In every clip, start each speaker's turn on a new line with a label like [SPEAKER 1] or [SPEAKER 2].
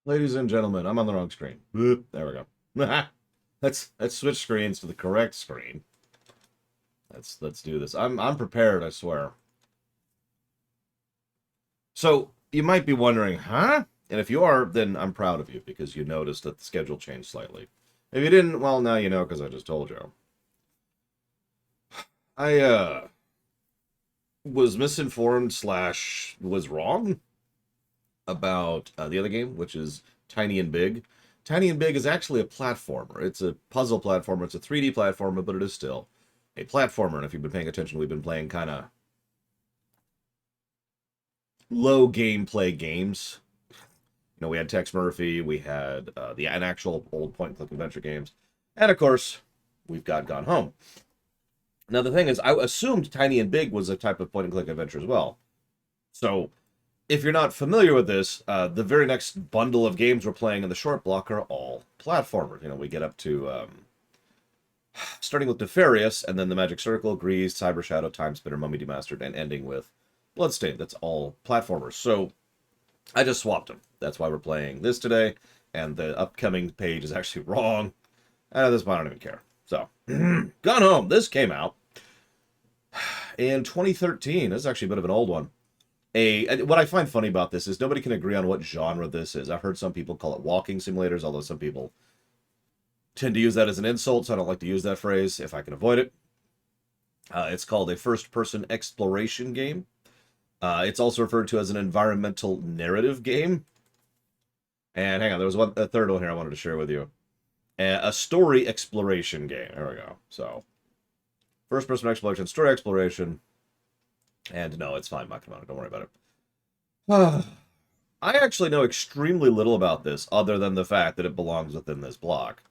[SPEAKER 1] Ladies and gentlemen, I'm on the wrong screen. Boop. There we go. Let's switch screens to the correct screen. Let's do this. I'm prepared, I swear. So you might be wondering, huh? And if you are, then I'm proud of you because you noticed that the schedule changed slightly. If you didn't, well, now you know because I just told you. I was misinformed slash was wrong about the other game, which is Tiny and Big. Tiny and Big is actually a platformer. It's a puzzle platformer. It's a 3D platformer, but it is still a platformer. And if you've been paying attention, we've been playing kind of low gameplay games. You know, we had Tex Murphy, we had an actual old point-and-click adventure games, and of course, we've got Gone Home. Now, the thing is, I assumed Tiny and Big was a type of point-and-click adventure as well. So, if you're not familiar with this, the very next bundle of games we're playing in the short block are all platformers. You know, we get up to, starting with Nefarious, and then the Magic Circle, Grease, Cyber Shadow, Time Spinner, Mummy Demastered, and ending with Bloodstained. That's all platformers. So, I just swapped them. That's why we're playing this today, and the upcoming page is actually wrong. And at this point, I don't even care. So, Gone Home. This came out in 2013. This is actually a bit of an old one. What I find funny about this is nobody can agree on what genre this is. I've heard some people call it walking simulators, although some people tend to use that as an insult, so I don't like to use that phrase if I can avoid it. It's called a first-person exploration game. It's also referred to as an environmental narrative game. And hang on, there was a third one here I wanted to share with you. A story exploration game. There we go. So, first-person exploration, story exploration. And no, it's fine, Makamana. Don't worry about it. I actually know extremely little about this, other than the fact that it belongs within this block.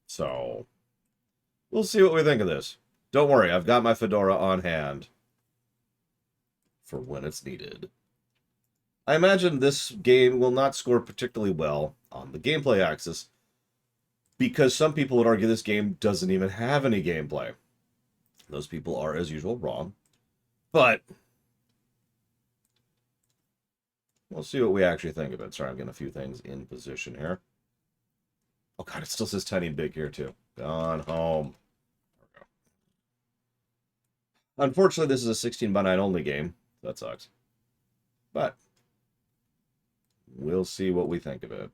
[SPEAKER 1] So, we'll see what we think of this. Don't worry, I've got my fedora on hand for when it's needed. I imagine this game will not score particularly well on the gameplay axis, because some people would argue this game doesn't even have any gameplay. Those people are, as usual, wrong. But we'll see what we actually think of it. Sorry, I'm getting a few things in position here. Oh god, it still says Tiny and Big here too. Gone Home. There we go. Unfortunately, this is a 16:9 only game. That sucks. But we'll see what we think of it.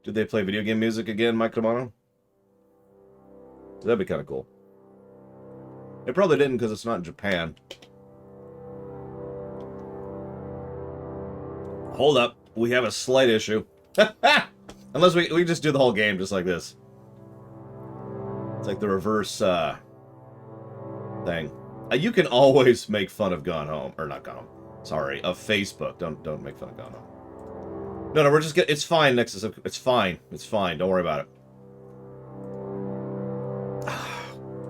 [SPEAKER 1] Did they play video game music again, Mike Romano? That'd be kind of cool. It probably didn't because it's not in Japan. Hold up. We have a slight issue. Unless we just do the whole game just like this. It's like the reverse thing. You can always make fun of Gone Home. Or not Gone Home. Sorry. Of Facebook. Don't make fun of Gone Home. No, we're just getting... It's fine, Nexus. It's fine. It's fine. Don't worry about it.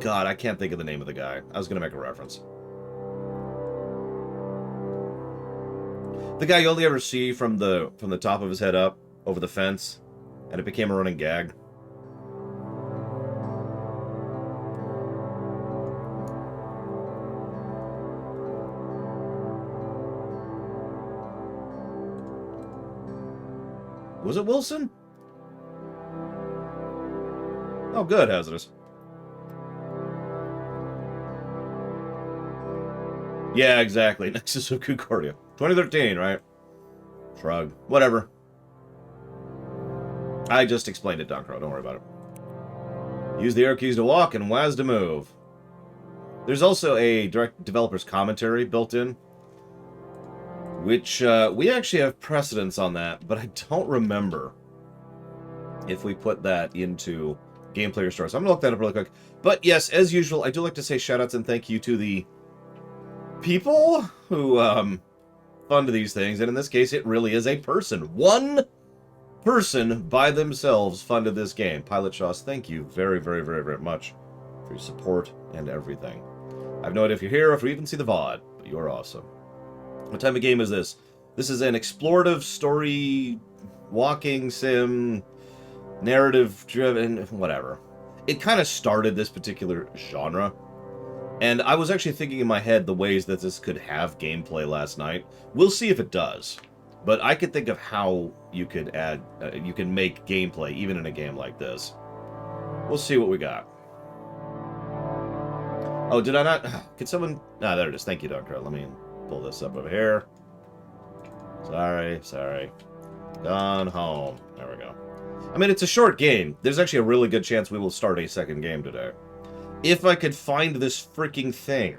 [SPEAKER 1] God, I can't think of the name of the guy. I was going to make a reference. The guy you only ever see from the top of his head up over the fence, and it became a running gag. Was it Wilson? Oh, good, Hazardous. Yeah, exactly. Nexus of Concordia. 2013, right? Shrug. Whatever. I just explained it, Don Crow. Don't worry about it. Use the arrow keys to walk and WAS to move. There's also a direct developer's commentary built in, which we actually have precedence on that, but I don't remember if we put that into gameplay or stories. I'm going to look that up really quick. But yes, as usual, I do like to say shoutouts and thank you to the people who fund these things, and in this case it really is a person. One person by themselves funded this game. Pilot Shaws, thank you very, very, very, very much for your support and everything. I have no idea if you're here or if you even see the VOD, but you're awesome. What type of game is this? This is an explorative story, walking sim, narrative driven, whatever. It kind of started this particular genre. And I was actually thinking in my head the ways that this could have gameplay last night. We'll see if it does. But I could think of how you could add, you can make gameplay even in a game like this. We'll see what we got. Oh, did I not? Could someone? Ah, there it is. Thank you, Doctor. Let me pull this up over here. Sorry. Gone home. There we go. I mean, it's a short game. There's actually a really good chance we will start a second game today. If I could find this freaking thing.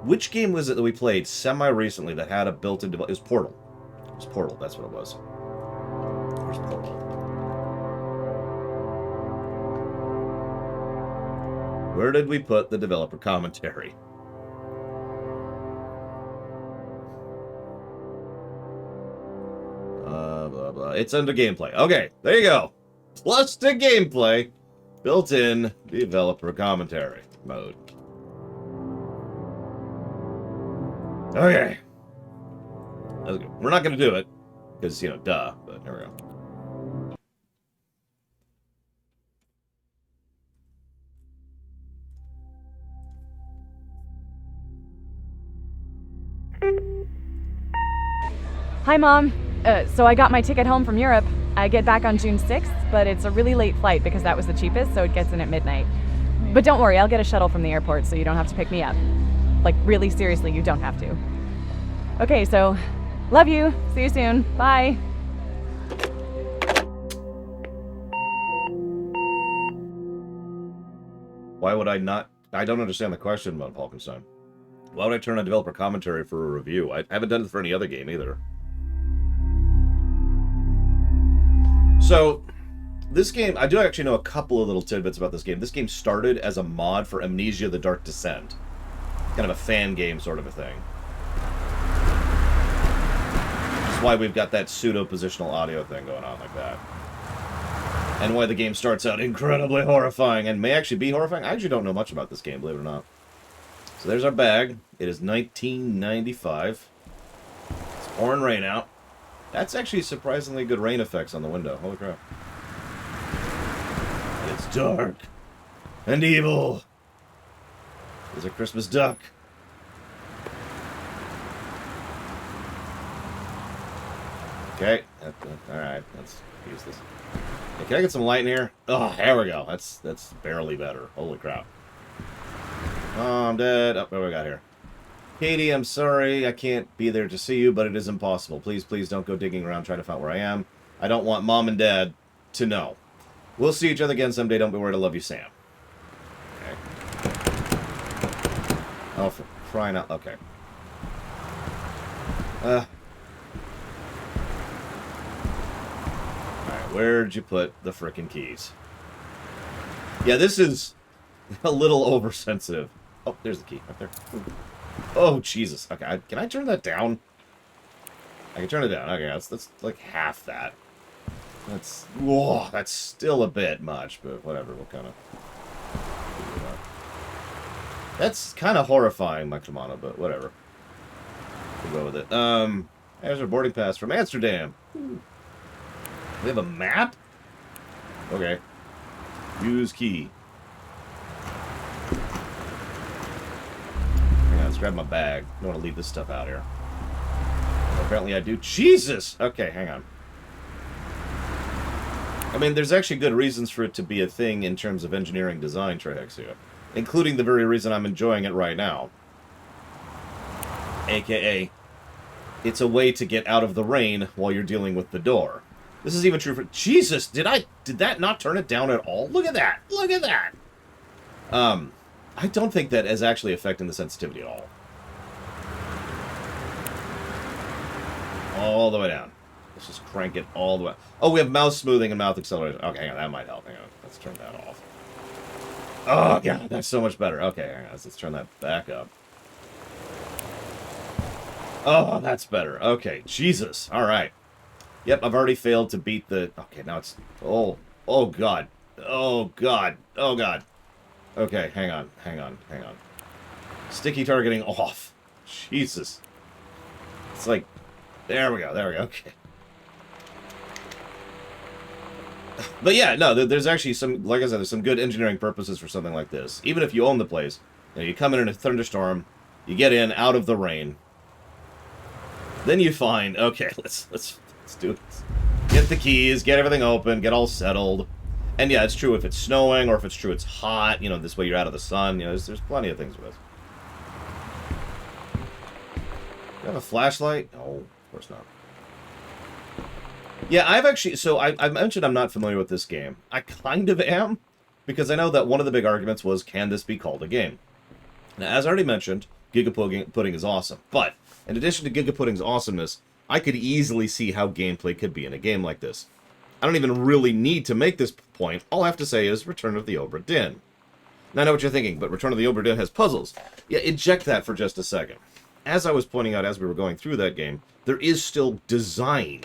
[SPEAKER 1] Which game was it that we played semi-recently that had a built-in device? It was Portal. It was Portal, that's what it was. Where's Portal? Where did we put the developer commentary? Blah, blah. It's under gameplay. Okay, there you go. Plus the gameplay. Built-in developer commentary mode. Okay. We're not going to do it. Because, you know, duh. But here we go.
[SPEAKER 2] Hi, Mom. So I got my ticket home from Europe. I get back on June 6th, but it's a really late flight because that was the cheapest, so it gets in at midnight. But don't worry, I'll get a shuttle from the airport so you don't have to pick me up. Like, really seriously, you don't have to. Okay, so, love you. See you soon. Bye.
[SPEAKER 1] Why would I not? I don't understand the question about Falkenstein. Why would I turn on developer commentary for a review? I haven't done it for any other game either. So, this game, I do actually know a couple of little tidbits about this game. This game started as a mod for Amnesia: The Dark Descent. Kind of a fan game sort of a thing. Which is why we've got that pseudo-positional audio thing going on like that. And why the game starts out incredibly horrifying, and may actually be horrifying. I actually don't know much about this game, believe it or not. So there's our bag. It is 1995. It's pouring rain out. That's actually surprisingly good rain effects on the window. Holy crap. And it's dark. And evil. There's a Christmas duck. Okay. Alright, let's use this. Okay, can I get some light in here? Oh, there we go. That's barely better. Holy crap. Oh, I'm dead. Oh, what do we got here? Katie, I'm sorry I can't be there to see you, but it is impossible. Please, please don't go digging around trying to find where I am. I don't want Mom and Dad to know. We'll see each other again someday. Don't be worried. I love you, Sam. Okay. Oh, for crying out. Okay. Alright, where'd you put the frickin' keys? Yeah, this is a little oversensitive. Oh, there's the key right there. Ooh. Oh, Jesus. Okay, can I turn that down? I can turn it down. Okay, that's like half that. Whoa, that's still a bit much, but whatever, we'll kind of... That's kind of horrifying, Makramana, but whatever. We'll go with it. There's our boarding pass from Amsterdam. Ooh. We have a map? Okay. Use key. Let's grab my bag. I don't want to leave this stuff out here. Well, apparently I do. Jesus! Okay, hang on. I mean, there's actually good reasons for it to be a thing in terms of engineering design, Trihexia. Including the very reason I'm enjoying it right now. AKA, it's a way to get out of the rain while you're dealing with the door. This is even true for... Jesus! Did that not turn it down at all? Look at that! Look at that! I don't think that is actually affecting the sensitivity at all. All the way down. Let's just crank it all the way. Oh, we have mouse smoothing and mouth acceleration. Okay, hang on, that might help. Hang on, let's turn that off. Oh, God, that's so much better. Okay, hang on, let's turn that back up. Oh, that's better. Okay, Jesus. All right. Yep, I've already failed to beat the... Okay, now it's... Oh, God. Oh, God. Oh, God. Okay, hang on. Sticky targeting off. Jesus. It's like... There we go, okay. But yeah, no, there's actually some... Like I said, there's some good engineering purposes for something like this. Even if you own the place, You know, you come in a thunderstorm, you get in out of the rain. Then you find, okay, let's do this. Get the keys, get everything open, get all settled. And yeah, it's true if it's snowing or if it's true it's hot. You know, this way you're out of the sun. You know, there's plenty of things with this. You have a flashlight? No, of course not. Yeah, I've actually... So I mentioned I'm not familiar with this game. I kind of am, because I know that one of the big arguments was, can this be called a game? Now, as I already mentioned, Giga Pudding is awesome. But, in addition to Giga Pudding's awesomeness, I could easily see how gameplay could be in a game like this. I don't even really need to make this point. All I have to say is Return of the Obra Dinn. Now I know what you're thinking, but Return of the Obra Dinn has puzzles. Yeah, eject that for just a second. As I was pointing out as we were going through that game, there is still design.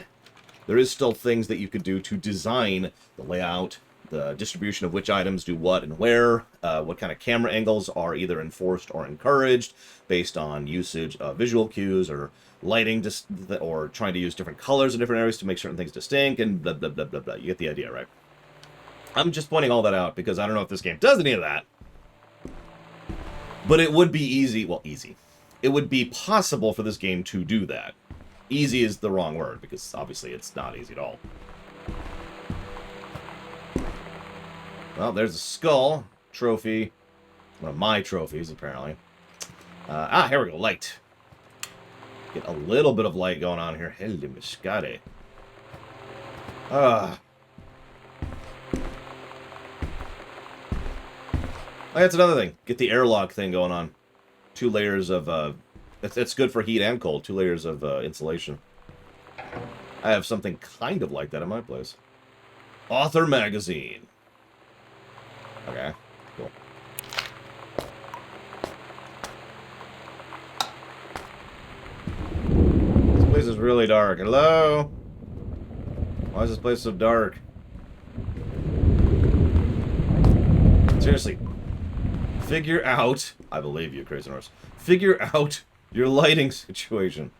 [SPEAKER 1] There is still things that you could do to design the layout, the distribution of which items do what and where, what kind of camera angles are either enforced or encouraged based on usage of visual cues or lighting, or trying to use different colors in different areas to make certain things distinct, and blah, blah, blah, blah, blah. You get the idea, right? I'm just pointing all that out because I don't know if this game does any of that. But it would be easy. Well, easy. It would be possible for this game to do that. Easy is the wrong word, because obviously it's not easy at all. Well, there's a skull trophy. One of my trophies, apparently. Here we go. Light. Get a little bit of light going on here. Hello, Miscate. Oh, that's another thing. Get the airlock thing going on. 2 layers of, it's good for heat and cold. 2 layers of insulation. I have something kind of like that in my place. Author Magazine. Okay, cool. This place is really dark. Hello? Why is this place so dark? Seriously. Figure out... I believe you, Crazy Norse. Figure out your lighting situation.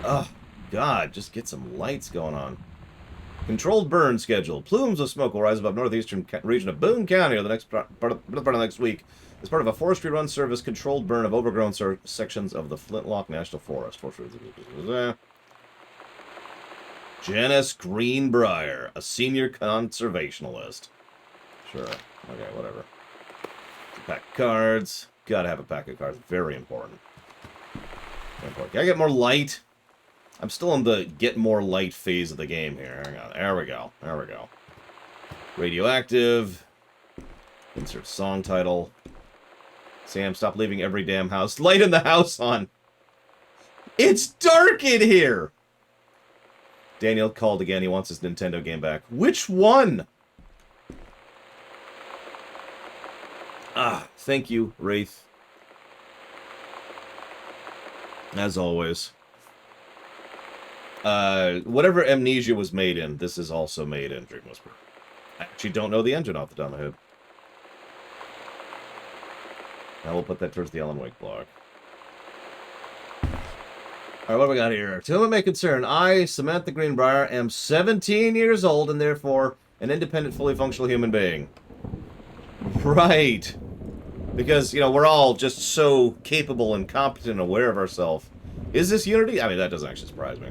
[SPEAKER 1] Oh, God. Just get some lights going on. Controlled burn schedule. Plumes of smoke will rise above northeastern region of Boone County or the next part of next week as part of a forestry run service controlled burn of overgrown sections of the Flintlock National Forest. Janice Greenbrier, a senior conservationalist. Sure. Okay, whatever. Pack of cards. Gotta have a pack of cards. Very important. Very important. Can I get more light? I'm still in the get more light phase of the game here. Hang on. There we go. There we go. Radioactive. Insert song title. Sam, stop leaving every damn house. Light in the house on. It's dark in here! Daniel called again. He wants his Nintendo game back. Which one? Thank you, Wraith. As always. Whatever Amnesia was made in, this is also made in Dream Whisper. I actually don't know the engine off the top of my head. Now we'll put that towards the Alan Wake block. Alright, what do we got here? To whom it may concern, I, Samantha Greenbrier, am 17 years old and therefore an independent, fully functional human being. Right. Because, you know, we're all just so capable and competent and aware of ourselves. Is this Unity? I mean, that doesn't actually surprise me.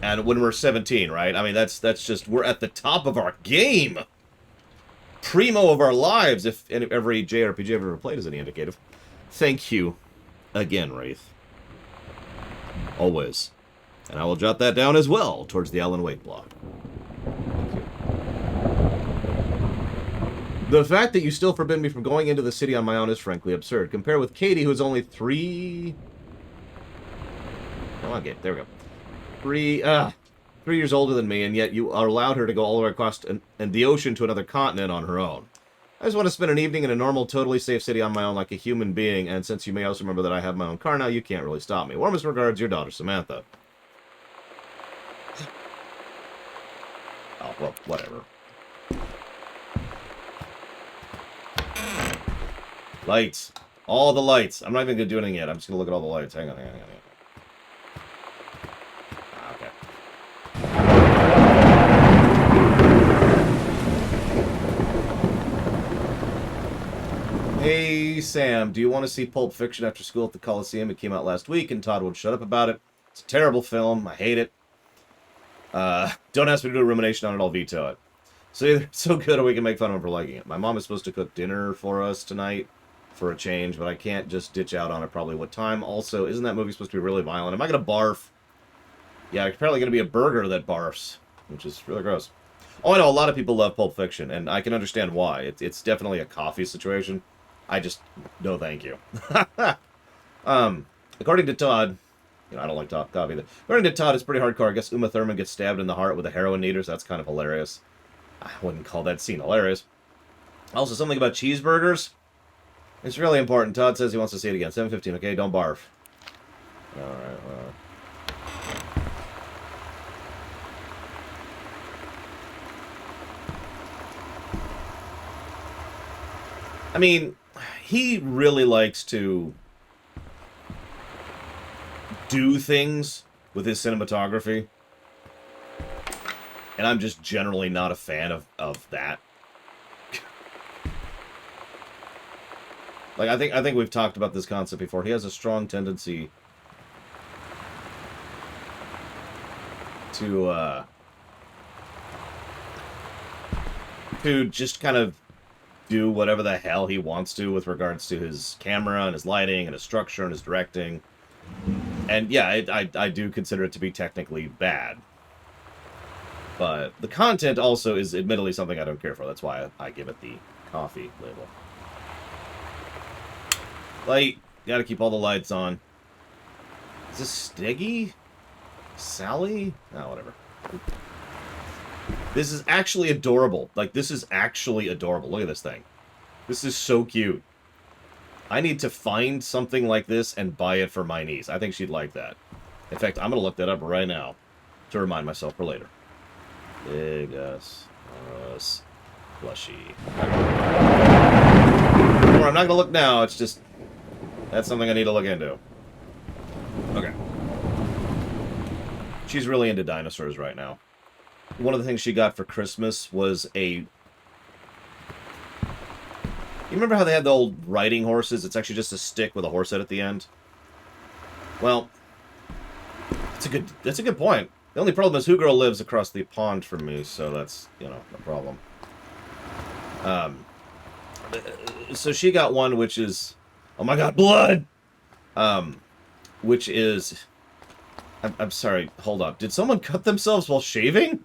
[SPEAKER 1] And when we're 17, right? I mean, that's just, we're at the top of our game. Primo of our lives, if every JRPG I've ever played is any indicative. Thank you again, Wraith. Always. And I will jot that down as well towards the Alan Wake block. Thank you. The fact that you still forbid me from going into the city on my own is frankly absurd. Compare with Katie, who is only 3... Come on, Gabe. There we go. 3 years older than me, and yet you allowed her to go all the way across and the ocean to another continent on her own. I just want to spend an evening in a normal, totally safe city on my own like a human being, and since you may also remember that I have my own car now, you can't really stop me. Warmest regards, your daughter, Samantha. Oh, well, whatever. Lights. All the lights. I'm not even going to do anything yet. I'm just going to look at all the lights. Hang on. Okay. Hey, Sam, do you want to see Pulp Fiction after school at the Coliseum? It came out last week, and Todd would shut up about it. It's a terrible film. I hate it. Don't ask me to do a rumination on it. I'll veto it. So either it's so good or we can make fun of him for liking it. My mom is supposed to cook dinner for us tonight for a change, but I can't just ditch out on it probably. What time? Also, isn't that movie supposed to be really violent? Am I going to barf? Yeah, it's apparently going to be a burger that barfs, which is really gross. Oh, I know, a lot of people love Pulp Fiction, and I can understand why. It's definitely a coffee situation. I just, no thank you. According to Todd, I don't like coffee either. According to Todd, it's pretty hardcore. I guess Uma Thurman gets stabbed in the heart with a heroin needle, so that's kind of hilarious. I wouldn't call that scene hilarious. Also, something about cheeseburgers. It's really important. Todd says he wants to see it again. 7:15, okay? Don't barf. Alright, well. I mean, he really likes to do things with his cinematography. And I'm just generally not a fan of that. Like, I think we've talked about this concept before. He has a strong tendency to just kind of do whatever the hell he wants to with regards to his camera and his lighting and his structure and his directing. And yeah, I do consider it to be technically bad. But the content also is admittedly something I don't care for. That's why I give it the coffee label. Light. Gotta keep all the lights on. Is this Steggy? Sally? Oh, whatever. This is actually adorable. Like, this is actually adorable. Look at this thing. This is so cute. I need to find something like this and buy it for my niece. I think she'd like that. In fact, I'm going to look that up right now to remind myself for later. Big us plushie. I'm not going to look now. It's just... that's something I need to look into. Okay. She's really into dinosaurs right now. One of the things she got for Christmas was a... you remember how they had the old riding horses? It's actually just a stick with a horse head at the end. Well, that's a good point. The only problem is Who Girl lives across the pond from me, so that's, no problem. So she got one which is... oh my god, blood! Which is... I'm sorry, hold up. Did someone cut themselves while shaving?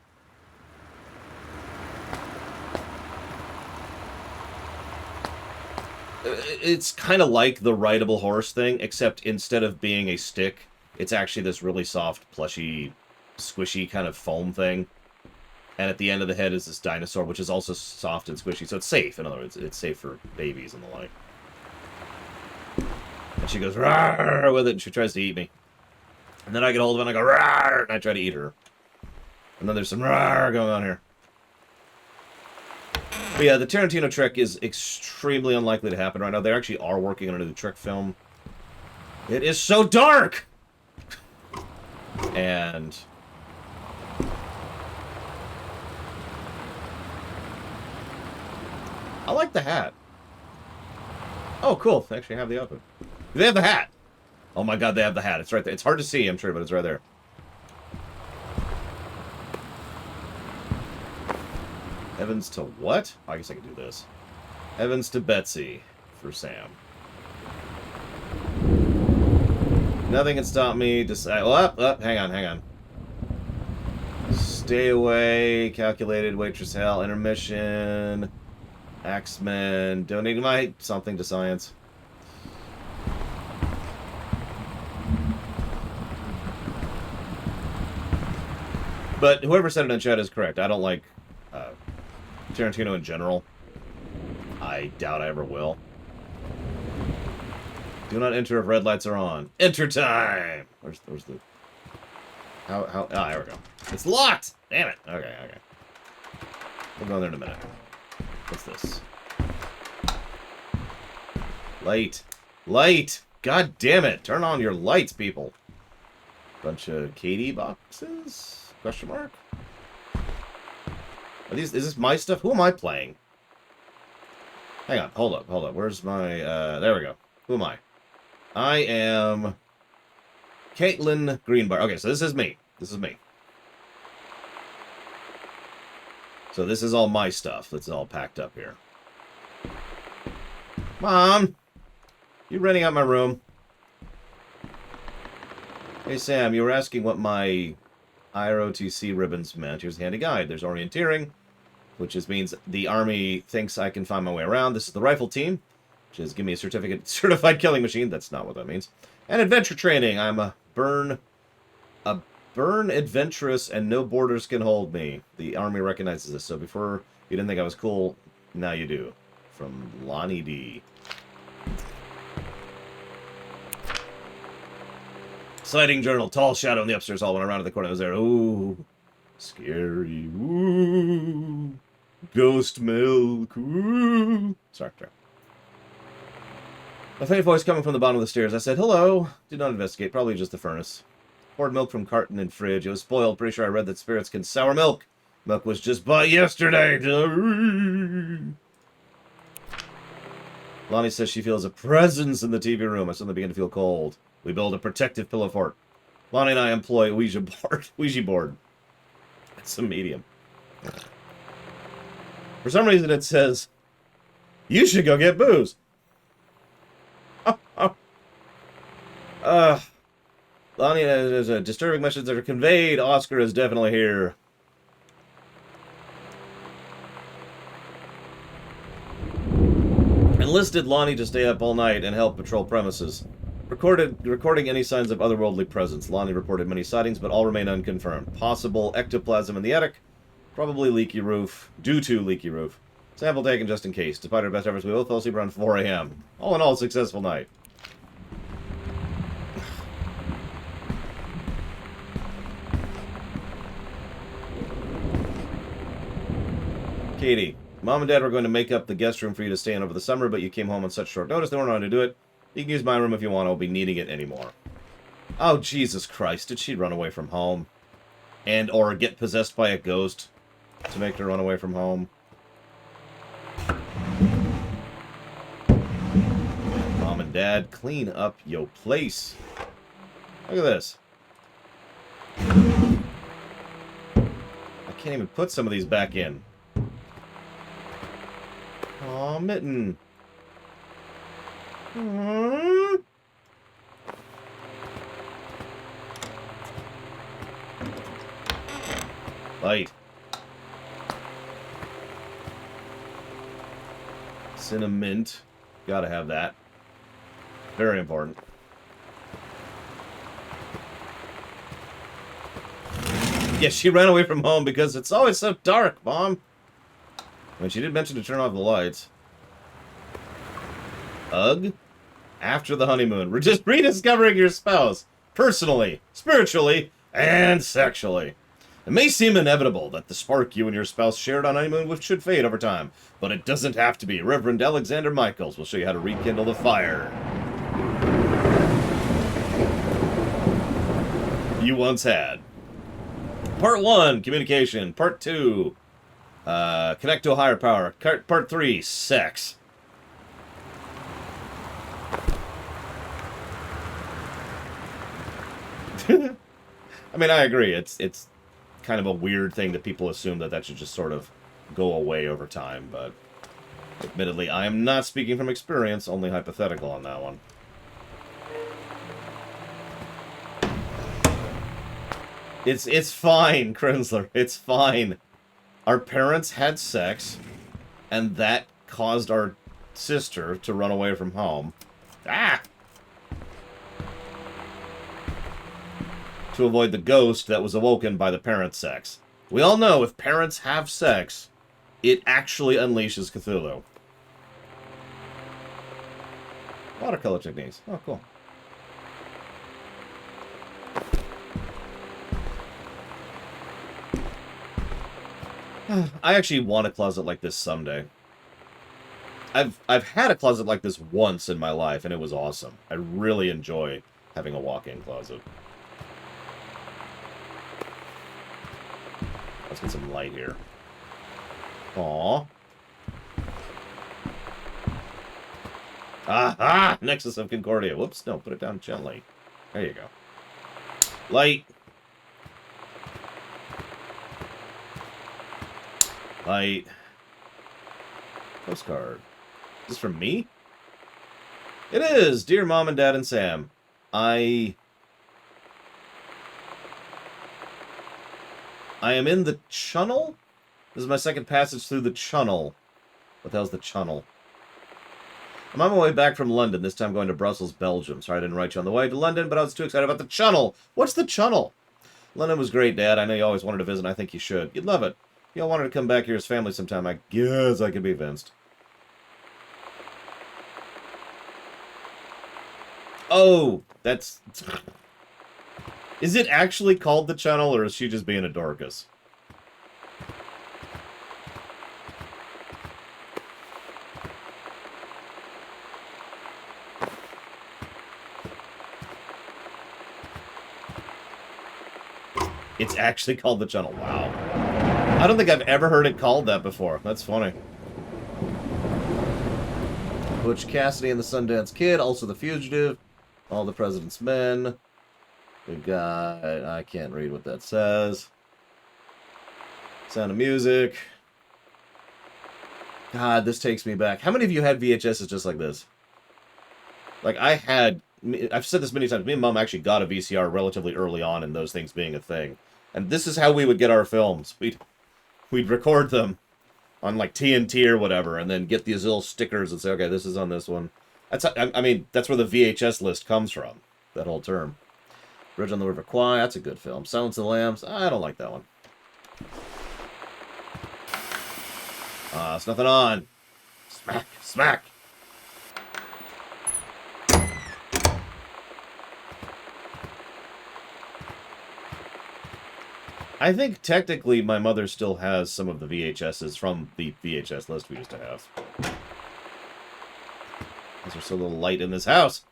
[SPEAKER 1] It's kind of like the rideable horse thing, except instead of being a stick, it's actually this really soft, plushy, squishy kind of foam thing. And at the end of the head is this dinosaur, which is also soft and squishy, so it's safe. In other words, it's safe for babies and the like. And she goes, "Rawr," with it, and she tries to eat me. And then I get hold of it, and I go, "Rawr," and I try to eat her. And then there's some "rawr" going on here. But yeah, the Tarantino trick is extremely unlikely to happen right now. They actually are working on a new trick film. It is so dark! And... I like the hat. Oh, cool. They actually have the outfit. They have the hat! Oh my god, they have the hat. It's right there. It's hard to see, I'm sure, but it's right there. Evans to what? I guess I could do this. Evans to Betsy for Sam. Nothing can stop me. Hang on. Stay away. Calculated. Waitress hell. Intermission. Axemen. Donating my something to science. But whoever said it in chat is correct. I don't like Tarantino in general. I doubt I ever will. Do not enter if red lights are on. Enter time! Where's the... How... Ah, there we go. It's locked! Damn it! Okay. We'll go in there in a minute. What's this? Light! God damn it! Turn on your lights, people! Bunch of Katie boxes? Question mark? Is this my stuff? Who am I playing? Hang on, hold up, hold up. Where's my, there we go. Who am I? I am Caitlin Greenbar. Okay, so this is me. This is me. So this is all my stuff that's all packed up here. Mom! You renting out my room? Hey, Sam, you were asking what my IROTC ribbons meant. Here's the handy guide. There's orienteering, which means the Army thinks I can find my way around. This is the rifle team, which is give me a certified killing machine. That's not what that means. And adventure training. I'm a burn adventurous, and no borders can hold me. The Army recognizes this. So before you didn't think I was cool, now you do. From Lonnie D. Sighting journal. Tall shadow in the upstairs hall. Went around to the corner. I was there. Ooh. Scary. Ooh. Ghost milk. Ooh. Sorry. A faint voice coming from the bottom of the stairs. I said, hello. Did not investigate. Probably just the furnace. Poured milk from carton and fridge. It was spoiled. Pretty sure I read that spirits can sour milk. Milk was just bought yesterday. Lonnie says she feels a presence in the TV room. I suddenly begin to feel cold. We build a protective pillow fort. Lonnie and I employ a Ouija board. It's a medium. For some reason it says, you should go get booze. Lonnie, there's a disturbing message that are conveyed. Oscar is definitely here. Enlisted Lonnie to stay up all night and help patrol premises. Recording any signs of otherworldly presence. Lonnie reported many sightings, but all remain unconfirmed. Possible ectoplasm in the attic. Probably leaky roof. Due to leaky roof. Sample taken just in case. Despite our best efforts, we both fell asleep around 4 a.m. All in all, successful night. Katie, Mom and Dad were going to make up the guest room for you to stay in over the summer, but you came home on such short notice they weren't around to do it. You can use my room if you want. I won't be needing it anymore. Oh, Jesus Christ. Did she run away from home? And or get possessed by a ghost to make her run away from home? Mom and Dad, clean up your place. Look at this. I can't even put some of these back in. Aw, Mitten. Light. Cinnamon. Gotta have that. Very important. Yeah, she ran away from home because it's always so dark, Mom. I mean, she did mention to turn off the lights. Ugh. After the honeymoon. We're just rediscovering your spouse. Personally, spiritually, and sexually. It may seem inevitable that the spark you and your spouse shared on honeymoon should fade over time, but it doesn't have to be. Reverend Alexander Michaels will show you how to rekindle the fire you once had. Part 1, communication. Part 2, connect to a higher power. Part 3, sex. I mean, I agree. It's kind of a weird thing that people assume that should just sort of go away over time, but admittedly, I am not speaking from experience, only hypothetical on that one. It's fine, Krensler. It's fine. Our parents had sex, and that caused our sister to run away from home. Ah! To avoid the ghost that was awoken by the parent sex. We all know if parents have sex, it actually unleashes Cthulhu. Watercolor techniques. Oh, cool. I actually want a closet like this someday. I've had a closet like this once in my life, and it was awesome. I really enjoy having a walk-in closet. Let's get some light here. Aww. Aha! Nexus of Concordia. Whoops, no, put it down gently. There you go. Light. Light. Postcard. Is this from me? It is! Dear Mom and Dad and Sam, I am in the Channel? This is my second passage through the Channel. What the hell's the Channel? I'm on my way back from London, this time going to Brussels, Belgium. Sorry I didn't write you on the way to London, but I was too excited about the Channel. What's the Channel? London was great, Dad. I know you always wanted to visit, and I think you should. You'd love it. If y'all wanted to come back here as family sometime, I guess I could be convinced. Oh, that's... Is it actually called the Channel, or is she just being a Dorcas? It's actually called the Channel. Wow. I don't think I've ever heard it called that before. That's funny. Butch Cassidy and the Sundance Kid, also The Fugitive, All the President's Men. We've got... I can't read what that says. Sound of Music. God, this takes me back. How many of you had VHSs just like this? Like, I've said this many times. Me and Mom actually got a VCR relatively early on in those things being a thing. And this is how we would get our films. We'd record them on, like, TNT or whatever, and then get these little stickers and say, okay, this is on this one. That's I mean, that's where the VHS list comes from, that whole term. Bridge on the River Kwai, that's a good film. Silence of the Lambs, I don't like that one. It's nothing on. Smack, smack. I think technically my mother still has some of the VHSs from the VHS list we used to have. Because there's so little light in this house.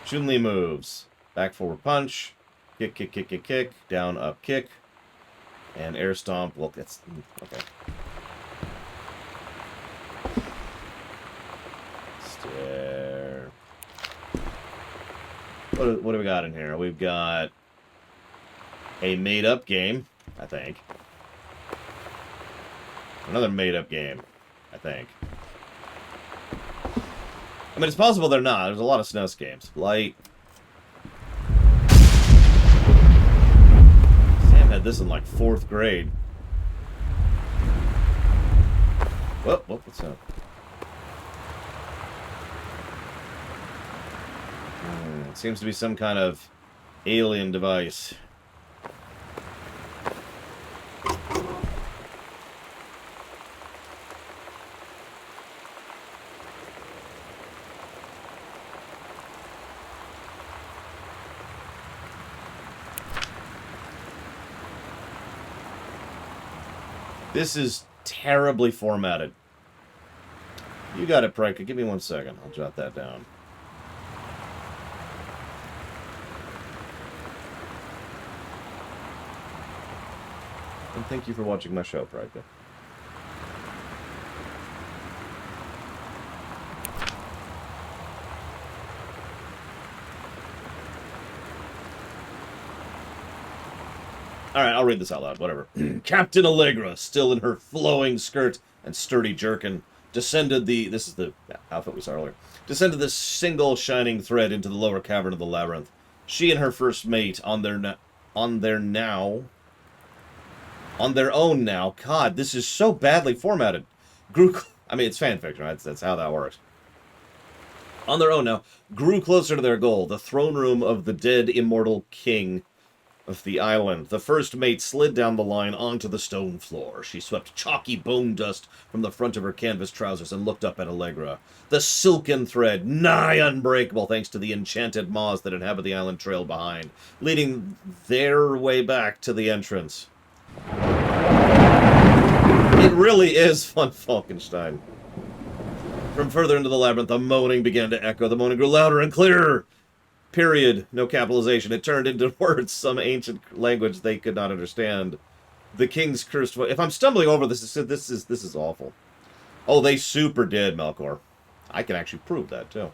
[SPEAKER 1] Chun-Li moves. Back forward punch. Kick, kick, kick, kick, kick. Down, up, kick. And air stomp. Well, that's... Okay. Stare. What do we got in here? We've got a made-up game, I think. Another made-up game, I think. I mean, it's possible they're not. There's a lot of SNES games. Light. Sam had this in, like, 4th grade. Whoa, what's that? It seems to be some kind of alien device. This is terribly formatted. You got it, Pryka. Give me 1 second. I'll jot that down. And thank you for watching my show, Pryka. Alright, I'll read this out loud, whatever. Captain Allegra, still in her flowing skirt and sturdy jerkin, descended this is the outfit we saw earlier, descended this single shining thread into the lower cavern of the labyrinth. She and her first mate, on their own now, God, this is so badly formatted, I mean, it's fanfiction, right? That's how that works. On their own now, grew closer to their goal, the throne room of the dead immortal king of the island. The first mate slid down the line onto the stone floor. She swept chalky bone dust from the front of her canvas trousers and looked up at Allegra. The silken thread, nigh unbreakable thanks to the enchanted moths that inhabit the island, trailed behind, leading their way back to the entrance. It really is Fun Falkenstein. From further into the labyrinth, the moaning began to echo. The moaning grew louder and clearer. Period. No capitalization. It turned into words, some ancient language they could not understand. The king's cursed voice. If I'm stumbling over this is awful. Oh, they super did, Melkor. I can actually prove that, too.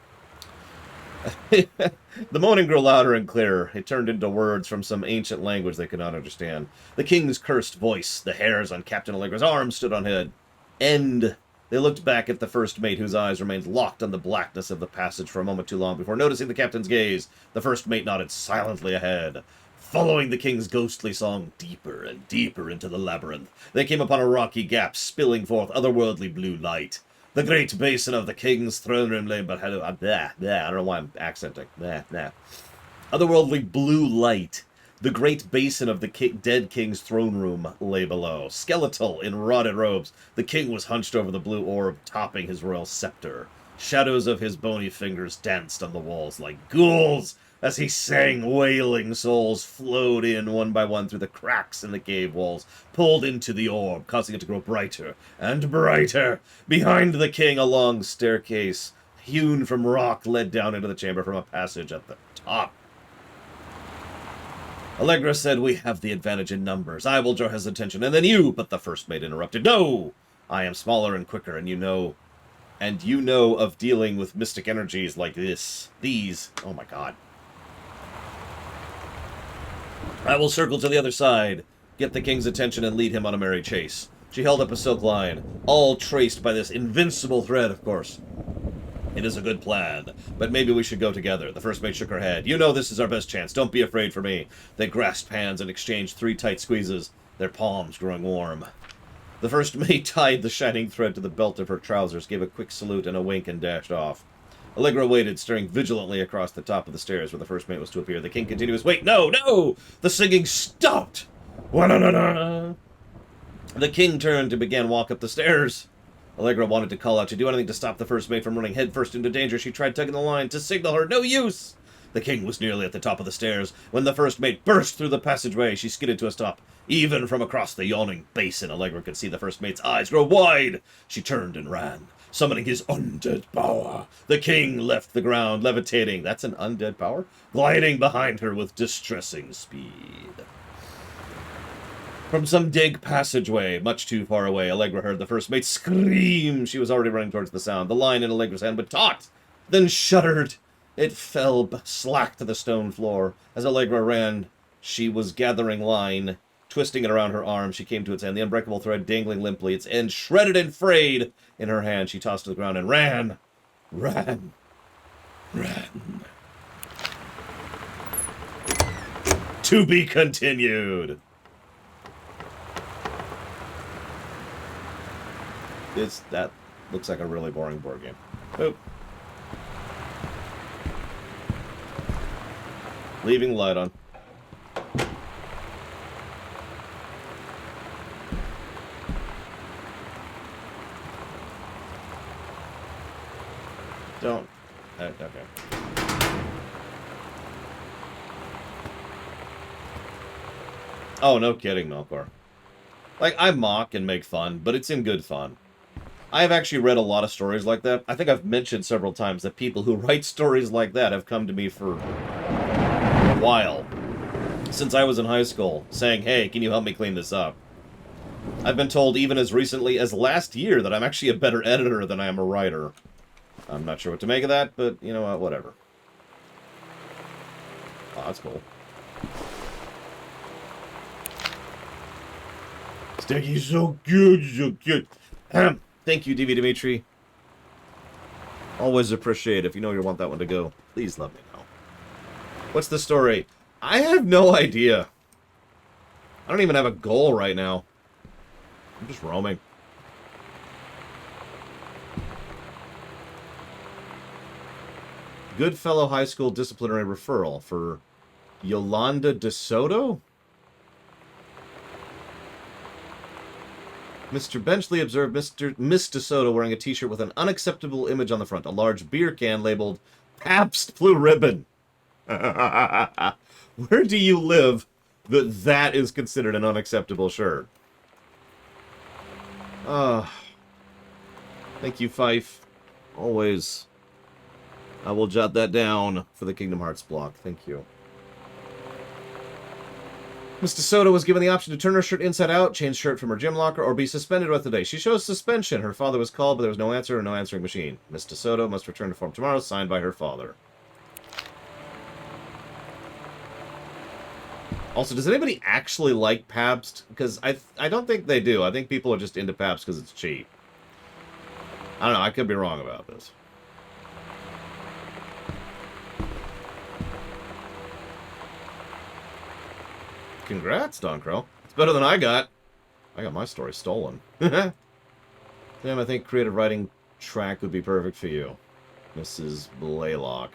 [SPEAKER 1] The moaning grew louder and clearer. It turned into words from some ancient language they could not understand. The king's cursed voice. The hairs on Captain Allegra's arm stood on end. They looked back at the first mate, whose eyes remained locked on the blackness of the passage for a moment too long before noticing the captain's gaze. The first mate nodded silently ahead. Following the king's ghostly song deeper and deeper into the labyrinth, they came upon a rocky gap spilling forth otherworldly blue light. The great basin of the king's throne room lay but I don't know why I'm accenting. Otherworldly blue light. The great basin of the dead king's throne room lay below. Skeletal in rotted robes, the king was hunched over the blue orb, topping his royal scepter. Shadows of his bony fingers danced on the walls like ghouls. As he sang, wailing souls flowed in one by one through the cracks in the cave walls, pulled into the orb, causing it to grow brighter and brighter. Behind the king, a long staircase, hewn from rock, led down into the chamber from a passage at the top. Allegra said, "We have the advantage in numbers. I will draw his attention, and then you." But the first mate interrupted. "No! I am smaller and quicker, and you know of dealing with mystic energies like these. Oh my god. I will circle to the other side, get the king's attention, and lead him on a merry chase." She held up a silk line, all traced by this invincible thread, of course. "It is a good plan, but maybe we should go together." The first mate shook her head. "You know this is our best chance. Don't be afraid for me." They grasped hands and exchanged 3 tight squeezes, their palms growing warm. The first mate tied the shining thread to the belt of her trousers, gave a quick salute and a wink, and dashed off. Allegra waited, staring vigilantly across the top of the stairs where the first mate was to appear. The king continued his wait. No, no! The singing stopped! Wa-na-na-na! The king turned and began walk up the stairs. Allegra wanted to call out, to do anything to stop the first mate from running headfirst into danger. She tried tugging the line to signal her. No use! The king was nearly at the top of the stairs when the first mate burst through the passageway. She skidded to a stop. Even from across the yawning basin, Allegra could see the first mate's eyes grow wide. She turned and ran, summoning his undead power. The king left the ground, levitating. That's an undead power? Gliding behind her with distressing speed. From some dank passageway, much too far away, Allegra heard the first mate scream. She was already running towards the sound. The line in Allegra's hand but taut, then shuddered. It fell slack to the stone floor. As Allegra ran, she was gathering line. Twisting it around her arm, she came to its end, the unbreakable thread dangling limply, its end shredded and frayed in her hand. She tossed to the ground and ran. Ran. To be continued. That looks like a really boring board game. Boop. Leaving the light on. Don't. Okay. Oh, no kidding, Melkor. Like, I mock and make fun, but it's in good fun. I've actually read a lot of stories like that. I think I've mentioned several times that people who write stories like that have come to me for a while, since I was in high school, saying, "Hey, can you help me clean this up?" I've been told even as recently as last year that I'm actually a better editor than I am a writer. I'm not sure what to make of that, but you know what, whatever. Oh, that's cool. Sticky, so good, so good. Thank you, DV Dimitri. Always appreciate it. If you know you want that one to go, please let me know. What's the story? I have no idea. I don't even have a goal right now. I'm just roaming. Goodfellow High School disciplinary referral for Yolanda DeSoto? Mr. Benchley observed Miss DeSoto wearing a t-shirt with an unacceptable image on the front, a large beer can labeled Pabst Blue Ribbon. Where do you live that is considered an unacceptable shirt? Thank you, Fife. Always. I will jot that down for the Kingdom Hearts block. Thank you. Mr. Soda was given the option to turn her shirt inside out, change shirt from her gym locker, or be suspended with the day. She chose suspension. Her father was called, but there was no answer or no answering machine. Mr. Soda must return to form tomorrow, signed by her father. Also, does anybody actually like Pabst? Because I don't think they do. I think people are just into Pabst because it's cheap. I don't know. I could be wrong about this. Congrats, Don Crow. It's better than I got. I got my story stolen. Damn, I think creative writing track would be perfect for you, Mrs. Blaylock.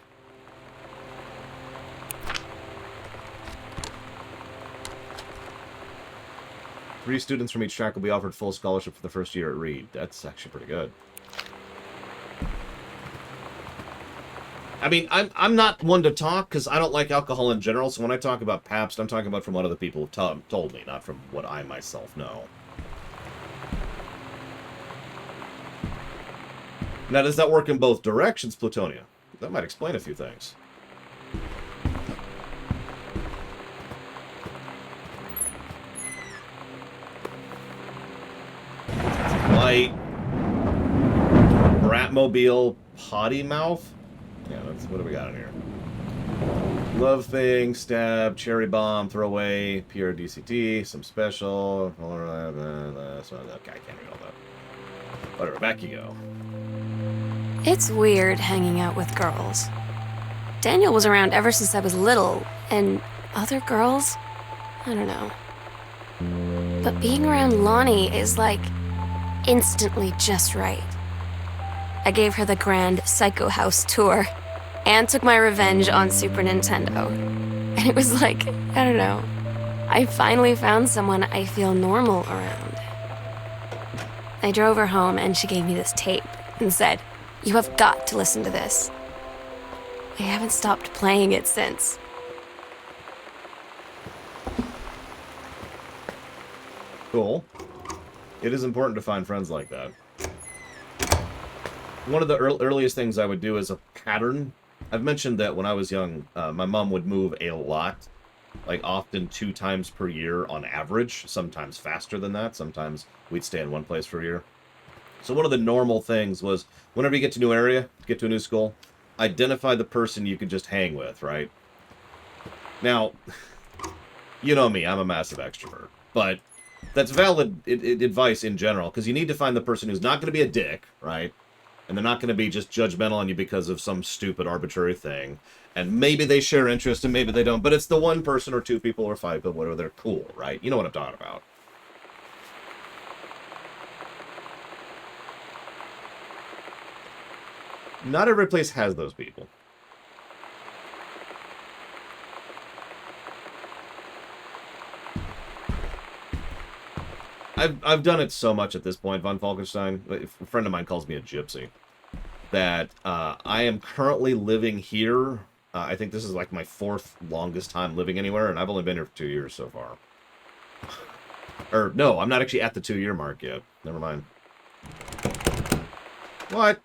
[SPEAKER 1] Three students from each track will be offered full scholarship for the first year at Reed. That's actually pretty good. I mean, I'm not one to talk because I don't like alcohol in general, so when I talk about Pabst, I'm talking about from what other people have told me, not from what I myself know. Now, does that work in both directions, Plutonia? That might explain a few things. Light. Bratmobile Potty Mouth? Yeah, that's what do we got in here? Love Thing, Stab, Cherry Bomb, Throwaway, Pure DCT, some special. Okay, I can't read all that. Whatever, back you go.
[SPEAKER 3] It's weird hanging out with girls. Daniel was around ever since I was little, and other girls? I don't know. But being around Lonnie is like instantly just right. I gave her the grand Psycho House tour and took my revenge on Super Nintendo. And it was like, I don't know, I finally found someone I feel normal around. I drove her home and she gave me this tape and said, "You have got to listen to this." I haven't stopped playing it since.
[SPEAKER 1] Cool. It is important to find friends like that. One of the earliest things I would do is a pattern. I've mentioned that when I was young, my mom would move a lot, like often 2 times per year on average, sometimes faster than that. Sometimes we'd stay in one place for a year. So one of the normal things was, whenever you get to a new area, get to a new school, identify the person you can just hang with, right? Now, you know me, I'm a massive extrovert, but that's valid advice in general, because you need to find the person who's not going to be a dick, right? And they're not going to be just judgmental on you because of some stupid arbitrary thing. And maybe they share interest and maybe they don't, but it's the one person or 2 people or 5 people, whatever, they're cool, right? You know what I'm talking about. Not every place has those people. I've done it so much at this point, Von Falkenstein. A friend of mine calls me a gypsy. That I am currently living here. I think this is like my 4th longest time living anywhere, and I've only been here for 2 years so far. Or, no, I'm not actually at the 2-year mark yet. Never mind. What?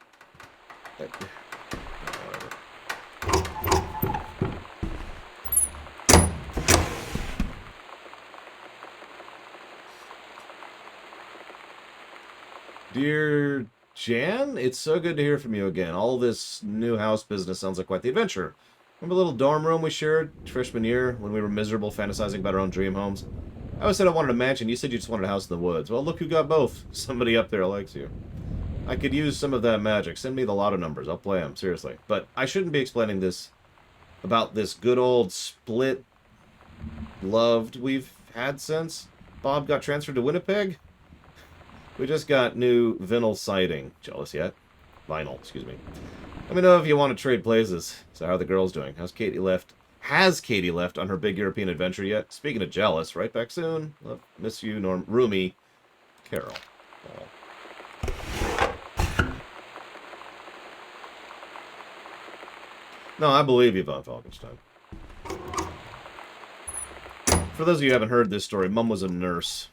[SPEAKER 1] Dear Jan, it's so good to hear from you again. All this new house business sounds like quite the adventure. Remember the little dorm room we shared freshman year when we were miserable fantasizing about our own dream homes? I always said I wanted a mansion. You said you just wanted a house in the woods. Well, look who got both. Somebody up there likes you. I could use some of that magic. Send me the lotto numbers. I'll play them, seriously. But I shouldn't be explaining this about this good old split loved we've had since Bob got transferred to Winnipeg. We just got new vinyl siding. Jealous yet? Vinyl, excuse me. Let me know if you want to trade places. So how are the girls doing? Has Katie left on her big European adventure yet? Speaking of jealous, right back soon. Love, miss you, Rumi. Carol. Oh. No, I believe you, Von Falkenstein. For those of you who haven't heard this story, Mum was a nurse.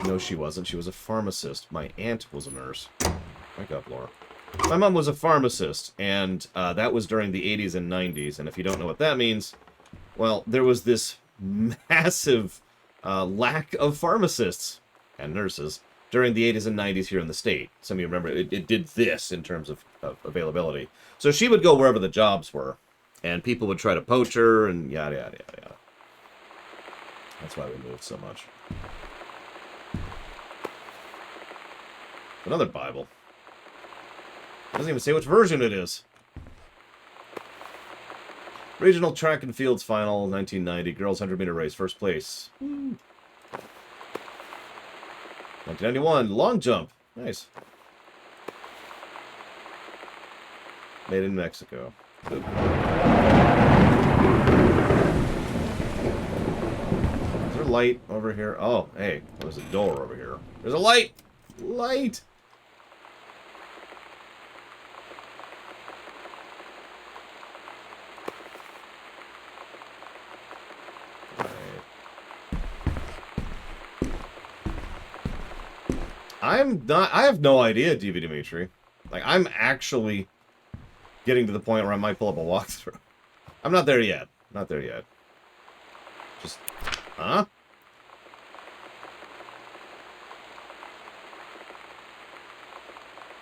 [SPEAKER 1] No, she wasn't. She was a pharmacist. My aunt was a nurse. Wake up, Laura. My mom was a pharmacist, and that was during the 80s and 90s. And if you don't know what that means, well, there was this massive lack of pharmacists and nurses during the 80s and 90s here in the state. Some of you remember it did this in terms of availability. So she would go wherever the jobs were, and people would try to poach her, and yada, yada, yada, yada. That's why we moved so much. Another Bible. It doesn't even say which version it is. Regional track and fields final, 1990. Girls 100-meter race, first place. 1991, long jump. Nice. Made in Mexico. Oop. Is there light over here? Oh, hey, there's a door over here. There's a light! Light! I have no idea, DV Dimitri. Like, I'm actually getting to the point where I might pull up a walkthrough. I'm not there yet. Not there yet. Just, huh?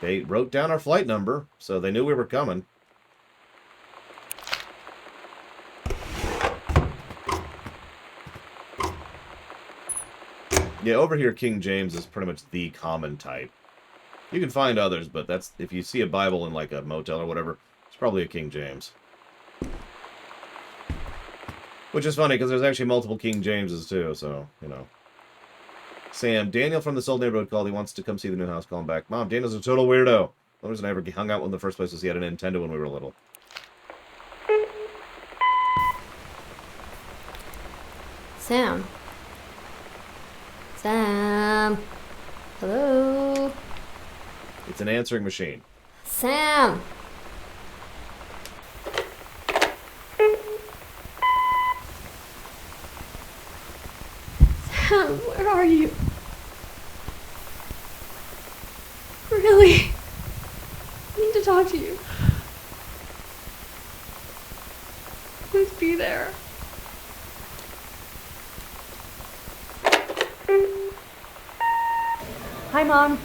[SPEAKER 1] They wrote down our flight number, so they knew we were coming. Yeah, over here, King James is pretty much the common type. You can find others, but that's if you see a Bible in like a motel or whatever, it's probably a King James. Which is funny, because there's actually multiple King Jameses too, so, you know. Sam, Daniel from this old neighborhood called. He wants to come see the new house. Call him back. Mom, Daniel's a total weirdo. The reason I ever hung out with him in the first place was he had a Nintendo when we were little.
[SPEAKER 3] Sam. Sam. Hello.
[SPEAKER 1] It's an answering machine.
[SPEAKER 3] Sam. Sam, where are you? Really? I need to talk to you. Please be there.
[SPEAKER 2] Hi, Mom.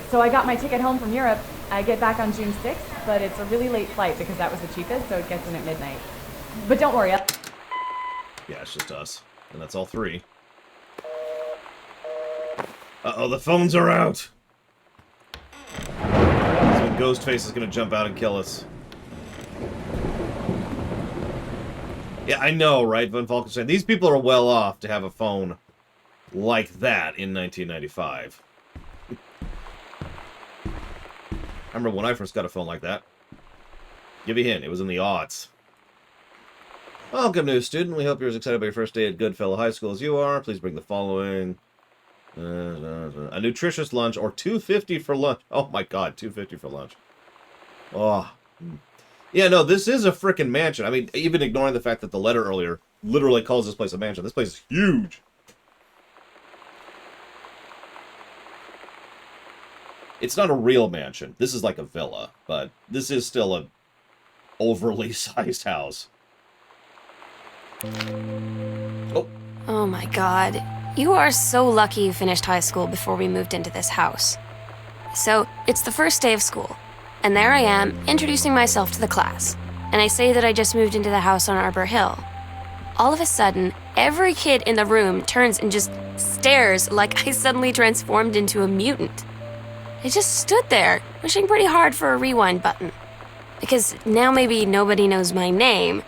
[SPEAKER 2] So I got my ticket home from Europe. I get back on June 6th, but it's a really late flight because that was the cheapest, so it gets in at midnight. But don't worry.
[SPEAKER 1] Yeah, it's just us. And that's all three. Uh-oh, the phones are out! That's when Ghostface is gonna jump out and kill us. Yeah, I know, right? Von Falken said, these people are well off to have a phone like that in 1995. I remember when I first got a phone like that. Give you a hint, it was in the aughts. Welcome, new student. We hope you're as excited about your first day at Goodfellow High School as you are. Please bring the following. A nutritious lunch or $2.50 for lunch. Oh my god, $2.50 for lunch. Oh. Yeah, no, this is a frickin' mansion. I mean, even ignoring the fact that the letter earlier literally calls this place a mansion. This place is huge. It's not a real mansion. This is like a villa, but this is still a overly sized house. Oh.
[SPEAKER 3] Oh my god. You are so lucky you finished high school before we moved into this house. So, it's the first day of school, and there I am, introducing myself to the class. And I say that I just moved into the house on Arbor Hill. All of a sudden, every kid in the room turns and just stares like I suddenly transformed into a mutant. I just stood there, wishing pretty hard for a rewind button. Because now maybe nobody knows my name,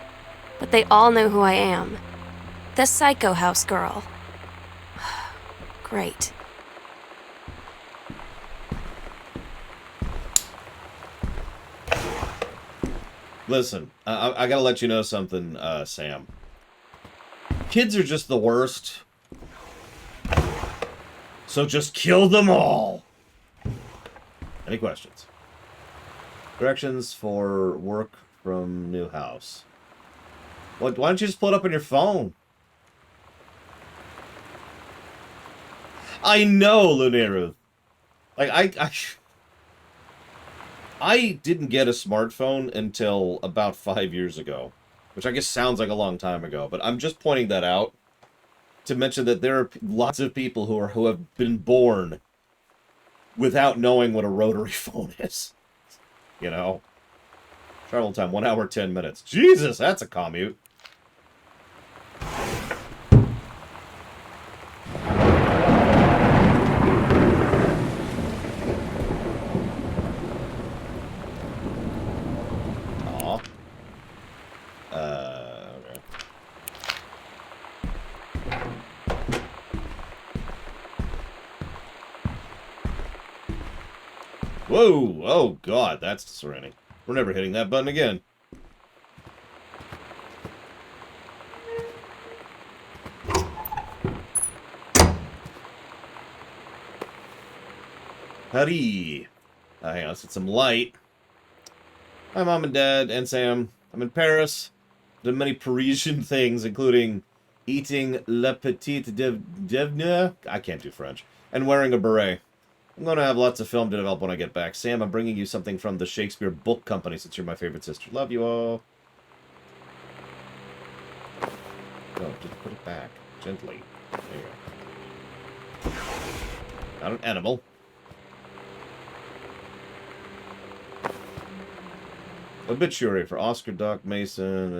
[SPEAKER 3] but they all know who I am. The Psycho House girl. Great.
[SPEAKER 1] Listen, I gotta let you know something, Sam. Kids are just the worst. So just kill them all. Any questions? Directions for work from new house. What? Why don't you just pull it up on your phone? I know, Luneru. Like, I didn't get a smartphone until about 5 years ago, which I guess sounds like a long time ago, but I'm just pointing that out to mention that there are lots of people who have been born without knowing what a rotary phone is. You know? Travel time, 1 hour, 10 minutes. Jesus, that's a commute. Aw. Okay. Whoa! Oh, God, that's disorienting. We're never hitting that button again. Howdy. Hang on, let's get some light. Hi, Mom and Dad, and Sam. I'm in Paris. Done many Parisian things, including eating Le Petit Devner. I can't do French. And wearing a beret. I'm going to have lots of film to develop when I get back. Sam, I'm bringing you something from the Shakespeare Book Company since you're my favorite sister. Love you all. No, just put it back. Gently. There you go. Not an animal. Obituary for Oscar Doc Mason.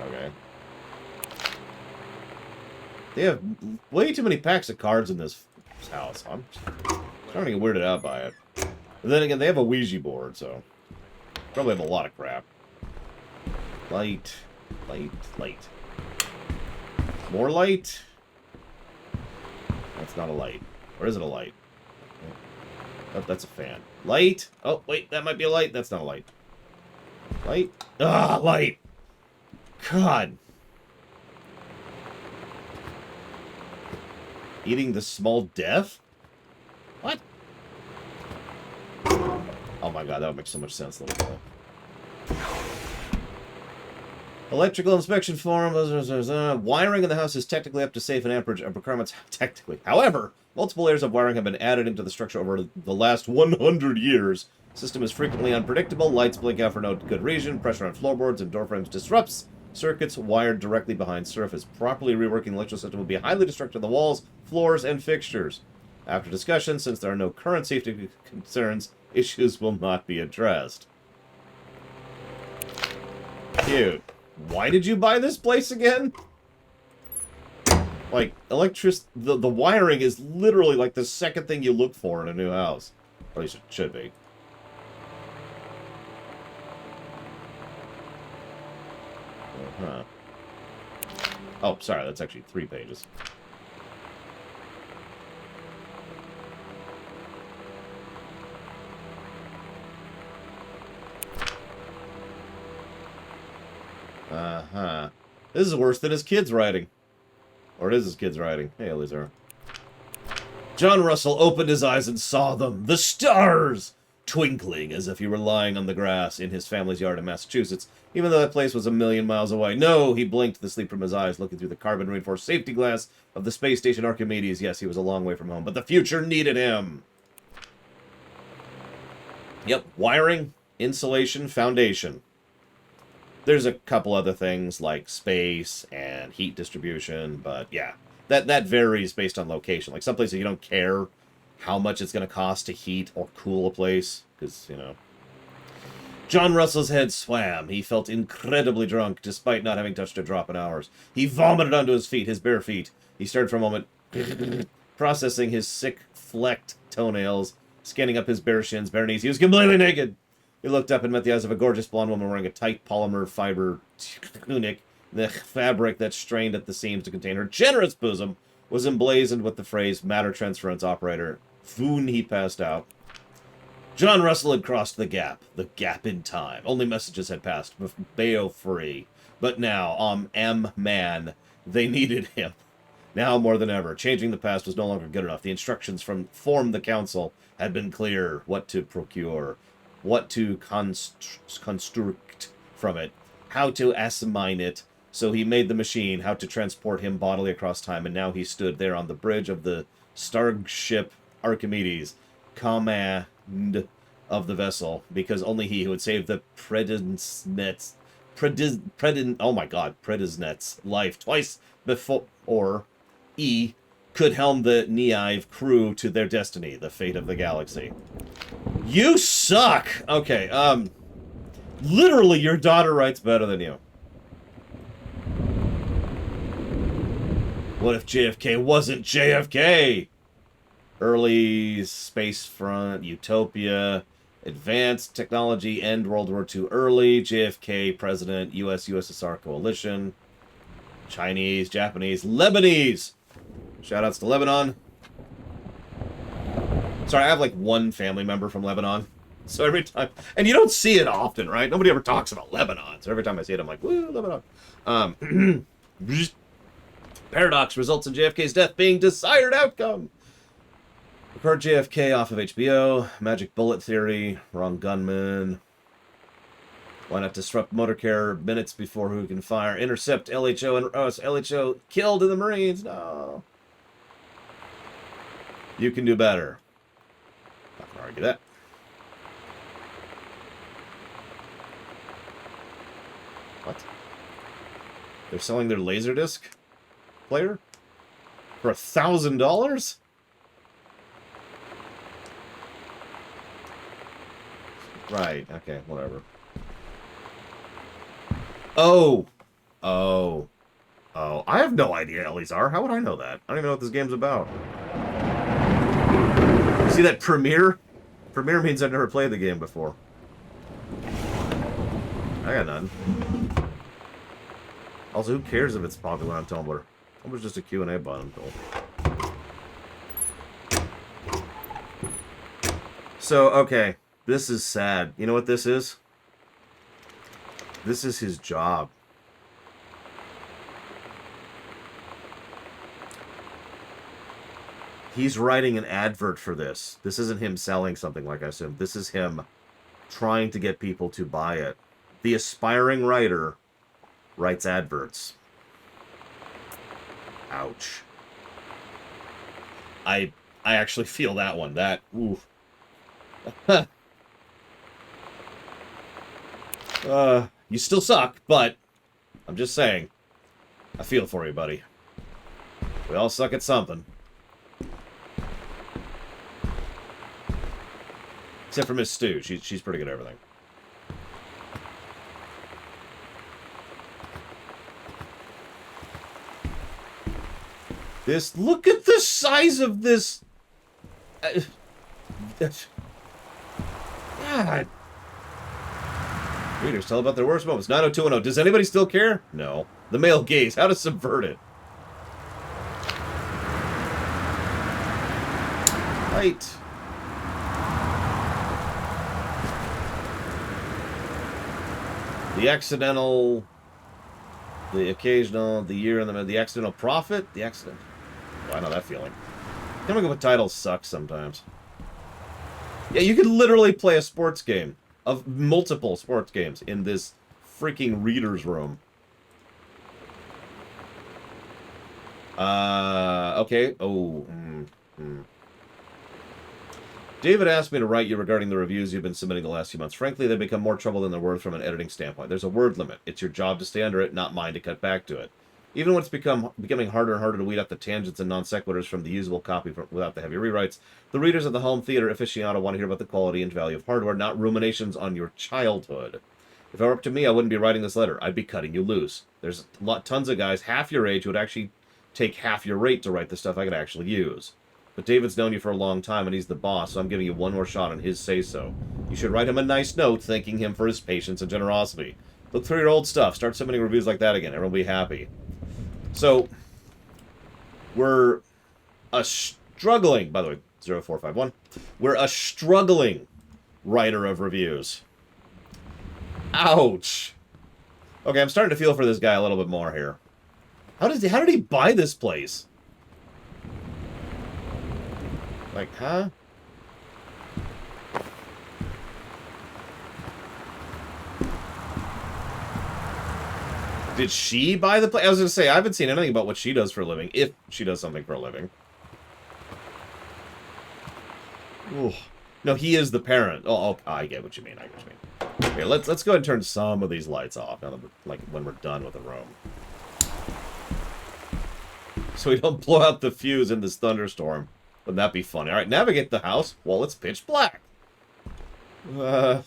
[SPEAKER 1] Okay. They have way too many packs of cards in this house. I'm starting to get weirded out by it. But then again, they have a Ouija board, so probably have a lot of crap. Light. Light. Light. More light? That's not a light. Or is it a light? Oh, that's a fan. Light? Oh, wait, that might be a light. That's not a light. Light? Ah, light! God. Eating the small death? What? Oh my god, that would make so much sense, little boy. Electrical inspection form. Wiring in the house is technically up to safe and amperage requirements. Technically. However, multiple layers of wiring have been added into the structure over the last 100 years. System is frequently unpredictable. Lights blink out for no good reason. Pressure on floorboards and door frames disrupts circuits wired directly behind surface. Properly reworking the electrical system will be highly destructive to the walls, floors, and fixtures. After discussion, since there are no current safety concerns, issues will not be addressed. Cute. Why did you buy this place again? Like, the wiring is literally like the second thing you look for in a new house. Or at least it should be. Uh-huh. Oh, sorry, that's actually 3 pages. Uh-huh. This is worse than his kids' writing. Or it is his kids' writing. Hey, Elizar. John Russell opened his eyes and saw them. The stars! Twinkling as if he were lying on the grass in his family's yard in Massachusetts, even though that place was a million miles away. No, he blinked the sleep from his eyes, looking through the carbon-reinforced safety glass of the space station Archimedes. Yes, he was a long way from home, but the future needed him. Yep, wiring, insulation, foundation. There's a couple other things like space and heat distribution, but yeah, that varies based on location. Like some places you don't care how much it's going to cost to heat or cool a place, because, you know. John Russell's head swam. He felt incredibly drunk, despite not having touched a drop in hours. He vomited onto his feet, his bare feet. He stared for a moment, processing his sick, flecked toenails, scanning up his bare shins, bare knees. He was completely naked. He looked up and met the eyes of a gorgeous blonde woman wearing a tight polymer fiber tunic. The fabric that strained at the seams to contain her generous bosom was emblazoned with the phrase matter transference operator. Soon he passed out. John Russell had crossed the gap in time. Only messages had passed, Bayo free. But now, M-Man, they needed him. Now more than ever, changing the past was no longer good enough. The instructions from Form the Council had been clear. What to procure, what to construct from it, how to assimine it, So he made the machine how to transport him bodily across time, and now he stood there on the bridge of the starship Archimedes, command of the vessel, because only he who would save the Predesnet's life twice before, or E, could helm the Naive crew to their destiny, the fate of the galaxy. You suck! Okay, literally your daughter writes better than you. What if JFK wasn't JFK? Early space front, utopia, advanced technology, end World War II early, JFK president, US-USSR coalition, Chinese, Japanese, Lebanese! Shoutouts to Lebanon. Sorry, I have like one family member from Lebanon. So every time, and you don't see it often, right? Nobody ever talks about Lebanon. So every time I see it, I'm like, woo, Lebanon. Paradox results in JFK's death being desired outcome. Record JFK off of HBO. Magic bullet theory. Wrong gunman. Why not disrupt motorcare minutes before who can fire? Intercept LHO and LHO killed in the Marines. No. You can do better. Not gonna argue that. What? They're selling their Laserdisc player for $1,000? Right, okay, whatever. Oh! Oh. Oh. I have no idea, Elizar. How would I know that? I don't even know what this game's about. See that premiere? Premiere means I've never played the game before. I got none. Also, who cares if it's popular on Tumblr? Tumblr's just a Q&A button. So, okay. This is sad. You know what this is? This is his job. He's writing an advert for this. This isn't him selling something, like I assume. This is him trying to get people to buy it. The aspiring writer writes adverts. Ouch. I actually feel that one. That, ooh. You still suck, but I'm just saying. I feel for you, buddy. We all suck at something. Except for Miss Stu. She's pretty good at everything. This, look at the size of this. God. Readers tell about their worst moments. 90210. Does anybody still care? No. The male gaze. How to subvert it. Right. The accidental. The occasional. The year and the accidental prophet. The accident. Oh, I know that feeling. Coming up with titles sucks sometimes. Yeah, you could literally play a sports game. Of multiple sports games in this freaking reader's room. Okay. Oh. David asked me to write you regarding the reviews you've been submitting the last few months. Frankly, they've become more trouble than they're worth from an editing standpoint. There's a word limit. It's your job to stay under it, not mine to cut back to it. Even when it's becoming harder and harder to weed out the tangents and non sequiturs from the usable copy without the heavy rewrites, the readers of the home theater aficionado want to hear about the quality and value of hardware, not ruminations on your childhood. If it were up to me, I wouldn't be writing this letter. I'd be cutting you loose. There's tons of guys half your age who would actually take half your rate to write the stuff I could actually use. But David's known you for a long time, and he's the boss, so I'm giving you one more shot on his say-so. You should write him a nice note thanking him for his patience and generosity. Look through your old stuff. Start submitting reviews like that again. Everyone will be happy. So, we're a struggling, by the way, 0451, we're a struggling writer of reviews. Ouch. Okay, I'm starting to feel for this guy a little bit more here. How did he buy this place? Like, huh? Did she buy the place? I was going to say, I haven't seen anything about what she does for a living, if she does something for a living. Ooh. No, he is the parent. Oh, I get what you mean. I get what you mean. Okay, let's go ahead and turn some of these lights off now that like when we're done with the room, so we don't blow out the fuse in this thunderstorm. Wouldn't that be funny? All right, navigate the house. Well, it's pitch black. Okay.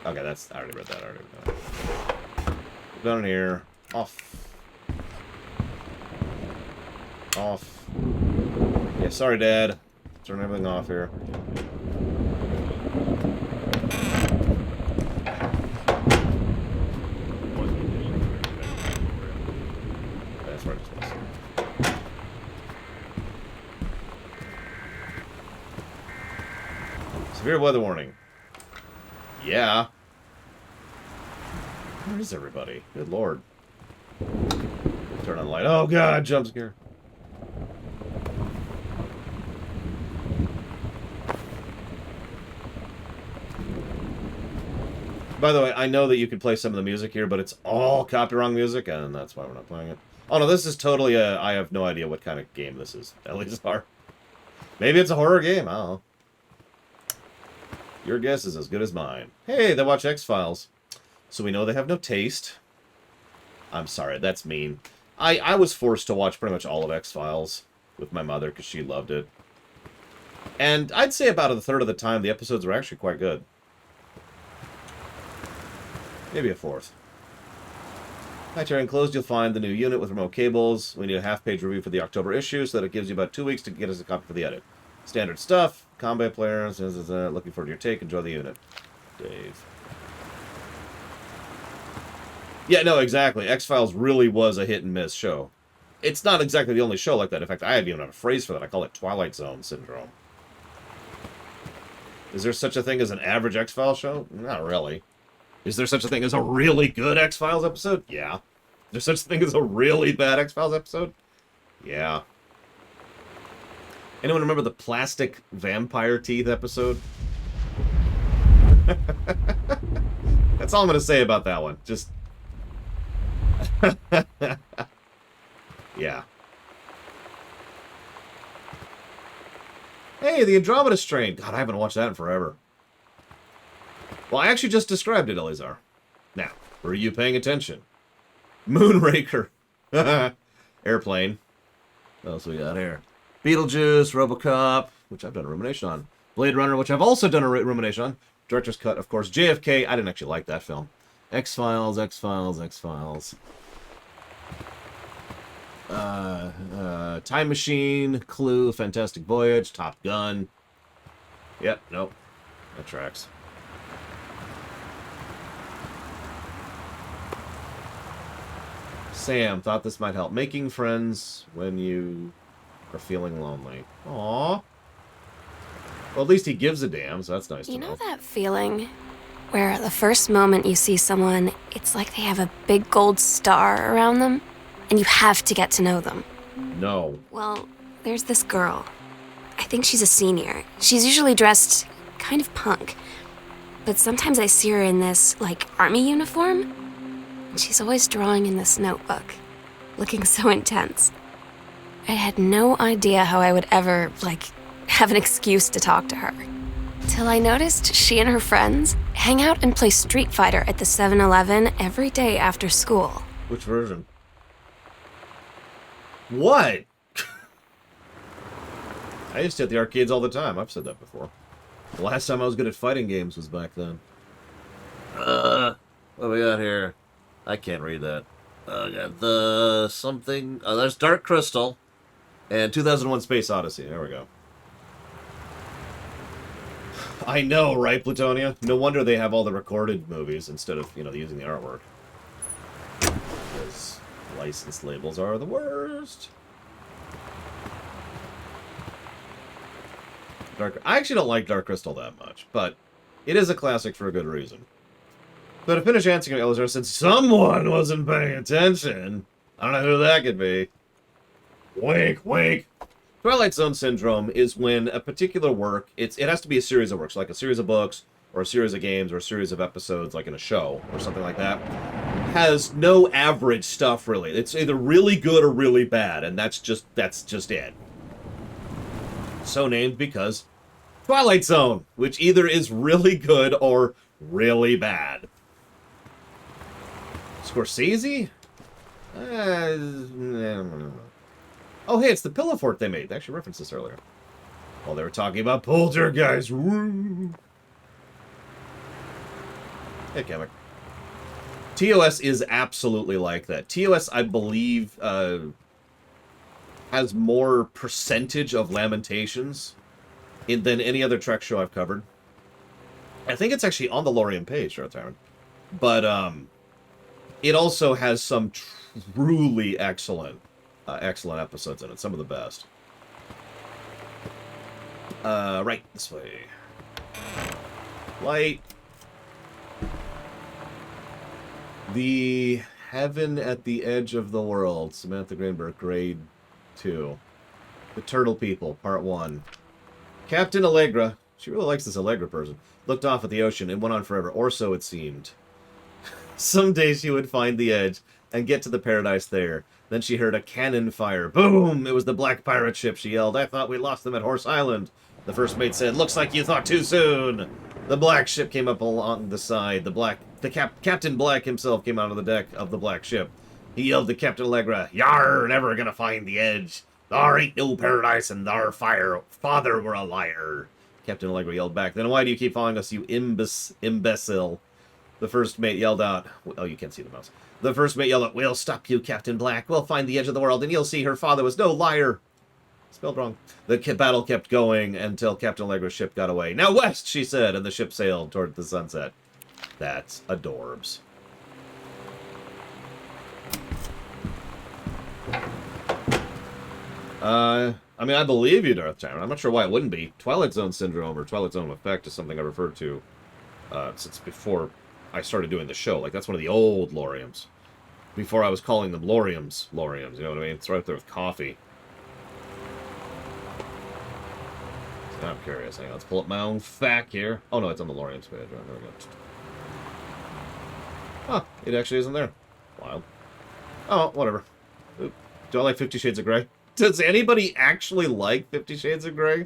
[SPEAKER 1] Okay, that's... I already read that. Down here. Off. Off. Yeah, sorry, Dad. Turn everything off here. That's where it was. Severe weather warning. Yeah. Where is everybody? Good lord. Turn on the light. Oh god, jump scare. By the way, I know that you can play some of the music here, but it's all copyright music, and that's why we're not playing it. Oh no, this is totally a... I have no idea what kind of game this is. Eleazar. Maybe it's a horror game, I don't know. Your guess is as good as mine. Hey, they watch X-Files. So we know they have no taste. I'm sorry, that's mean. I was forced to watch pretty much all of X-Files with my mother because she loved it. And I'd say about a third of the time the episodes were actually quite good. Maybe a fourth. Right here enclosed you'll find the new unit with remote cables. We need a half-page review for the October issue so that it gives you about 2 weeks to get us a copy for the edit. Standard stuff. Combat players. Looking forward to your take. Enjoy the unit. Dave. Yeah, no, exactly. X-Files really was a hit-and-miss show. It's not exactly the only show like that. In fact, I even have a phrase for that. I call it Twilight Zone syndrome. Is there such a thing as an average X-Files show? Not really. Is there such a thing as a really good X-Files episode? Yeah. Is there such a thing as a really bad X-Files episode? Yeah. Anyone remember the plastic vampire teeth episode? That's all I'm going to say about that one. Just... yeah. Hey, the Andromeda Strain. God, I haven't watched that in forever. Well, I actually just described it, Eleazar. Now, were you paying attention? Moonraker. Airplane. What else we got here? Beetlejuice, RoboCop, which I've done a rumination on. Blade Runner, which I've also done a rumination on. Director's Cut, of course. JFK, I didn't actually like that film. X-Files, X-Files, X-Files. Time Machine, Clue, Fantastic Voyage, Top Gun. Yep, nope. That tracks. Sam thought this might help. Making friends when you are feeling lonely. Aww. Well, at least he gives a damn, so that's nice to know.
[SPEAKER 3] You know that feeling where the first moment you see someone, it's like they have a big gold star around them, and you have to get to know them?
[SPEAKER 1] No.
[SPEAKER 3] Well, there's this girl. I think she's a senior. She's usually dressed kind of punk, but sometimes I see her in this, like, army uniform, and she's always drawing in this notebook, looking so intense. I had no idea how I would ever, like, have an excuse to talk to her. Till I noticed she and her friends hang out and play Street Fighter at the 7-Eleven every day after school.
[SPEAKER 1] Which version? What? I used to at the arcades all the time. I've said that before. The last time I was good at fighting games was back then. What do we got here? I can't read that. Got the something... there's Dark Crystal. And 2001 Space Odyssey. There we go. I know, right, Plutonia? No wonder they have all the recorded movies instead of, you know, using the artwork. Because license labels are the worst. I actually don't like Dark Crystal that much, but it is a classic for a good reason. But to finish answering Eleazar, since someone wasn't paying attention, I don't know who that could be. Wink, wink. Twilight Zone syndrome is when a particular work, it has to be a series of works, like a series of books or a series of games, or a series of episodes, like in a show, or something like that, has no average stuff, really. It's either really good or really bad, and that's just it. So named because Twilight Zone, which either is really good or really bad. Scorsese? Oh, hey, it's the pillow fort they made. They actually referenced this earlier. Well, they were talking about Poltergeist. Hey, Kevin. TOS is absolutely like that. TOS, I believe, has more percentage of Lamentations than any other Trek show I've covered. I think it's actually on the Lorien page, Tyron. But it also has some truly excellent episodes in it. Some of the best. Right, this way. Light. The Heaven at the Edge of the World. Samantha Greenberg, grade 2. The Turtle People, part 1. Captain Allegra, she really likes this Allegra person, looked off at the ocean and went on forever, or so it seemed. Someday she would find the edge and get to the paradise there. Then she heard a cannon fire. Boom! It was the black pirate ship, she yelled. I thought we lost them at Horse Island. The first mate said, looks like you thought too soon. The black ship came up along the side. Captain Black himself came out of the deck of the black ship. He yelled to Captain Allegra, Yar, never gonna find the edge. There ain't no paradise and our father were a liar. Captain Allegra yelled back, then why do you keep following us, you imbecile? The first mate yelled out, oh, you can't see the mouse. The first mate yelled out, we'll stop you, Captain Black. We'll find the edge of the world and you'll see her father was no liar. Spelled wrong. The battle kept going until Captain Allegra's ship got away. Now west, she said, and the ship sailed toward the sunset. That's adorbs. I mean, I believe you, Darth Tyrant. I'm not sure why it wouldn't be. Twilight Zone Syndrome or Twilight Zone Effect is something I referred to since before I started doing the show. Like, that's one of the old Loriums. Before I was calling them Loriums, you know what I mean? It's right there with coffee. So I'm curious. Hang on, let's pull up my own fact here. Oh, no, it's on the Loriums page. Right, there we go. Huh, it actually isn't there. Wild. Oh, whatever. Oop. Do I like 50 Shades of Grey? Does anybody actually like 50 Shades of Grey?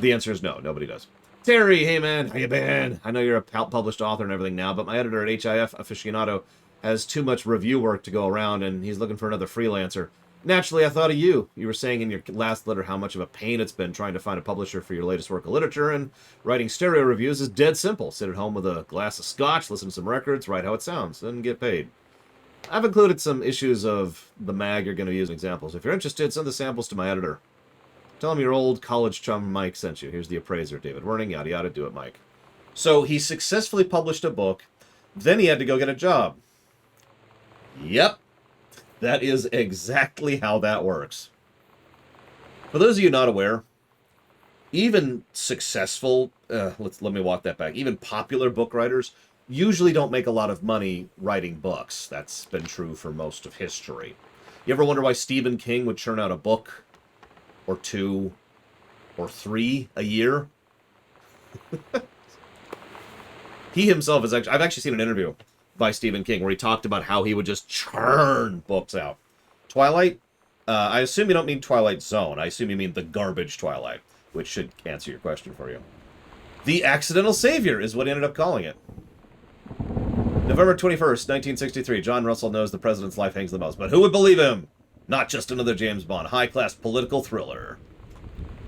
[SPEAKER 1] The answer is no. Nobody does. Terry, hey man, how you been? I know you're a published author and everything now, but my editor at HIF Aficionado has too much review work to go around, and he's looking for another freelancer. Naturally, I thought of you. You were saying in your last letter how much of a pain it's been trying to find a publisher for your latest work of literature, and writing stereo reviews is dead simple. Sit at home with a glass of scotch, listen to some records, write how it sounds, and get paid. I've included some issues of the mag you're going to use in examples. If you're interested, send the samples to my editor. Tell him your old college chum Mike sent you. Here's the appraiser, David Werning, yada yada, do it, Mike. So he successfully published a book, then he had to go get a job. Yep. That is exactly how that works. For those of you not aware, even successful, let me walk that back, even popular book writers usually don't make a lot of money writing books. That's been true for most of history. You ever wonder why Stephen King would churn out a book or 2 or 3 a year? He himself is actually, I've actually seen an interview by Stephen King where he talked about how he would just churn books out. Twilight, I assume you don't mean Twilight Zone. I assume you mean the garbage Twilight, which should answer your question for you. The Accidental Savior is what he ended up calling it. November 21st, 1963. John Russell knows the president's life hangs the most, but who would believe him? Not just another James Bond, high-class political thriller.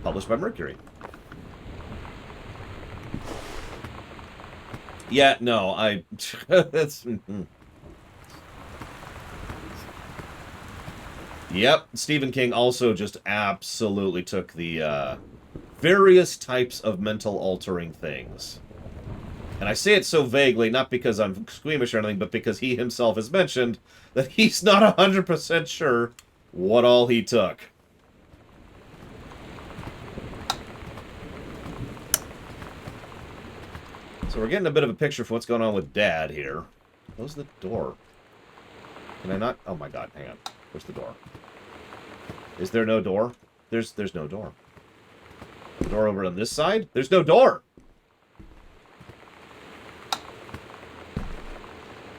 [SPEAKER 1] Published by Mercury. Yeah, no, that's... Yep, Stephen King also just absolutely took the various types of mental altering things. And I say it so vaguely, not because I'm squeamish or anything, but because he himself has mentioned that he's not 100% sure what all he took. So we're getting a bit of a picture for what's going on with Dad here. Close the door. Can I not? Oh my god, hang on. Where's the door? Is there no door? There's no door. The door over on this side? There's no door!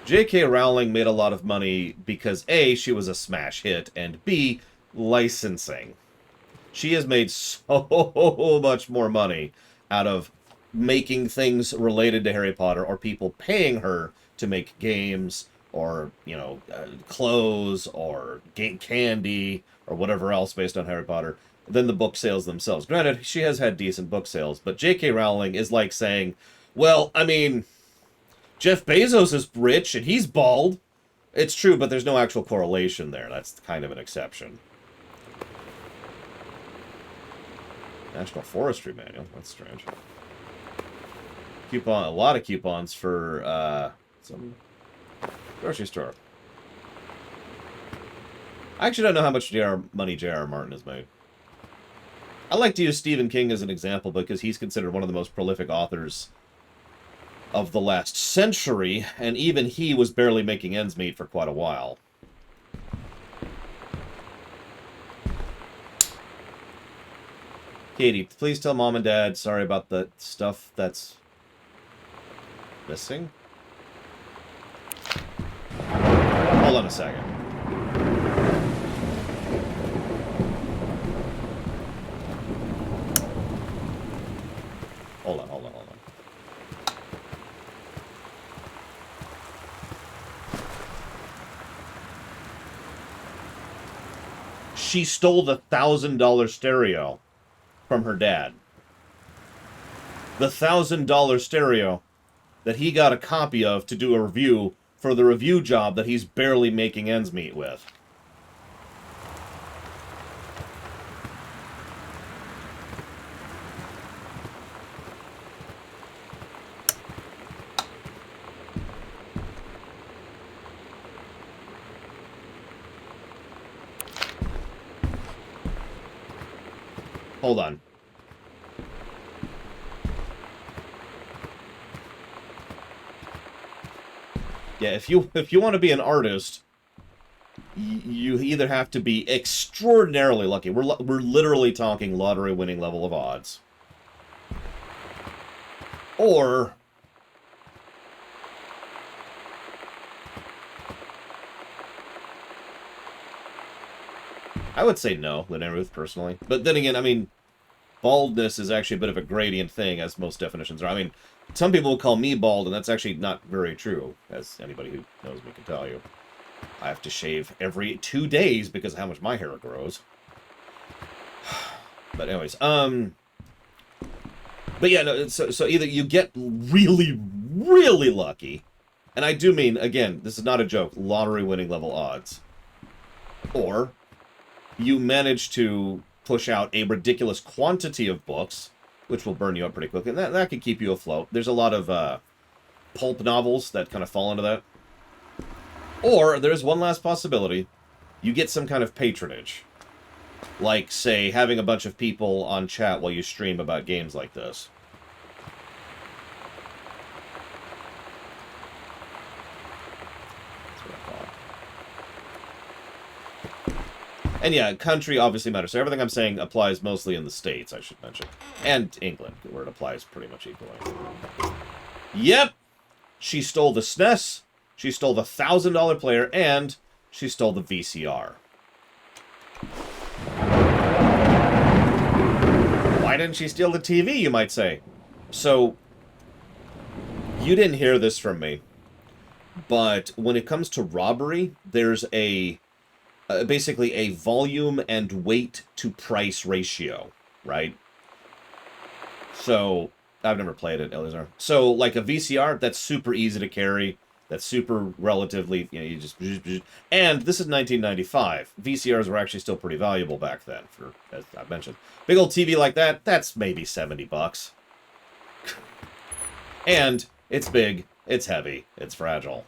[SPEAKER 1] J.K. Rowling made a lot of money because A, she was a smash hit, and B, licensing. She has made so much more money out of making things related to Harry Potter, or people paying her to make games, or, you know, clothes, or candy, or whatever else based on Harry Potter, than the book sales themselves. Granted, she has had decent book sales, but J.K. Rowling is like saying, well, I mean, Jeff Bezos is rich and he's bald. It's true, but there's no actual correlation there. That's kind of an exception. National Forestry Manual. That's strange. A lot of coupons for some grocery store. I actually don't know how much money J.R. Martin has made. I like to use Stephen King as an example because he's considered one of the most prolific authors of the last century, and even he was barely making ends meet for quite a while. Katie, please tell Mom and Dad sorry about the stuff that's missing. Hold on a second. Hold on. She stole the $1,000 stereo from her dad. The $1,000 stereo that he got a copy of to do a review for the review job that he's barely making ends meet with. Hold on. Yeah, if you want to be an artist, you either have to be extraordinarily lucky. We're literally talking lottery winning level of odds, or I would say no, Lynn Ruth, personally. But then again, I mean, baldness is actually a bit of a gradient thing, as most definitions are. I mean, some people will call me bald, and that's actually not very true, as anybody who knows me can tell you. I have to shave every 2 days because of how much my hair grows. But anyways, but yeah, no, so either you get really, really lucky, and I do mean, again, this is not a joke, lottery winning level odds, or you manage to push out a ridiculous quantity of books, which will burn you up pretty quickly, and that could keep you afloat. There's a lot of pulp novels that kind of fall into that. Or there's one last possibility. You get some kind of patronage. Like, say, having a bunch of people on chat while you stream about games like this. That's what I thought. And yeah, country obviously matters. So everything I'm saying applies mostly in the States, I should mention. And England, where it applies pretty much equally. Yep! She stole the SNES, she stole the $1,000 player, and she stole the VCR. Why didn't she steal the TV, you might say? So, you didn't hear this from me, but when it comes to robbery, there's a basically a volume and weight to price ratio, right? So, I've never played it, Elizar. So, like a VCR, that's super easy to carry. That's super relatively, you know, you just... And this is 1995. VCRs were actually still pretty valuable back then, for, as I mentioned. Big old TV like that, that's maybe $70. And it's big, it's heavy, it's fragile.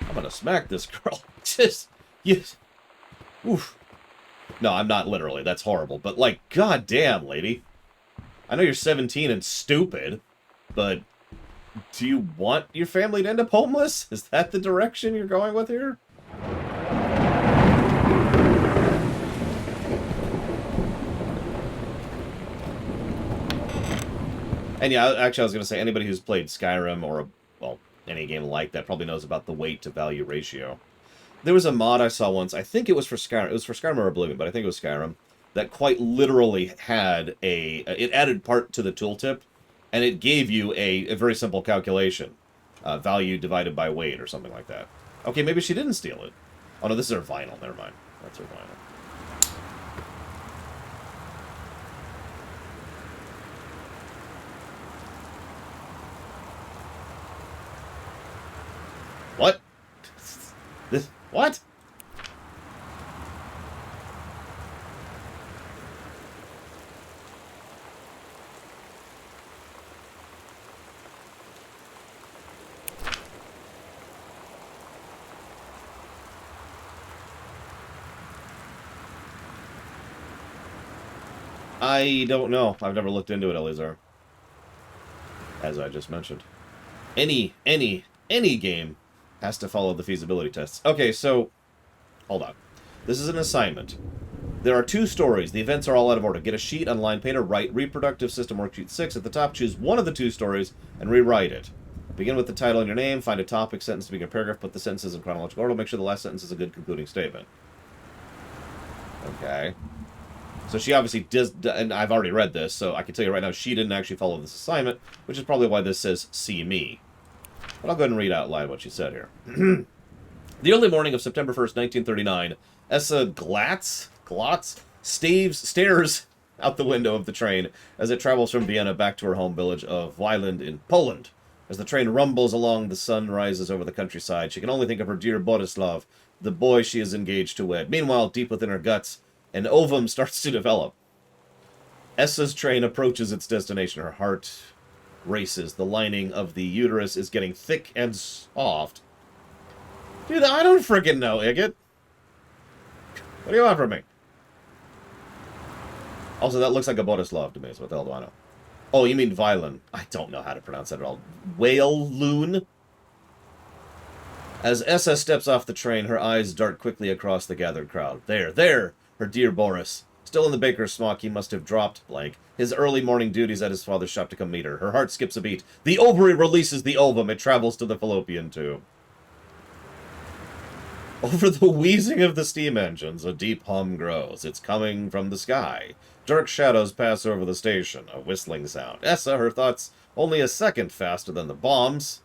[SPEAKER 1] I'm gonna smack this girl. Just, yes. Oof. No, I'm not literally. That's horrible. But, like, goddamn, lady. I know you're 17 and stupid, but do you want your family to end up homeless? Is that the direction you're going with here? And yeah, actually, I was going to say, anybody who's played Skyrim or, well, any game like that probably knows about the weight to value ratio. There was a mod I saw once, I think it was for Skyrim, it was for Skyrim or Oblivion, but I think it was Skyrim, that quite literally had it added part to the tooltip, and it gave you a very simple calculation. Value divided by weight or something like that. Okay, maybe she didn't steal it. Oh no, this is her vinyl, never mind. That's her vinyl. What? This what? I don't know. I've never looked into it, Eleazar. As I just mentioned. Any game has to follow the feasibility tests. Okay, so hold on. This is an assignment. There are 2 stories. The events are all out of order. Get a sheet on line paper, write Reproductive System Worksheet 6. At the top, choose one of the 2 stories and rewrite it. Begin with the title and your name. Find a topic, sentence to begin a paragraph. Put the sentences in chronological order. Make sure the last sentence is a good concluding statement. Okay. So she obviously does, and I've already read this, so I can tell you right now she didn't actually follow this assignment, which is probably why this says, see me. But I'll go ahead and read out loud what she said here. The early morning of September 1st, 1939, Essa Glotz stares out the window of the train as it travels from Vienna back to her home village of Weiland in Poland. As the train rumbles along, the sun rises over the countryside. She can only think of her dear Borislav, the boy she is engaged to wed. Meanwhile, deep within her guts, an ovum starts to develop. Essa's train approaches its destination. Her heart races. The lining of the uterus is getting thick and soft. Dude, I don't freaking know, Igot. What do you want from me? Also, that looks like a Borislav to me, so what the hell do I know? Oh, you mean Violin. I don't know how to pronounce that at all. Whale loon? As Essa steps off the train, her eyes dart quickly across the gathered crowd. There, her dear Boris. Still in the baker's smock, he must have dropped, blank, his early morning duties at his father's shop to come meet her. Her heart skips a beat. The ovary releases the ovum. It travels to the fallopian tube. Over the wheezing of the steam engines, a deep hum grows. It's coming from the sky. Dark shadows pass over the station, a whistling sound. Essa, her thoughts only a second faster than the bombs,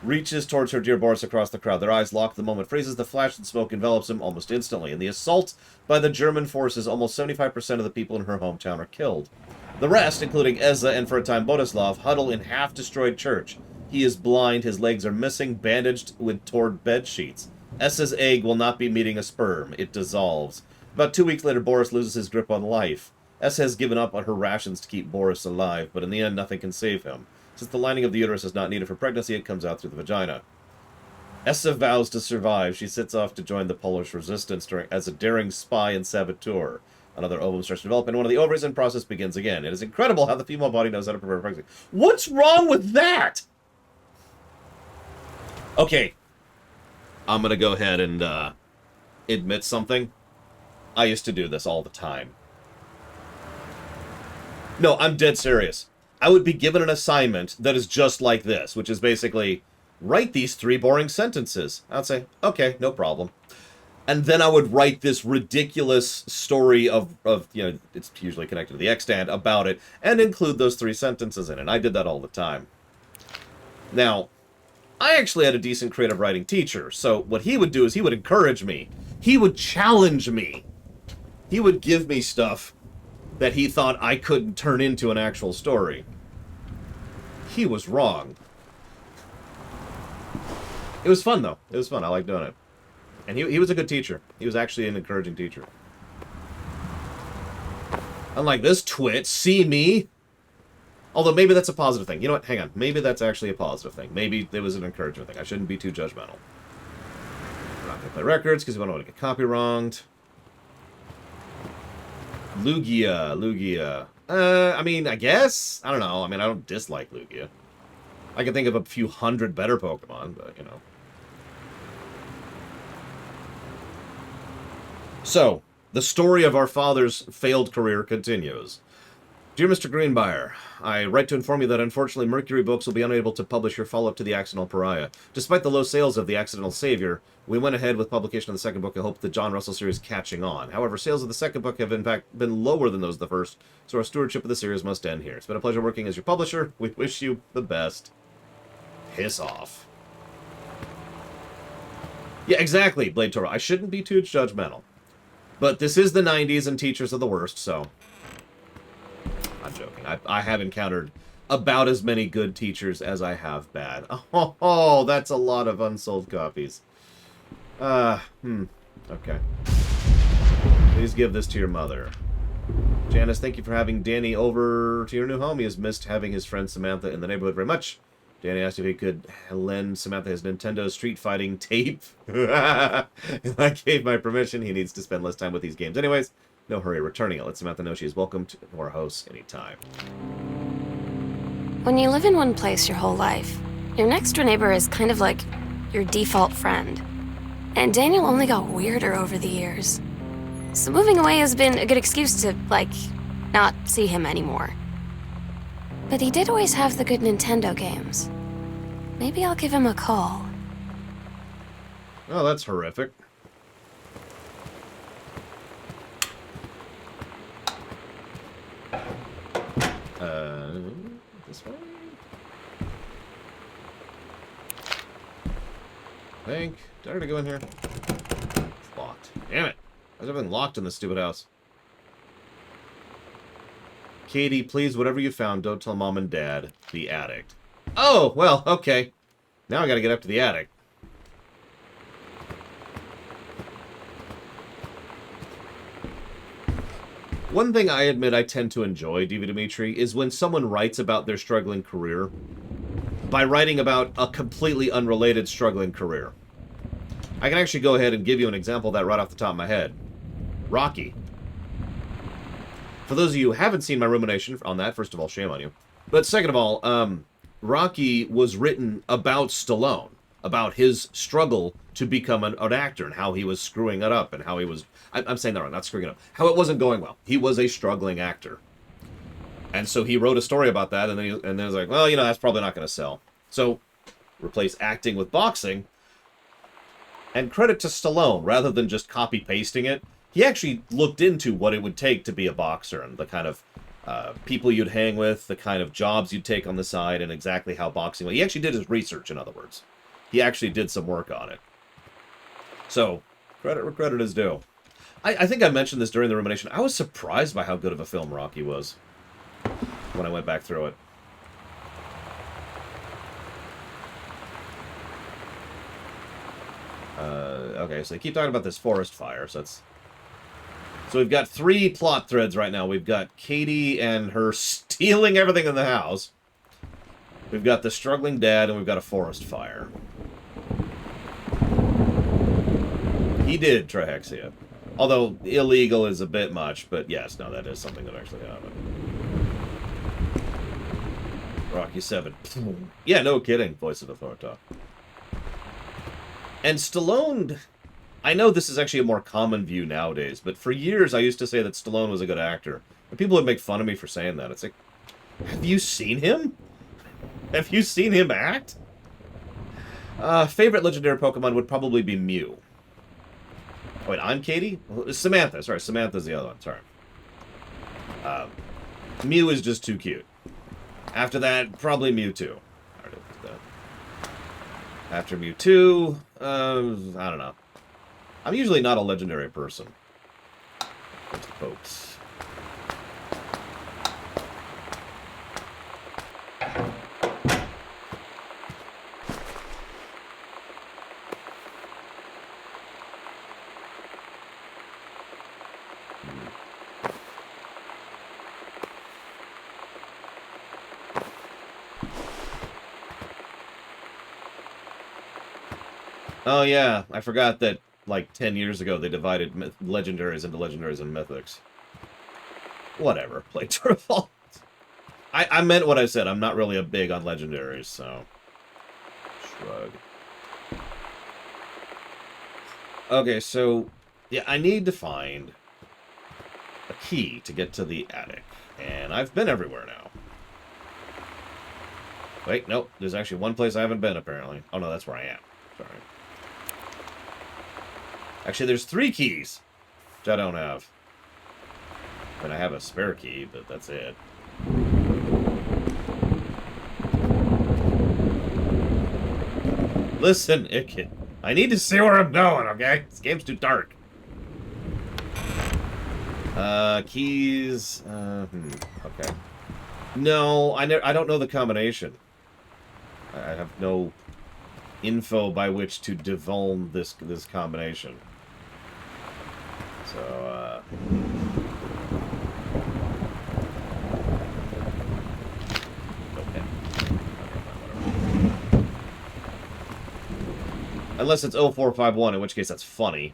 [SPEAKER 1] reaches towards her dear Boris across the crowd. Their eyes lock the moment. Freezes the flash and smoke envelops him almost instantly. In the assault by the German forces, almost 75% of the people in her hometown are killed. The rest, including Essa and for a time Borislav, huddle in half-destroyed church. He is blind, his legs are missing, bandaged with torn bed sheets. Essa's egg will not be meeting a sperm. It dissolves. About 2 weeks later, Boris loses his grip on life. Essa has given up on her rations to keep Boris alive, but in the end, nothing can save him. Since the lining of the uterus is not needed for pregnancy, it comes out through the vagina. Essa vows to survive. She sets off to join the Polish resistance as a daring spy and saboteur. Another ovum starts to develop, and one of the ovaries in process begins again. It is incredible how the female body knows how to prepare for pregnancy. What's wrong with that? Okay. I'm going to go ahead and admit something. I used to do this all the time. No, I'm dead serious. I would be given an assignment that is just like this, which is basically, write these 3 boring sentences. I'd say, okay, no problem. And then I would write this ridiculous story of it's usually connected to the extant, about it, and include those 3 sentences in it. And I did that all the time. Now, I actually had a decent creative writing teacher, so what he would do is he would encourage me. He would challenge me. He would give me stuff that he thought I couldn't turn into an actual story. He was wrong. It was fun, though. It was fun. I liked doing it. And he was a good teacher. He was actually an encouraging teacher. Unlike this twit, see me? Although maybe that's a positive thing. You know what? Hang on. Maybe that's actually a positive thing. Maybe it was an encouragement thing. I shouldn't be too judgmental. We're not going to play records because we don't want to get copy wronged. Lugia. I mean, I guess? I don't know. I mean, I don't dislike Lugia. I can think of a few hundred better Pokemon, but, you know. So, the story of our father's failed career continues. Dear Mr. Greenbrier, I write to inform you that unfortunately Mercury Books will be unable to publish your follow-up to The Accidental Pariah. Despite the low sales of The Accidental Savior, we went ahead with publication of the second book in hope the John Russell series catching on. However, sales of the second book have in fact been lower than those of the first, so our stewardship of the series must end here. It's been a pleasure working as your publisher. We wish you the best. Piss off. Yeah, exactly, Blade Toro. I shouldn't be too judgmental. But this is the 90s and teachers are the worst, so... I'm joking. I have encountered about as many good teachers as I have bad. Oh, that's a lot of unsold copies. Okay. Please give this to your mother. Janice, thank you for having Danny over to your new home. He has missed having his friend Samantha in the neighborhood very much. Danny asked if he could lend Samantha his Nintendo Street Fighting tape. I gave my permission. He needs to spend less time with these games anyways. No hurry returning it. Let Samantha know she is welcome to our house anytime.
[SPEAKER 3] When you live in one place your whole life, your next door neighbor is kind of like your default friend. And Daniel only got weirder over the years. So moving away has been a good excuse to, not see him anymore. But he did always have the good Nintendo games. Maybe I'll give him a call.
[SPEAKER 1] Oh, that's horrific. This way? I think. Did I already go in here? It's locked. Damn it. Why is everything locked in this stupid house? Katie, please, whatever you found, don't tell Mom and Dad. The attic. Oh, well, okay. Now I gotta get up to the attic. One thing I admit I tend to enjoy, D.V. Dimitri, is when someone writes about their struggling career by writing about a completely unrelated struggling career. I can actually go ahead and give you an example of that right off the top of my head. Rocky. For those of you who haven't seen my rumination on that, first of all, shame on you. But second of all, Rocky was written about Stallone, about his struggle to become an actor and how he was screwing it up and how he was... I'm saying that wrong, not screwing it up. How it wasn't going well. He was a struggling actor. And so he wrote a story about that, and then he was like, well, that's probably not going to sell. So, replace acting with boxing, and credit to Stallone, rather than just copy-pasting it, he actually looked into what it would take to be a boxer, and the kind of people you'd hang with, the kind of jobs you'd take on the side, and exactly how boxing... He actually did his research, in other words. He actually did some work on it. So, credit where credit is due. I think I mentioned this during the rumination. I was surprised by how good of a film Rocky was when I went back through it. Okay, so they keep talking about this forest fire, so that's... So we've got 3 plot threads right now. We've got Katie and her stealing everything in the house. We've got the struggling dad, and we've got a forest fire. He did trihexia. Although, illegal is a bit much, but yes, no, that is something that actually happened. Rocky 7. Yeah, no kidding, voice of authority. And Stallone... I know this is actually a more common view nowadays, but for years I used to say that Stallone was a good actor. And people would make fun of me for saying that. It's like, have you seen him? Have you seen him act? Favorite legendary Pokemon would probably be Mew. Wait, I'm Katie? Samantha. Sorry, Samantha's the other one. Sorry. Mew is just too cute. After that, probably Mewtwo. After Mewtwo, I don't know. I'm usually not a legendary person. Folks. Oh yeah, I forgot that like 10 years ago they divided legendaries into legendaries and mythics. Whatever, play to fault. I meant what I said. I'm not really a big on legendaries, so shrug. Okay, so yeah, I need to find a key to get to the attic. And I've been everywhere now. Wait, nope. There's actually one place I haven't been, apparently. Oh, no, that's where I am. Sorry. Actually, there's 3 keys, which I don't have. I mean, I have a spare key, but that's it. Listen, Ickit. I need to see where I'm going, okay? This game's too dark. Keys. Okay. No, I don't know the combination. I have no info by which to divulge this combination. So, okay. Unless it's 0451, in which case that's funny.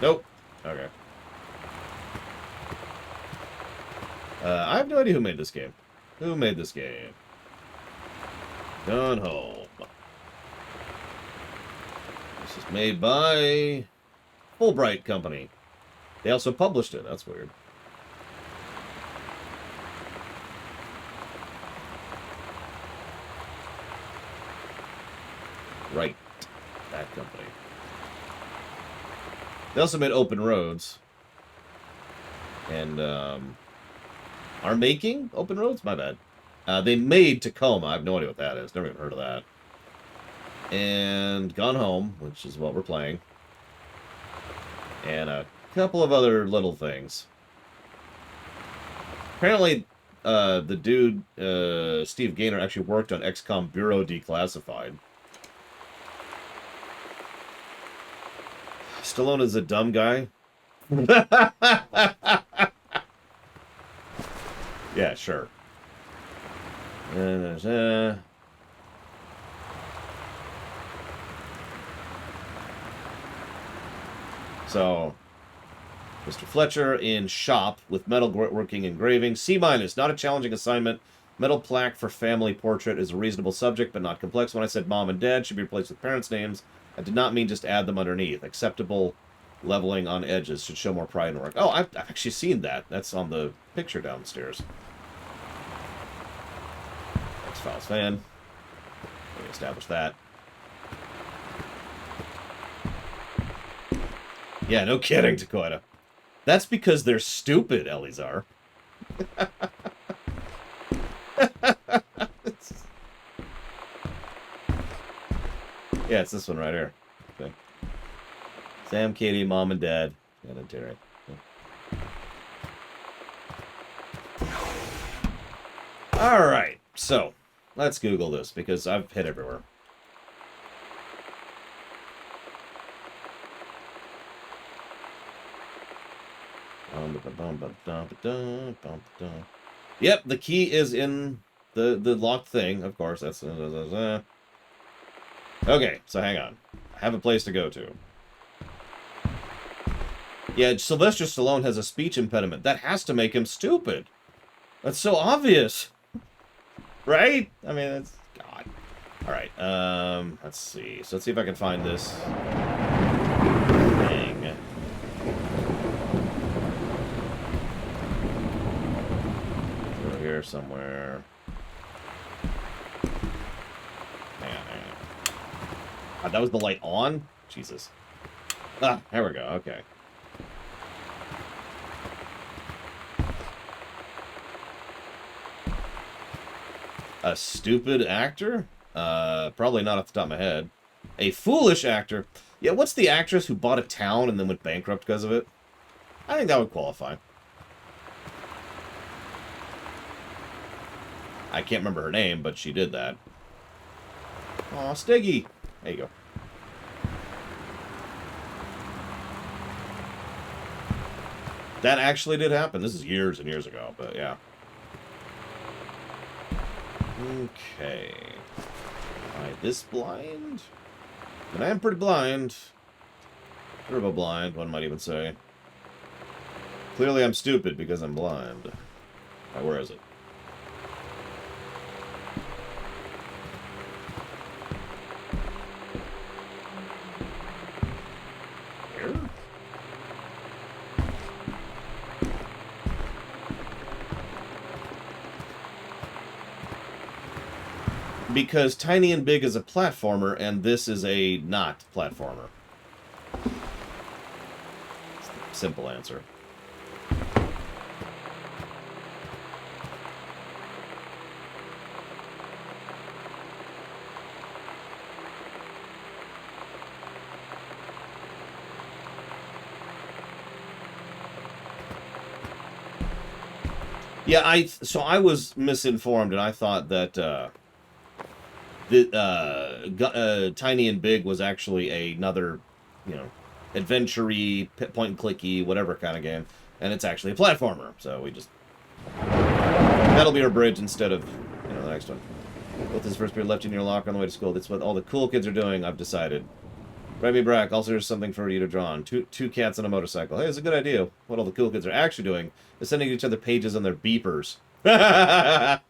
[SPEAKER 1] Nope. Okay. I have no idea who made this game. Who made this game? Gone Home. This is made by Fulbright Company. They also published it. That's weird. Right. That company. They also made Open Roads. And, are making Open Roads? My bad. They made Tacoma. I have no idea what that is. Never even heard of that. And Gone Home, which is what we're playing. And a couple of other little things. Apparently, the dude, Steve Gaynor, actually worked on XCOM Bureau Declassified. Stallone is a dumb guy. Yeah, sure. So, Mr. Fletcher in shop with metal working engraving. C-, not a challenging assignment. Metal plaque for family portrait is a reasonable subject, but not complex. When I said mom and dad should be replaced with parents' names, I did not mean just add them underneath. Acceptable leveling on edges should show more pride in work. Oh, I've actually seen that. That's on the picture downstairs. X-Files fan. Let me establish that. Yeah, no kidding, Dakota. That's because they're stupid, Elizar. Yeah, it's this one right here. Okay. Sam, Katie, mom, and dad. And then Terry. Okay. Alright, so let's Google this because I've hit everywhere. Yep, the key is in the locked thing, of course. That's okay, so hang on. I have a place to go to. Yeah, Sylvester Stallone has a speech impediment. That has to make him stupid. That's so obvious. Right? I mean, that's... God. Alright, let's see. So let's see if I can find this thing. Over here somewhere. Hang on. That was the light on? Jesus. Ah, there we go. Okay. A stupid actor? Probably not off the top of my head. A foolish actor? Yeah, what's the actress who bought a town and then went bankrupt because of it? I think that would qualify. I can't remember her name, but she did that. Aw, Stiggy! There you go. That actually did happen. This is years and years ago, but yeah. Okay. Am I this blind? And I am pretty blind. Turbo blind, one might even say. Clearly I'm stupid because I'm blind. Right, where is it? Because Tiny and Big is a platformer, and this is a not platformer. It's the simple answer. Yeah, I was misinformed, and I thought that Tiny and Big was actually another, adventure-y, point-and-clicky, whatever kind of game, and it's actually a platformer. So we just that'll be our bridge instead of the next one. Both this first period left you in your locker on the way to school. That's what all the cool kids are doing. I've decided. Remy Brack, also here's something for you to draw on. Two cats on a motorcycle. Hey, it's a good idea. What all the cool kids are actually doing is sending each other pages on their beepers. But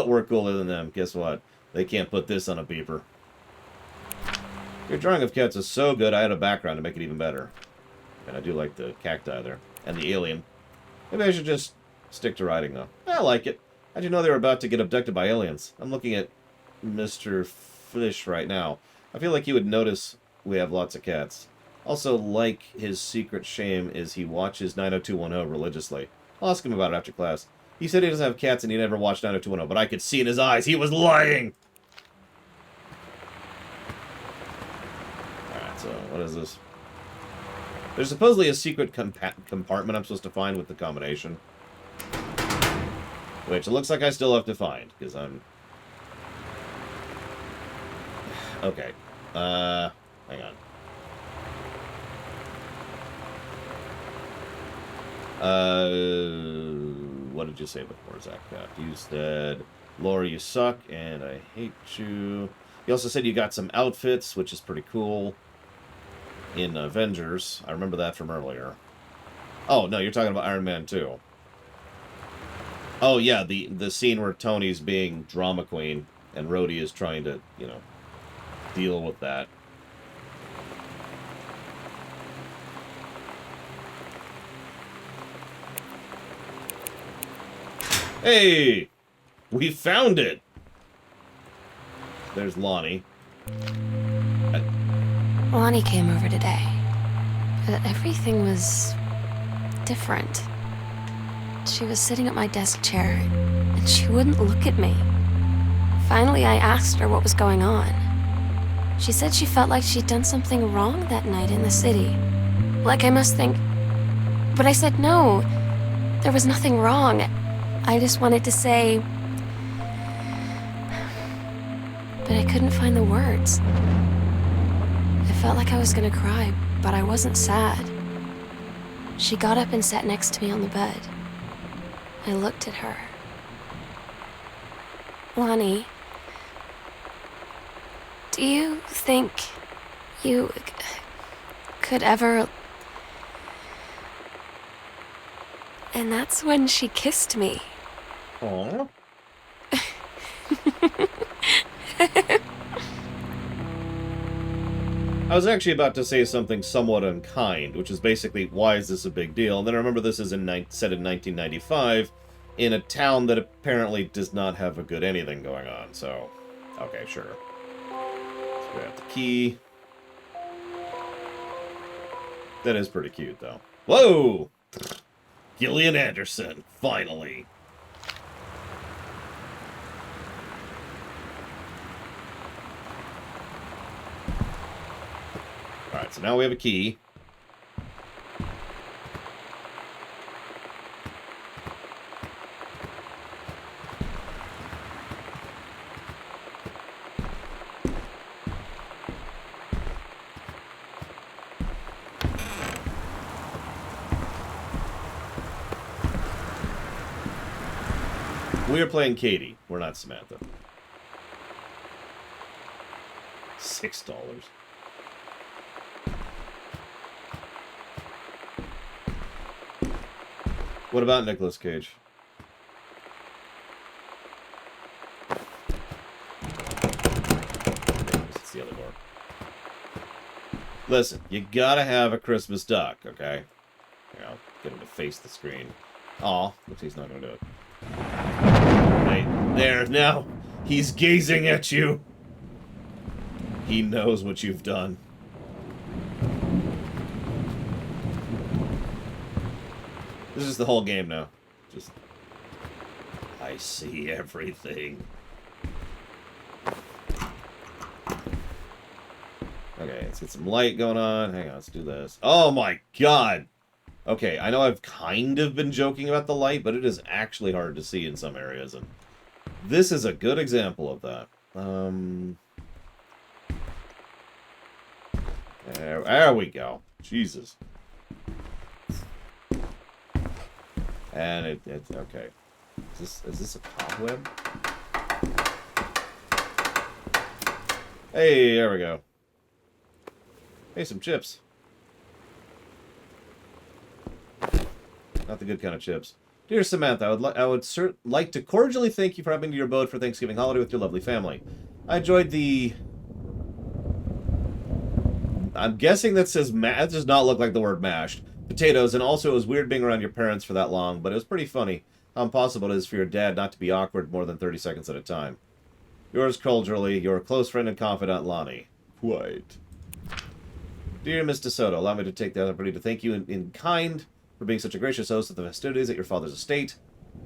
[SPEAKER 1] we're cooler than them. Guess what? They can't put this on a beeper. Your drawing of cats is so good, I had a background to make it even better. And I do like the cacti there. And the alien. Maybe I should just stick to writing, though. I like it. How'd you know they were about to get abducted by aliens? I'm looking at Mr. Fish right now. I feel like he would notice we have lots of cats. Also, like his secret shame is he watches 90210 religiously. I'll ask him about it after class. He said he doesn't have cats and he never watched 90210, but I could see in his eyes he was lying! Alright, so what is this? There's supposedly a secret compartment I'm supposed to find with the combination. Which it looks like I still have to find, because I'm... Okay. Hang on. What did you say before, Zach? You said, Laura, you suck, and I hate you. You also said you got some outfits, which is pretty cool, in Avengers. I remember that from earlier. Oh, no, you're talking about Iron Man 2. Oh, yeah, the scene where Tony's being drama queen, and Rhodey is trying to, deal with that. Hey! We found it! There's Lonnie.
[SPEAKER 3] Lonnie came over today. Everything was different. She was sitting at my desk chair, and she wouldn't look at me. Finally, I asked her what was going on. She said she felt like she'd done something wrong that night in the city. Like I must think... But I said no. There was nothing wrong. I just wanted to say... But I couldn't find the words. I felt like I was gonna cry, but I wasn't sad. She got up and sat next to me on the bed. I looked at her. Lonnie, do you think you could ever... And that's when she kissed me.
[SPEAKER 1] Aww. I was actually about to say something somewhat unkind, which is basically, why is this a big deal? And then I remember this is set in 1995, in a town that apparently does not have a good anything going on, so... Okay, sure. Let's grab the key. That is pretty cute, though. Whoa! Gillian Anderson, finally. Alright, so now we have a key. We are playing Katie. We're not Samantha. $6. What about Nicolas Cage? It's the other door. Listen, you gotta have a Christmas duck, okay? Here, I'll get him to face the screen. Aw, looks like he's not gonna do it. Right there, now He's gazing at you. He knows what you've done. This is the whole game now. Just... I see everything. Okay, let's get some light going on. Hang on, let's do this. Oh my god! Okay, I know I've kind of been joking about the light, but it is actually hard to see in some areas, and this is a good example of that. There we go. Jesus. And it's okay. Is this a cobweb? Hey, there we go. Hey, some chips. Not the good kind of chips. Dear Samantha, I would like to cordially thank you for having me to your abode for Thanksgiving holiday with your lovely family. I enjoyed the... I'm guessing that says that does not look like the word mashed. Potatoes, and also it was weird being around your parents for that long, but it was pretty funny how impossible it is for your dad not to be awkward more than 30 seconds at a time. Yours cordially, your close friend and confidant, Lonnie. Quite. Dear Miss DeSoto, allow me to take the opportunity to thank you in kind for being such a gracious host at the festivities at your father's estate.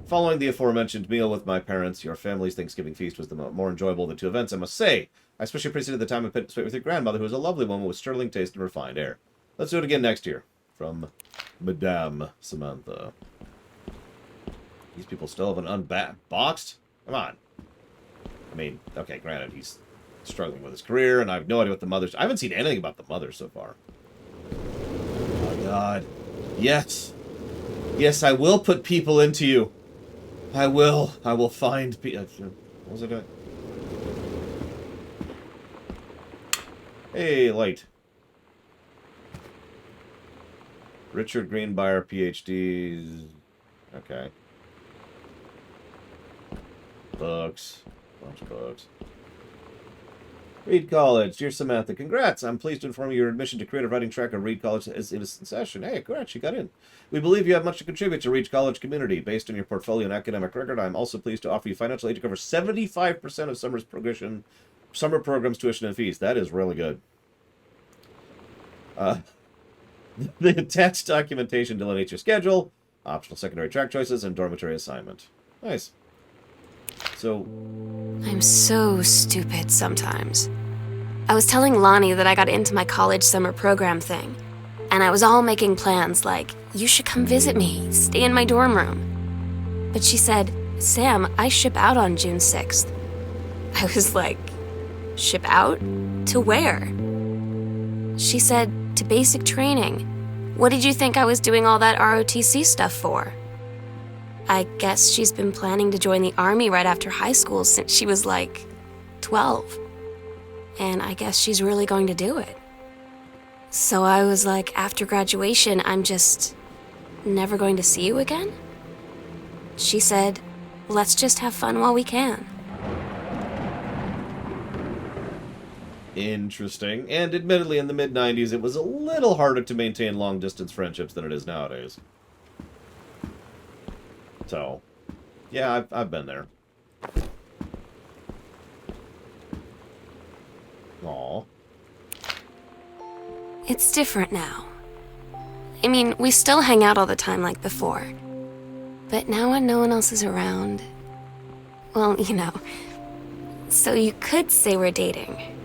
[SPEAKER 1] Following the aforementioned meal with my parents, your family's Thanksgiving feast was the more enjoyable of the two events, I must say. I especially appreciated the time I spent with your grandmother, who was a lovely woman with sterling taste and refined air. Let's do it again next year. From Madame Samantha. These people still haven't unboxed? Come on. I mean, okay, granted, he's struggling with his career, and I have no idea what the mother's... I haven't seen anything about the mother so far. Oh, God. Yes. Yes, I will put people into you. I will. I will find people... What was it? Hey, light. Richard Greenbrier, PhD. Okay. Books. Bunch of books. Reed College. Dear Samantha, congrats. I'm pleased to inform you your admission to creative writing track at Reed College is in session. Hey, congrats, you got in. We believe you have much to contribute to Reed College community. Based on your portfolio and academic record, I'm also pleased to offer you financial aid to cover 75% of summer programs, tuition, and fees. That is really good. The attached documentation delineates your schedule, optional secondary track choices, and dormitory assignment. Nice. So...
[SPEAKER 3] I'm so stupid sometimes. I was telling Lonnie that I got into my college summer program thing, and I was all making plans like, you should come visit me, stay in my dorm room. But she said, Sam, I ship out on June 6th. I was like, ship out? To where? She said, to basic training. What did you think I was doing all that ROTC stuff for? I guess she's been planning to join the army right after high school since she was like 12. And I guess she's really going to do it. So I was like, after graduation, I'm just never going to see you again? She said, let's just have fun while we can.
[SPEAKER 1] Interesting. And admittedly, in the mid-90s, it was a little harder to maintain long-distance friendships than it is nowadays. So, yeah, I've been there. Aw.
[SPEAKER 3] It's different now. I mean, we still hang out all the time like before. But now when no one else is around... Well, you know. So you could say we're dating.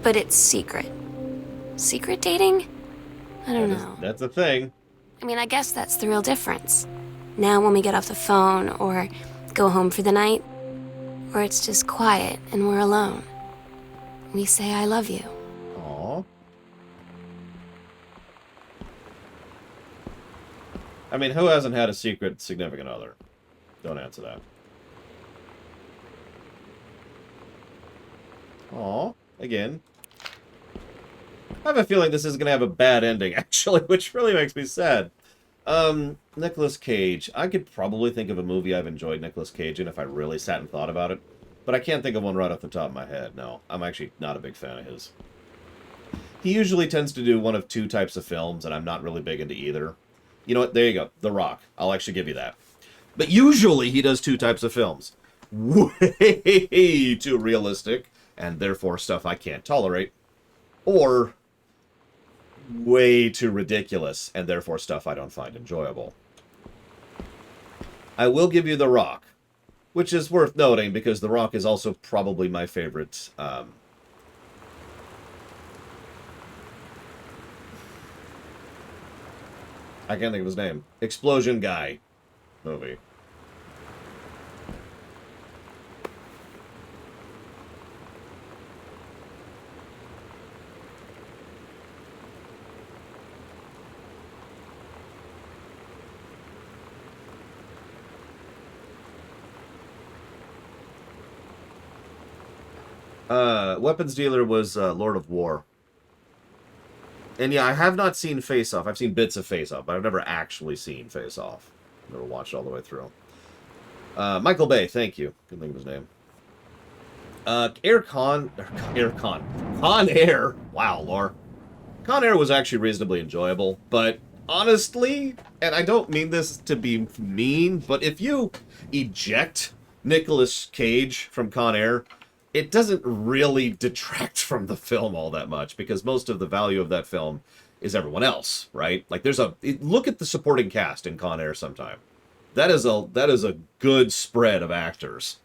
[SPEAKER 3] But it's secret. Secret dating? I don't know.
[SPEAKER 1] That's a thing.
[SPEAKER 3] I mean, I guess that's the real difference. Now when we get off the phone, or go home for the night, or it's just quiet and we're alone, we say I love you.
[SPEAKER 1] Aw. I mean, who hasn't had a secret significant other? Don't answer that. Aw. Again. I have a feeling this is going to have a bad ending, actually, which really makes me sad. Nicolas Cage. I could probably think of a movie I've enjoyed Nicolas Cage in if I really sat and thought about it. But I can't think of one right off the top of my head, no. I'm actually not a big fan of his. He usually tends to do one of two types of films, and I'm not really big into either. You know what? There you go. The Rock. I'll actually give you that. But usually he does two types of films. way too realistic, and therefore stuff I can't tolerate, or way too ridiculous, and therefore stuff I don't find enjoyable. I will give you The Rock, which is worth noting because The Rock is also probably my favorite. I can't think of his name. Explosion guy movie. Weapons dealer was Lord of War. And yeah, I have not seen Face Off. I've seen bits of Face Off, but I've never actually seen Face Off. Never watched all the way through. Michael Bay, thank you. Couldn't think of his name. Con Air. Wow, Lore. Con Air was actually reasonably enjoyable, but honestly, and I don't mean this to be mean, but if you eject Nicolas Cage from Con Air, it doesn't really detract from the film all that much, because most of the value of that film is everyone else, right? Like, look at the supporting cast in Con Air sometime. That is a good spread of actors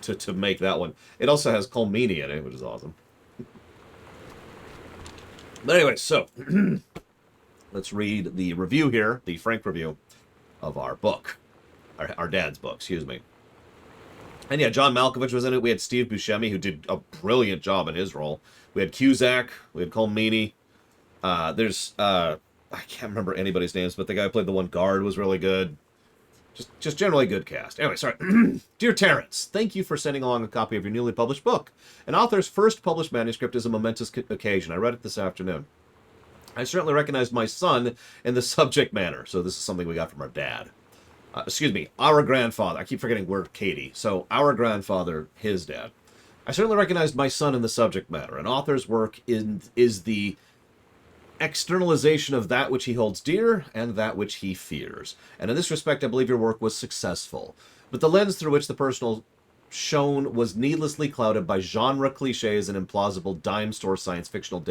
[SPEAKER 1] to make that one. It also has Colmini in it, which is awesome. But anyway, so let's read the review here, the Frank review of our book, our dad's book, excuse me. And yeah, John Malkovich was in it. We had Steve Buscemi, who did a brilliant job in his role. We had Cusack. We had Colmini. I can't remember anybody's names, but the guy who played the one guard was really good. Just generally good cast. Anyway, sorry. Dear Terrence, thank you for sending along a copy of your newly published book. An author's first published manuscript is a momentous occasion. I read it this afternoon. I certainly recognized my son in the subject matter. So this is something we got from our dad. Our grandfather. I keep forgetting we're Katie. So our grandfather, his dad. I certainly recognized my son in the subject matter. An author's work is the externalization of that which he holds dear and that which he fears. And in this respect, I believe your work was successful. But the lens through which the personal shone was needlessly clouded by genre cliches and implausible dime store science fictional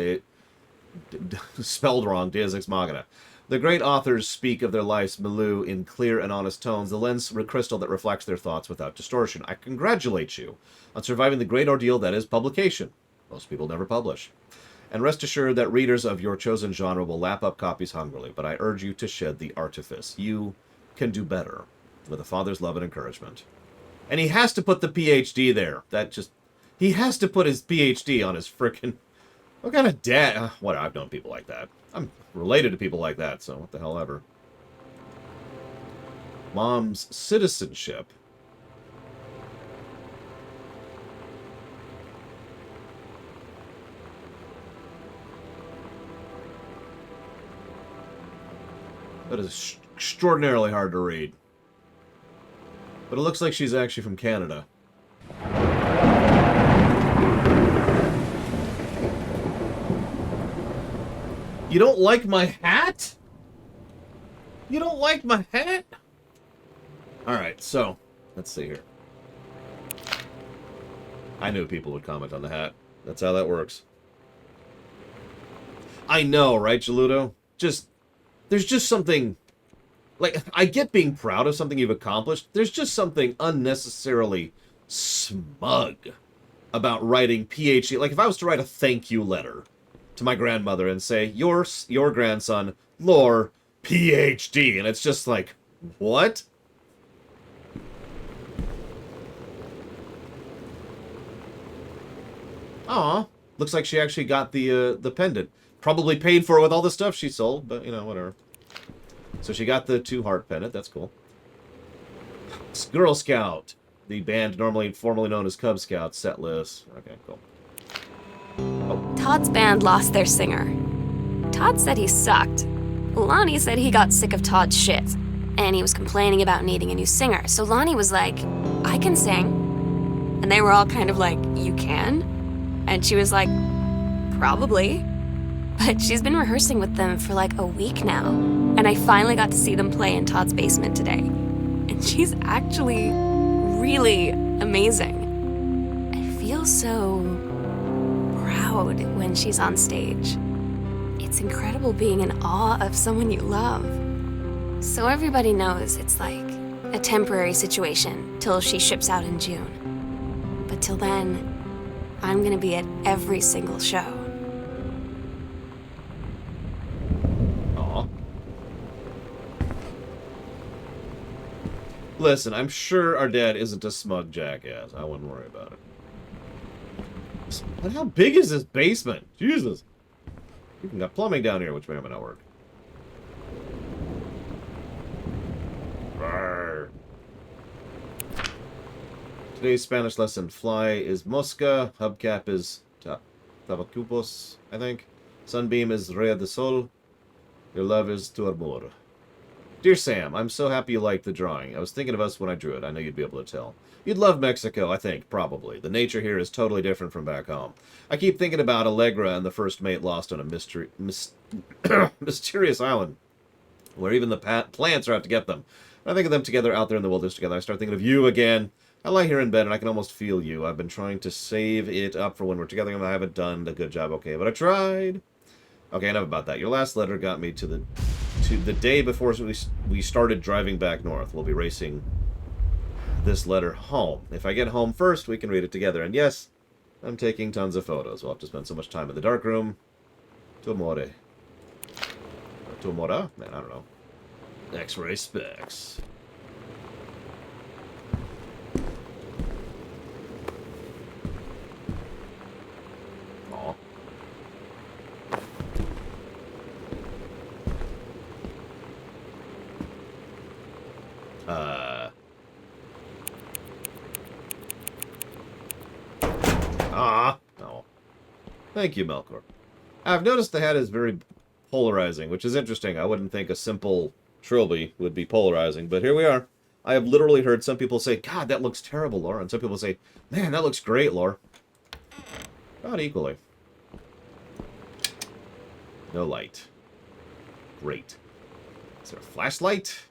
[SPEAKER 1] spelled wrong, Deus Ex Machina. The great authors speak of their life's milieu in clear and honest tones, the lens crystal that reflects their thoughts without distortion. I congratulate you on surviving the great ordeal that is publication. Most people never publish. And rest assured that readers of your chosen genre will lap up copies hungrily, but I urge you to shed the artifice. You can do better, with a father's love and encouragement. And he has to put the PhD there. He has to put his PhD on his frickin'... What kind of dad... What, I've known people like that. I'm related to people like that, so what the hell ever. Mom's citizenship. That is extraordinarily hard to read. But it looks like she's actually from Canada. You don't like my hat? You don't like my hat? Alright, so, let's see here. I knew people would comment on the hat. That's how that works. I know, right, Jaludo? There's just something... Like, I get being proud of something you've accomplished. There's just something unnecessarily smug about writing PhD. Like, if I was to write a thank you letter to my grandmother and say, your grandson, Lore, PhD. And it's just like, what? Aw, looks like she actually got the pendant. Probably paid for it with all the stuff she sold, but, you know, whatever. So she got the 2-heart pendant. That's cool. Girl Scout. The band formerly known as Cub Scouts set list. Okay, cool. Oh.
[SPEAKER 3] Todd's band lost their singer. Todd said he sucked. Lonnie said he got sick of Todd's shit, and he was complaining about needing a new singer. So Lonnie was like, I can sing. And they were all kind of like, you can? And she was like, probably. But she's been rehearsing with them for like a week now. And I finally got to see them play in Todd's basement today. And she's actually really amazing. I feel so proud when she's on stage. It's incredible being in awe of someone you love. So everybody knows it's like a temporary situation till she ships out in June. But till then, I'm gonna be at every single show.
[SPEAKER 1] Aw. Listen, I'm sure our dad isn't a smug jackass. I wouldn't worry about it. But how big is this basement? Jesus. You even got plumbing down here, which may or may not work. Rawr. Today's Spanish lesson. Fly is mosca. Hubcap is tabacupos, I think. Sunbeam is rea de sol. Your love is tu amor. Dear Sam, I'm so happy you liked the drawing. I was thinking of us when I drew it. I know you'd be able to tell. You'd love Mexico, I think, probably. The nature here is totally different from back home. I keep thinking about Allegra and the first mate lost on a mysterious island, where even the plants are out to get them. When I think of them together out there in the wilderness together, I start thinking of you again. I lie here in bed and I can almost feel you. I've been trying to save it up for when we're together and I haven't done a good job, okay, but I tried. Okay, enough about that. Your last letter got me to the day before we started driving back north. We'll be racing this letter home. If I get home first, we can read it together. And yes, I'm taking tons of photos. We'll have to spend so much time in the darkroom. Tu amore. Or tu amora? Man, I don't know. X-ray specs. Aw. No. Thank you, Melkor. I've noticed the hat is very polarizing, which is interesting. I wouldn't think a simple trilby would be polarizing, but here we are. I have literally heard some people say, God, that looks terrible, Laura. And some people say, man, that looks great, Laura. Not equally. No light. Great. Is there a flashlight?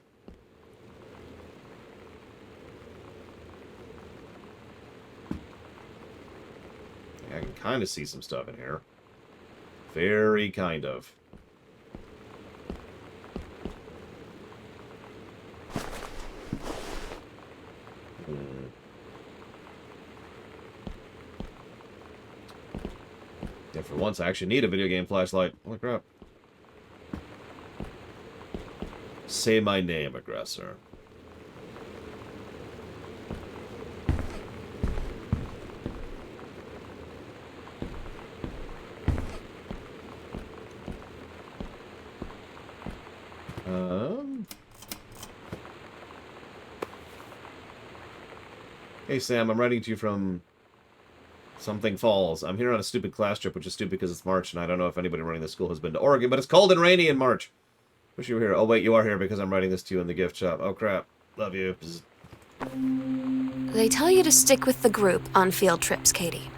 [SPEAKER 1] I can kind of see some stuff in here. Very kind of. Yeah, for once I actually need a video game flashlight. Holy crap. Say my name, aggressor. Hey Sam, I'm writing to you from something Falls. I'm here on a stupid class trip, which is stupid because it's March, and I don't know if anybody running the school has been to Oregon, but it's cold and rainy in March. Wish you were here. Oh wait, you are here because I'm writing this to you in the gift shop. Oh crap. Love you.
[SPEAKER 3] They tell you to stick with the group on field trips, Katie.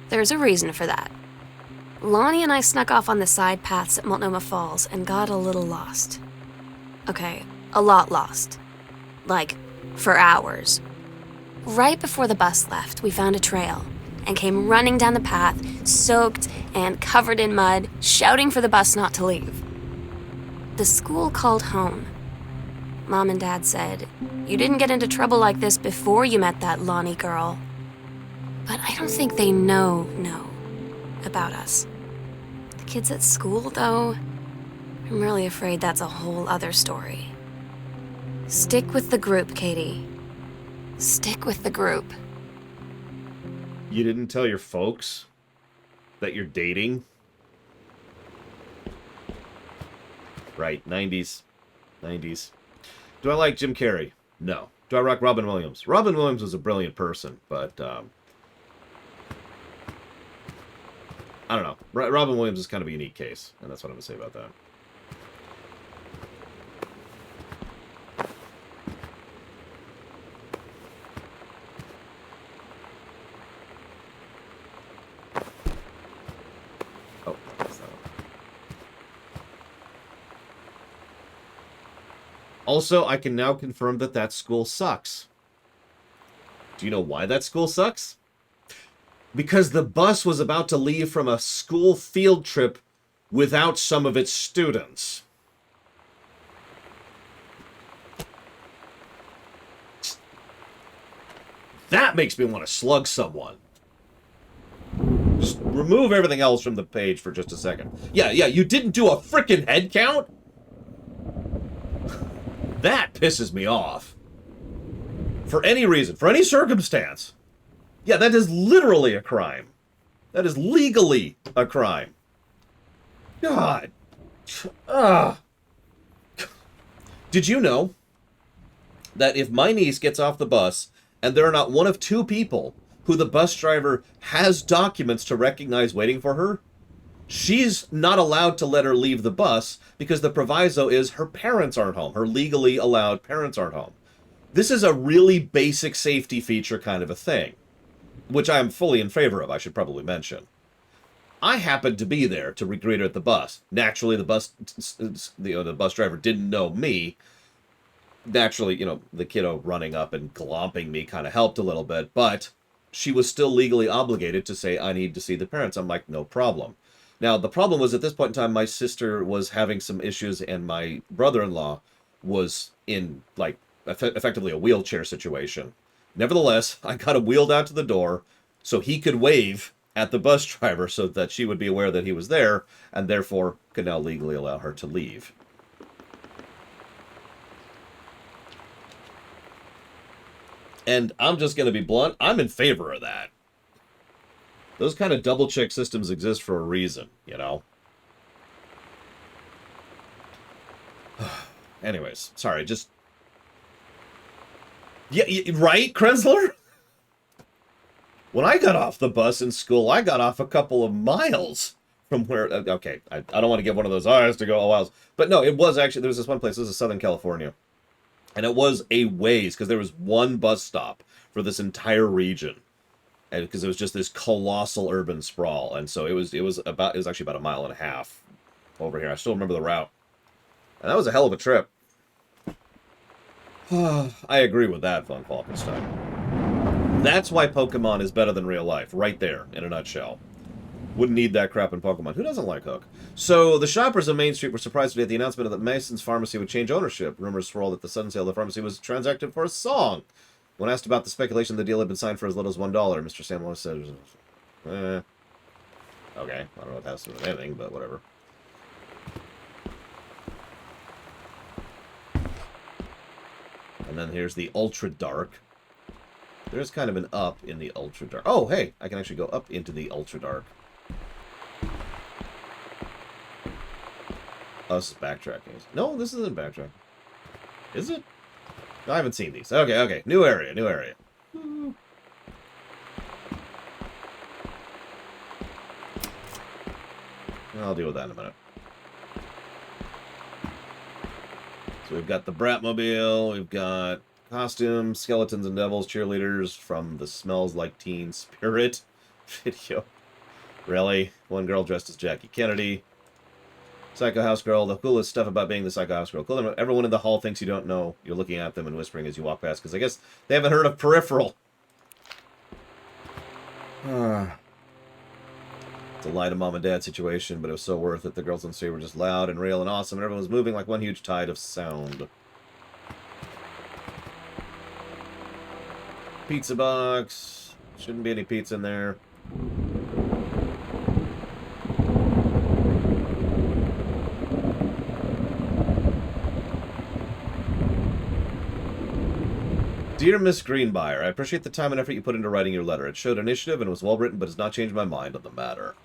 [SPEAKER 3] There's a reason for that. Lonnie and I snuck off on the side paths at Multnomah Falls and got a little lost. Okay, a lot lost. Like, for hours. Right before the bus left, we found a trail and came running down the path, soaked and covered in mud, shouting for the bus not to leave. The school called home. Mom and Dad said, "You didn't get into trouble like this before you met that Lonnie girl." But I don't think they know about us. The kids at school, though, I'm really afraid that's a whole other story. Stick with the group, Katie. Stick with the group.
[SPEAKER 1] You didn't tell your folks that you're dating? Right, 90s. 90s. Do I like Jim Carrey? No. Do I rock Robin Williams? Robin Williams was a brilliant person, but, I don't know. Robin Williams is kind of a unique case, and that's what I'm going to say about that. Oh, that's that one. Also, I can now confirm that that school sucks. Do you know why that school sucks? Because the bus was about to leave from a school field trip without some of its students. That makes me want to slug someone. Just remove everything else from the page for just a second. Yeah, you didn't do a frickin' head count? That pisses me off. For any reason, for any circumstance. Yeah, that is literally a crime. That is legally a crime. God. Did you know that if my niece gets off the bus and there are not one of two people who the bus driver has documents to recognize waiting for her, she's not allowed to let her leave the bus because the proviso is her parents aren't home. Her legally allowed parents aren't home. This is a really basic safety feature kind of a thing, which I'm fully in favor of, I should probably mention. I happened to be there to greet her at the bus. Naturally, the bus driver didn't know me. Naturally, the kiddo running up and glomping me kind of helped a little bit, but she was still legally obligated to say, I need to see the parents. I'm like, no problem. Now, the problem was at this point in time, my sister was having some issues and my brother-in-law was in, effectively a wheelchair situation. Nevertheless, I got him wheeled out to the door so he could wave at the bus driver so that she would be aware that he was there and therefore could now legally allow her to leave. And I'm just going to be blunt. I'm in favor of that. Those kind of double-check systems exist for a reason, Anyways, sorry, just... Yeah, right, Krensler? When I got off the bus in school, I got off a couple of miles from where... Okay, I don't want to give one of those, I have to go a while. But no, it was actually... There was this one place, this is Southern California. And it was a ways, because there was one bus stop for this entire region. And because it was just this colossal urban sprawl. And so it was actually about a mile and a half over here. I still remember the route. And that was a hell of a trip. I agree with that, Von Falkenstein. That's why Pokemon is better than real life, right there, in a nutshell. Wouldn't need that crap in Pokemon. Who doesn't like Hook? So, the shoppers on Main Street were surprised today at the announcement that Mason's Pharmacy would change ownership. Rumors swirled that the sudden sale of the pharmacy was transacted for a song. When asked about the speculation, the deal had been signed for as little as $1. Mr. Samuel said, okay, I don't know what that has to do with anything, but whatever. And then here's the Ultra Dark. There's kind of an up in the Ultra Dark. Oh, hey, I can actually go up into the Ultra Dark. Oh, this is backtracking. No, this isn't backtracking. Is it? I haven't seen these. Okay. New area. Woo. I'll deal with that in a minute. So we've got the Bratmobile, we've got costumes, skeletons and devils, cheerleaders from the Smells Like Teen Spirit video. Really? One girl dressed as Jackie Kennedy. Psycho House Girl. The coolest stuff about being the Psycho House Girl. Cool. Everyone in the hall thinks you don't know. You're looking at them and whispering as you walk past, because I guess they haven't heard of Peripheral. It's a lie to mom and dad situation, but it was so worth it. The girls on stage were just loud and real and awesome, and everyone was moving like one huge tide of sound. Pizza box. Shouldn't be any pizza in there. Dear Miss Greenbrier, I appreciate the time and effort you put into writing your letter. It showed initiative and was well written, but has not changed my mind on the matter.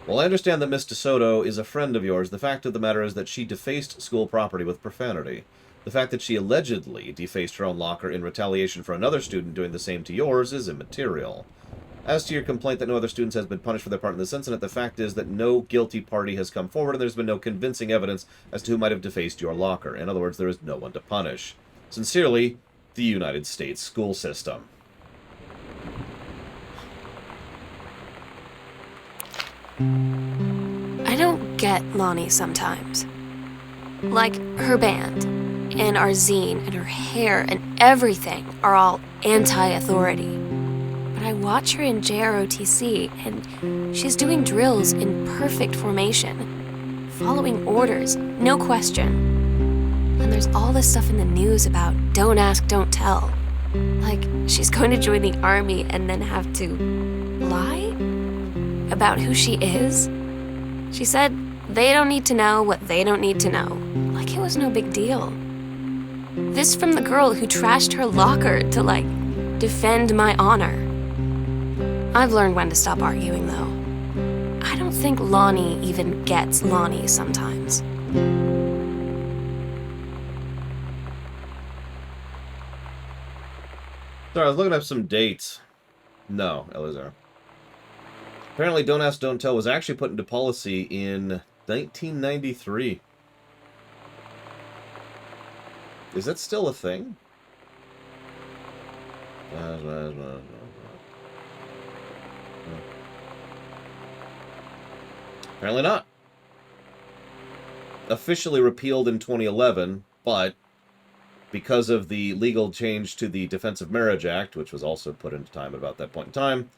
[SPEAKER 1] While I understand that Miss DeSoto is a friend of yours, the fact of the matter is that she defaced school property with profanity. The fact that she allegedly defaced her own locker in retaliation for another student doing the same to yours is immaterial. As to your complaint that no other students has been punished for their part in this incident, the fact is that no guilty party has come forward and there's been no convincing evidence as to who might have defaced your locker. In other words, there is no one to punish. Sincerely, the United States school system.
[SPEAKER 3] I don't get Lonnie sometimes. Like her band. and our zine and her hair and everything are all anti-authority. But I watch her in JROTC, and she's doing drills in perfect formation, following orders, no question. And there's all this stuff in the news about don't ask, don't tell. Like, she's going to join the army and then have to lie about who she is. She said they don't need to know what they don't need to know. Like it was no big deal. This from the girl who trashed her locker to, like, defend my honor. I've learned when to stop arguing, though. I don't think Lonnie even gets Lonnie sometimes.
[SPEAKER 1] Sorry, I was looking up some dates. No, Elizar. Apparently, Don't Ask, Don't Tell was actually put into policy in 1993. Is that still a thing? Apparently not. Officially repealed in 2011, but because of the legal change to the Defense of Marriage Act, which was also put into time at about that point in time,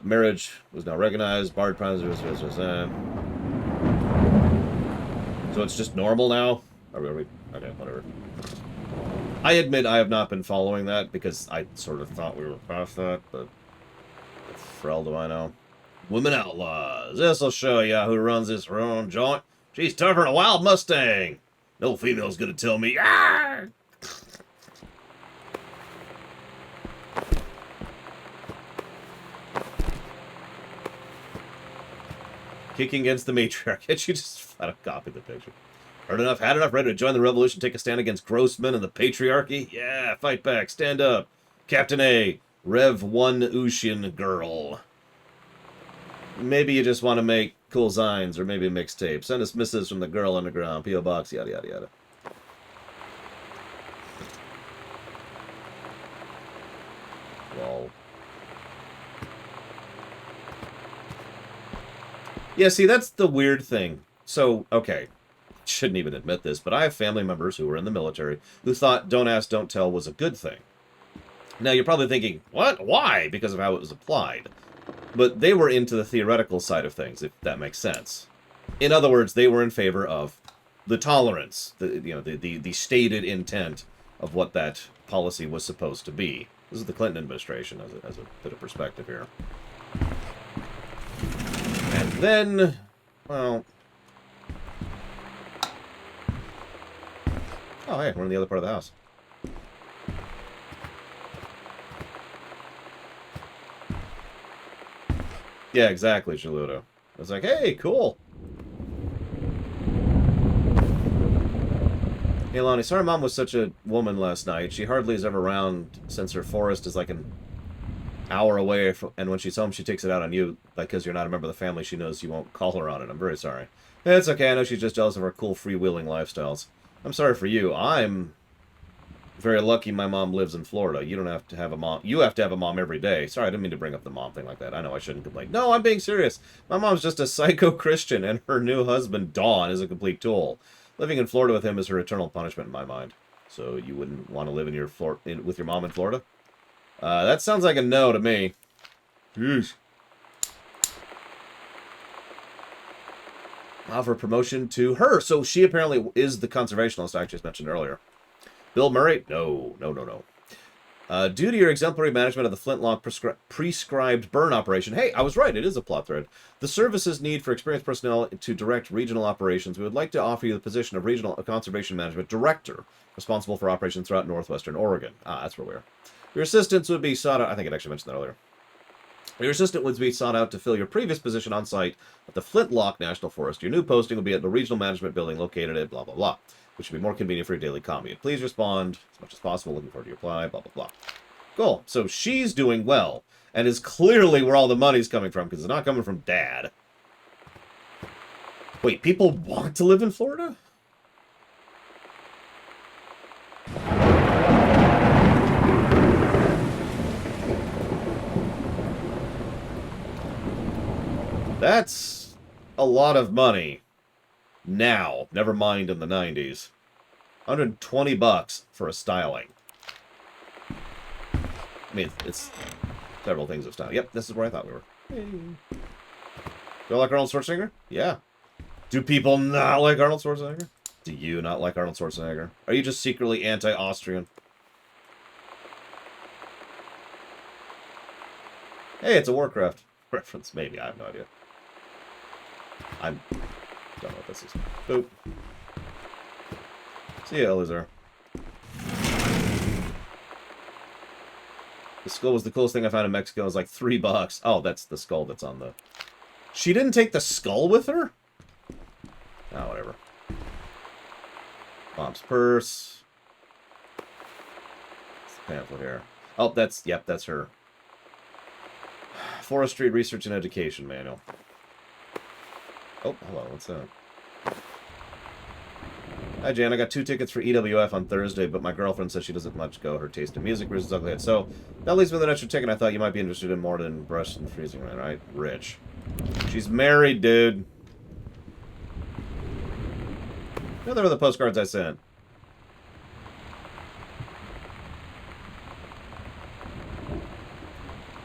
[SPEAKER 1] marriage was now recognized, barred crimes, so it's just normal now? Are we, okay, whatever. I admit I have not been following that, because I sort of thought we were past that, but for all do I know. Women outlaws. This'll show ya who runs this wrong joint. She's tougher than a wild Mustang. No female's gonna tell me. Ah! Kicking against the matriarch. Can't you just flat out copy the picture? Heard enough, had enough, ready to join the revolution, take a stand against Grossman and the Patriarchy? Yeah, fight back, stand up. Captain A, Rev 1 Ocean Girl. Maybe you just want to make cool zines, or maybe a mixtape. Send us missives from the Girl Underground, P.O. Box, yada yada yada. Lol. Yeah, see, that's the weird thing. So, okay, shouldn't even admit this, but I have family members who were in the military who thought Don't Ask, Don't Tell was a good thing. Now, you're probably thinking, what? Why? Because of how it was applied. But they were into the theoretical side of things, if that makes sense. In other words, they were in favor of the tolerance, the stated intent of what that policy was supposed to be. This is the Clinton administration, as a bit of perspective here. And then, well... Oh, hey, we're in the other part of the house. Yeah, exactly, Shaludo. I was like, hey, cool. Hey, Lonnie, sorry Mom was such a woman last night. She hardly is ever around since her forest is like an hour away, and when she's home, she takes it out on you, because you're not a member of the family. She knows you won't call her on it. I'm very sorry. It's okay. I know she's just jealous of our cool freewheeling lifestyles. I'm sorry for you. I'm very lucky my mom lives in Florida. You don't have to have a mom. You have to have a mom every day. Sorry, I didn't mean to bring up the mom thing like that. I know I shouldn't complain. No, I'm being serious. My mom's just a psycho Christian, and her new husband, Dawn, is a complete tool. Living in Florida with him is her eternal punishment in my mind. So you wouldn't want to live in with your mom in Florida? That sounds like a no to me. Jeez. Offer promotion to her. So she apparently is the conservationist I just mentioned earlier. Bill Murray? No. Due to your exemplary management of the Flintlock prescribed burn operation, hey, I was right, it is a plot thread. The service's need for experienced personnel to direct regional operations, we would like to offer you the position of Regional Conservation Management Director, responsible for operations throughout northwestern Oregon. Ah, that's where we are. Your assistance would be sought out, I think it actually mentioned that earlier. Your assistant would be sought out to fill your previous position on site at the Flintlock National Forest. Your new posting will be at the Regional Management Building located at blah, blah, blah, which should be more convenient for your daily commute. Please respond as much as possible. Looking forward to your reply, blah, blah, blah. Cool. So she's doing well, and is clearly where all the money's coming from, because it's not coming from Dad. Wait, people want to live in Florida? That's a lot of money. Now. Never mind in the 90s. $120 for a styling. I mean, it's several things of style. Yep, this is where I thought we were. Hey. Do I like Arnold Schwarzenegger? Yeah. Do people not like Arnold Schwarzenegger? Do you not like Arnold Schwarzenegger? Are you just secretly anti-Austrian? Hey, it's a Warcraft reference. Maybe. I have no idea. I don't know what this is. Boop. See ya, loser. The skull was the coolest thing I found in Mexico. It was like $3. Oh, that's the skull that's on the... She didn't take the skull with her? Oh, whatever. Mom's purse. What's the pamphlet here? Oh, that's... Yep, that's her. Forestry Research and Education Manual. Oh, hello, what's that? Hi, Jan. I got 2 tickets for EWF on Thursday, but my girlfriend says she doesn't much go. Her taste in music versus ugly. So, that leaves me with an extra ticket I thought you might be interested in more than Brush and Freezing Rain, right? Rich. She's married, dude. No, there were the postcards I sent.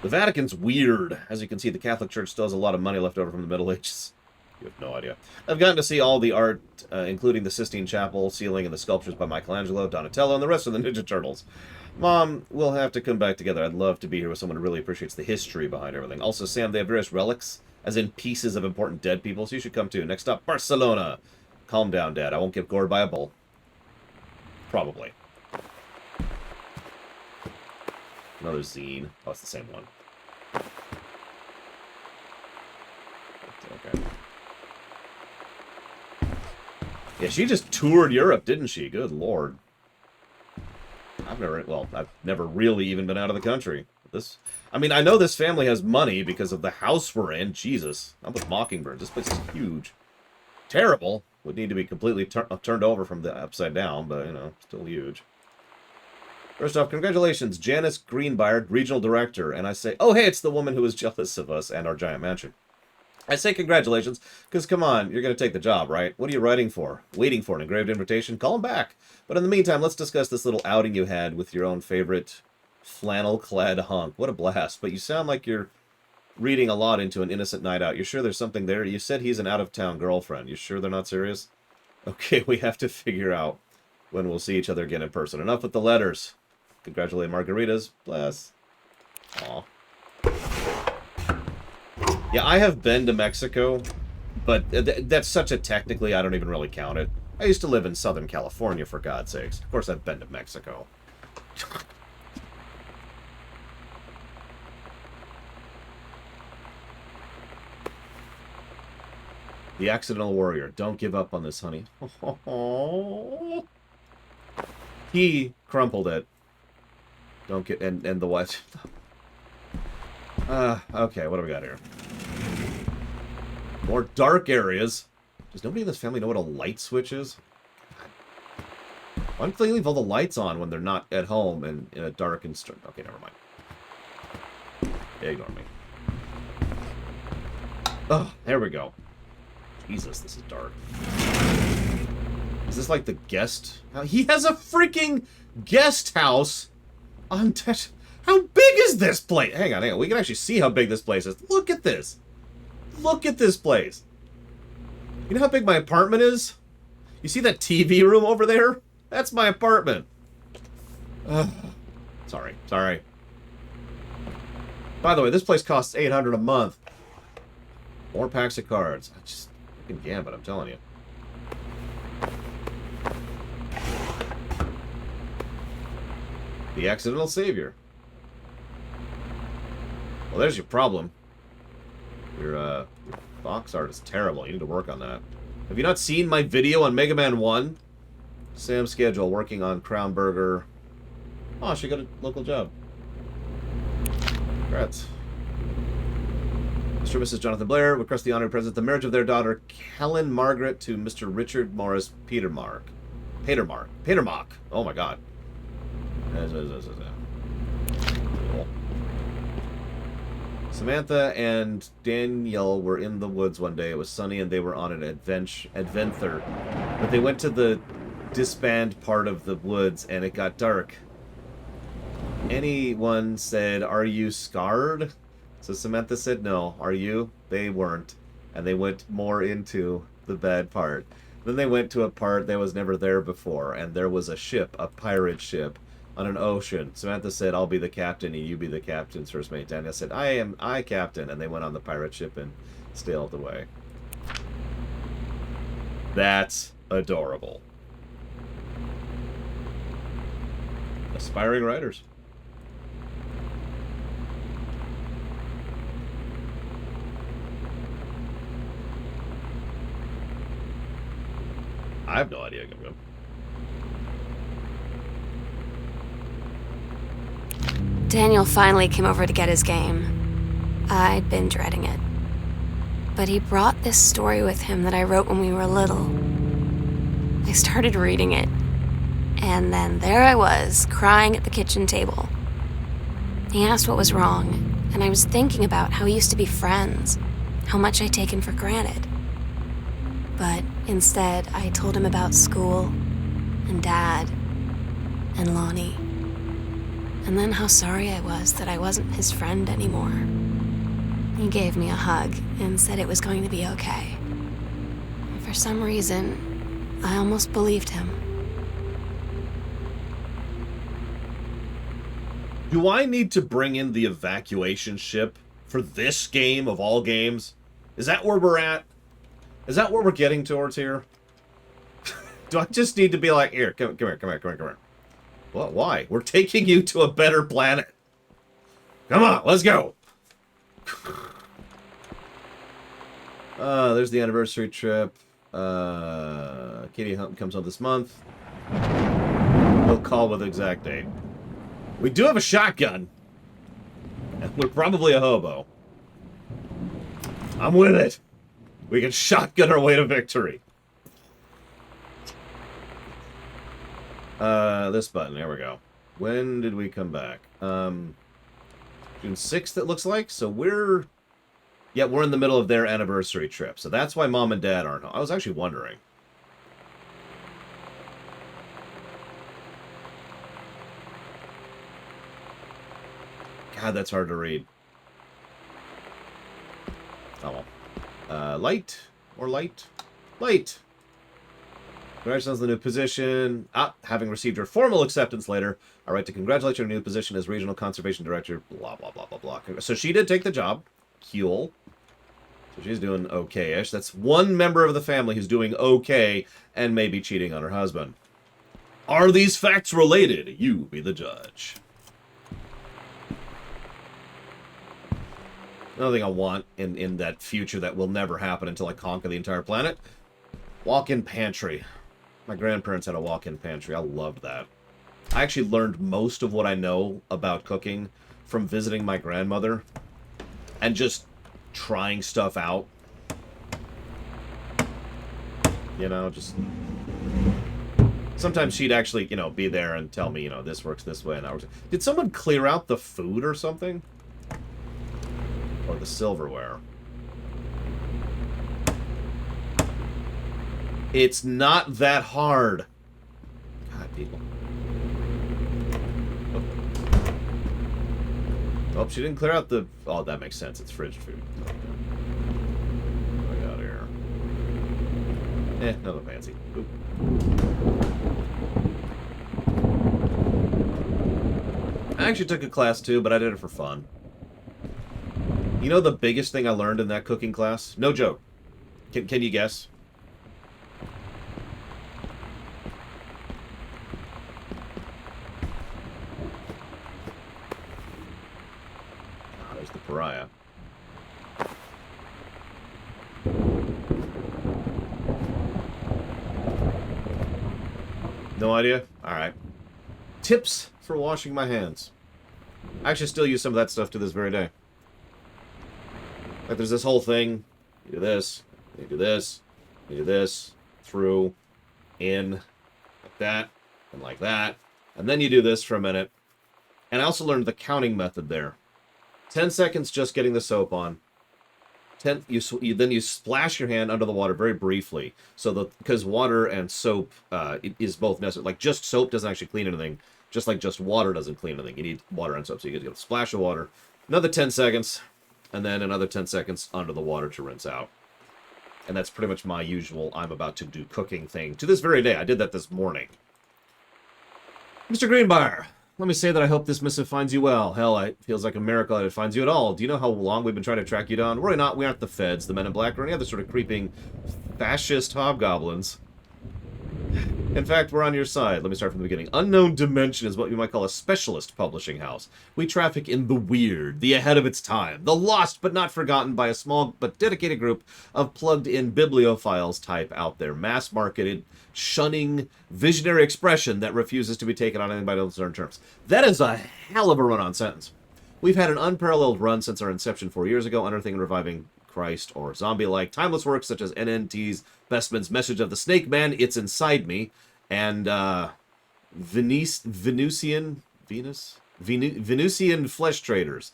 [SPEAKER 1] The Vatican's weird. As you can see, the Catholic Church still has a lot of money left over from the Middle Ages. You have no idea. I've gotten to see all the art, including the Sistine Chapel ceiling and the sculptures by Michelangelo, Donatello, and the rest of the Ninja Turtles. Mom, we'll have to come back together. I'd love to be here with someone who really appreciates the history behind everything. Also, Sam, they have various relics, as in pieces of important dead people, so you should come too. Next up, Barcelona. Calm down, Dad. I won't get gored by a bull. Probably. Another zine. Oh, it's the same one. Okay. Yeah, she just toured Europe, didn't she? Good lord. I've never really even been out of the country. I mean, I know this family has money because of the house we're in. Jesus. I'm with Mockingbird. This place is huge. Terrible. Would need to be completely turned over from the upside down, but, you know, still huge. First off, congratulations, Janice Greenbeard, Regional Director. And I say, oh, hey, it's the woman who was jealous of us and our giant mansion. I say congratulations, because come on, you're going to take the job, right? What are you writing for? Waiting for an engraved invitation? Call him back. But in the meantime, let's discuss this little outing you had with your own favorite flannel-clad hunk. What a blast. But you sound like you're reading a lot into an innocent night out. You're sure there's something there? You said he's an out-of-town girlfriend. You sure they're not serious? Okay, we have to figure out when we'll see each other again in person. Enough with the letters. Congratulate margaritas. Bless. Aw. Yeah, I have been to Mexico, but that's such a technically, I don't even really count it. I used to live in Southern California, for God's sakes. Of course, I've been to Mexico. The Accidental Warrior. Don't give up on this, honey. He crumpled it. Don't get... And the what? Okay, what do we got here? More dark areas. Does nobody in this family know what a light switch is? Why don't they leave all the lights on when they're not at home and in a dark and... Okay, never mind. Ignore me. Oh, there we go. Jesus, this is dark. Is this like the guest? He has a freaking guest house on... How big is this place? Hang on. We can actually see how big this place is. Look at this. Look at this place. You know how big my apartment is? You see that TV room over there? That's my apartment. Sorry. By the way, this place costs $800 a month. More packs of cards. I just fucking gambit, I'm telling you. The Accidental Savior. Well, there's your problem. Your box art is terrible. You need to work on that. Have you not seen my video on Mega Man 1? Sam's schedule, working on Crown Burger. Oh, she got a local job. Congrats. Mr. and Mrs. Jonathan Blair request the honor to present the marriage of their daughter, Helen Margaret, to Mr. Richard Morris Petermark. Oh my god. Cool. Samantha and Danielle were in the woods one day. It was sunny and they were on an adventure. But they went to the disband part of the woods and it got dark. Anyone said, "Are you scarred?" So Samantha said, "No." "Are you?" They weren't. And they went more into the bad part. Then they went to a part that was never there before, and there was a ship, a pirate ship, on an ocean. Samantha said, "I'll be the captain, and you be the captain's first mate." Daniel said, I captain," and they went on the pirate ship and sailed away. That's adorable. Aspiring writers. I have no idea.
[SPEAKER 3] Daniel finally came over to get his game. I'd been dreading it. But he brought this story with him that I wrote when we were little. I started reading it, and then there I was, crying at the kitchen table. He asked what was wrong, and I was thinking about how we used to be friends, how much I'd taken for granted. But instead, I told him about school, and Dad, and Lonnie. And then how sorry I was that I wasn't his friend anymore. He gave me a hug and said it was going to be okay. And for some reason, I almost believed him.
[SPEAKER 1] Do I need to bring in the evacuation ship for this game of all games? Is that where we're at? Is that what we're getting towards here? Do I just need to be like, here, come here. What? Why? We're taking you to a better planet. Come on, let's go. There's the anniversary trip. Katie Hunt comes home this month. We'll call with the exact date. We do have a shotgun. And we're probably a hobo. I'm with it. We can shotgun our way to victory. This button, there we go. When did we come back? June 6th, it looks like. So we're in the middle of their anniversary trip. So that's why Mom and Dad aren't home. I was actually wondering. God, that's hard to read. Oh well. Light. Congratulations on the new position. Having received your formal acceptance later, I write to congratulate you on your new position as Regional Conservation Director, blah, blah, blah, blah, blah. So she did take the job. Cool. So she's doing okay-ish. That's one member of the family who's doing okay and maybe cheating on her husband. Are these facts related? You be the judge. Another thing I want in that future that will never happen until I conquer the entire planet. Walk-in pantry. My grandparents had a walk-in pantry. I loved that. I actually learned most of what I know about cooking from visiting my grandmother and just trying stuff out. You know, just... Sometimes she'd actually, be there and tell me, this works this way and that works. Did someone clear out the food or something? Or the silverware? It's not that hard. God, people. Oh, she didn't clear out the... Oh, that makes sense. It's fridge food. Okay. What do I got here? Nothing fancy. Oop. I actually took a class too, but I did it for fun. You know the biggest thing I learned in that cooking class? No joke. Can you guess? There's the pariah. No idea? Alright. Tips for washing my hands. I actually still use some of that stuff to this very day. Like, there's this whole thing. You do this, you do this, you do this, through, in, like that, and like that. And then you do this for a minute. And I also learned the counting method there. 10 seconds just getting the soap on. then you splash your hand under the water very briefly, so that because water and soap is both necessary. Like just soap doesn't actually clean anything, just like just water doesn't clean anything. You need water and soap, so you get a splash of water, another 10 seconds, and then another 10 seconds under the water to rinse out. And that's pretty much my usual I'm about to do cooking thing to this very day. I did that this morning. Mr. Greenbrier, let me say that I hope this missive finds you well. Hell, it feels like a miracle that it finds you at all. Do you know how long we've been trying to track you down? Worry not, we aren't the feds, the men in black, or any other sort of creeping fascist hobgoblins. In fact, we're on your side. Let me start from the beginning. Unknown Dimension is what you might call a specialist publishing house. We traffic in the weird, the ahead of its time, the lost but not forgotten by a small but dedicated group of plugged-in bibliophiles type out there. Mass-marketed, shunning, visionary expression that refuses to be taken on anything by those certain terms. That is a hell of a run-on sentence. We've had an unparalleled run since our inception 4 years ago, unearthing and reviving Christ or zombie-like timeless works such as NNT's Bestman's Message of the Snake Man, It's Inside Me, and Venusian Flesh Traders.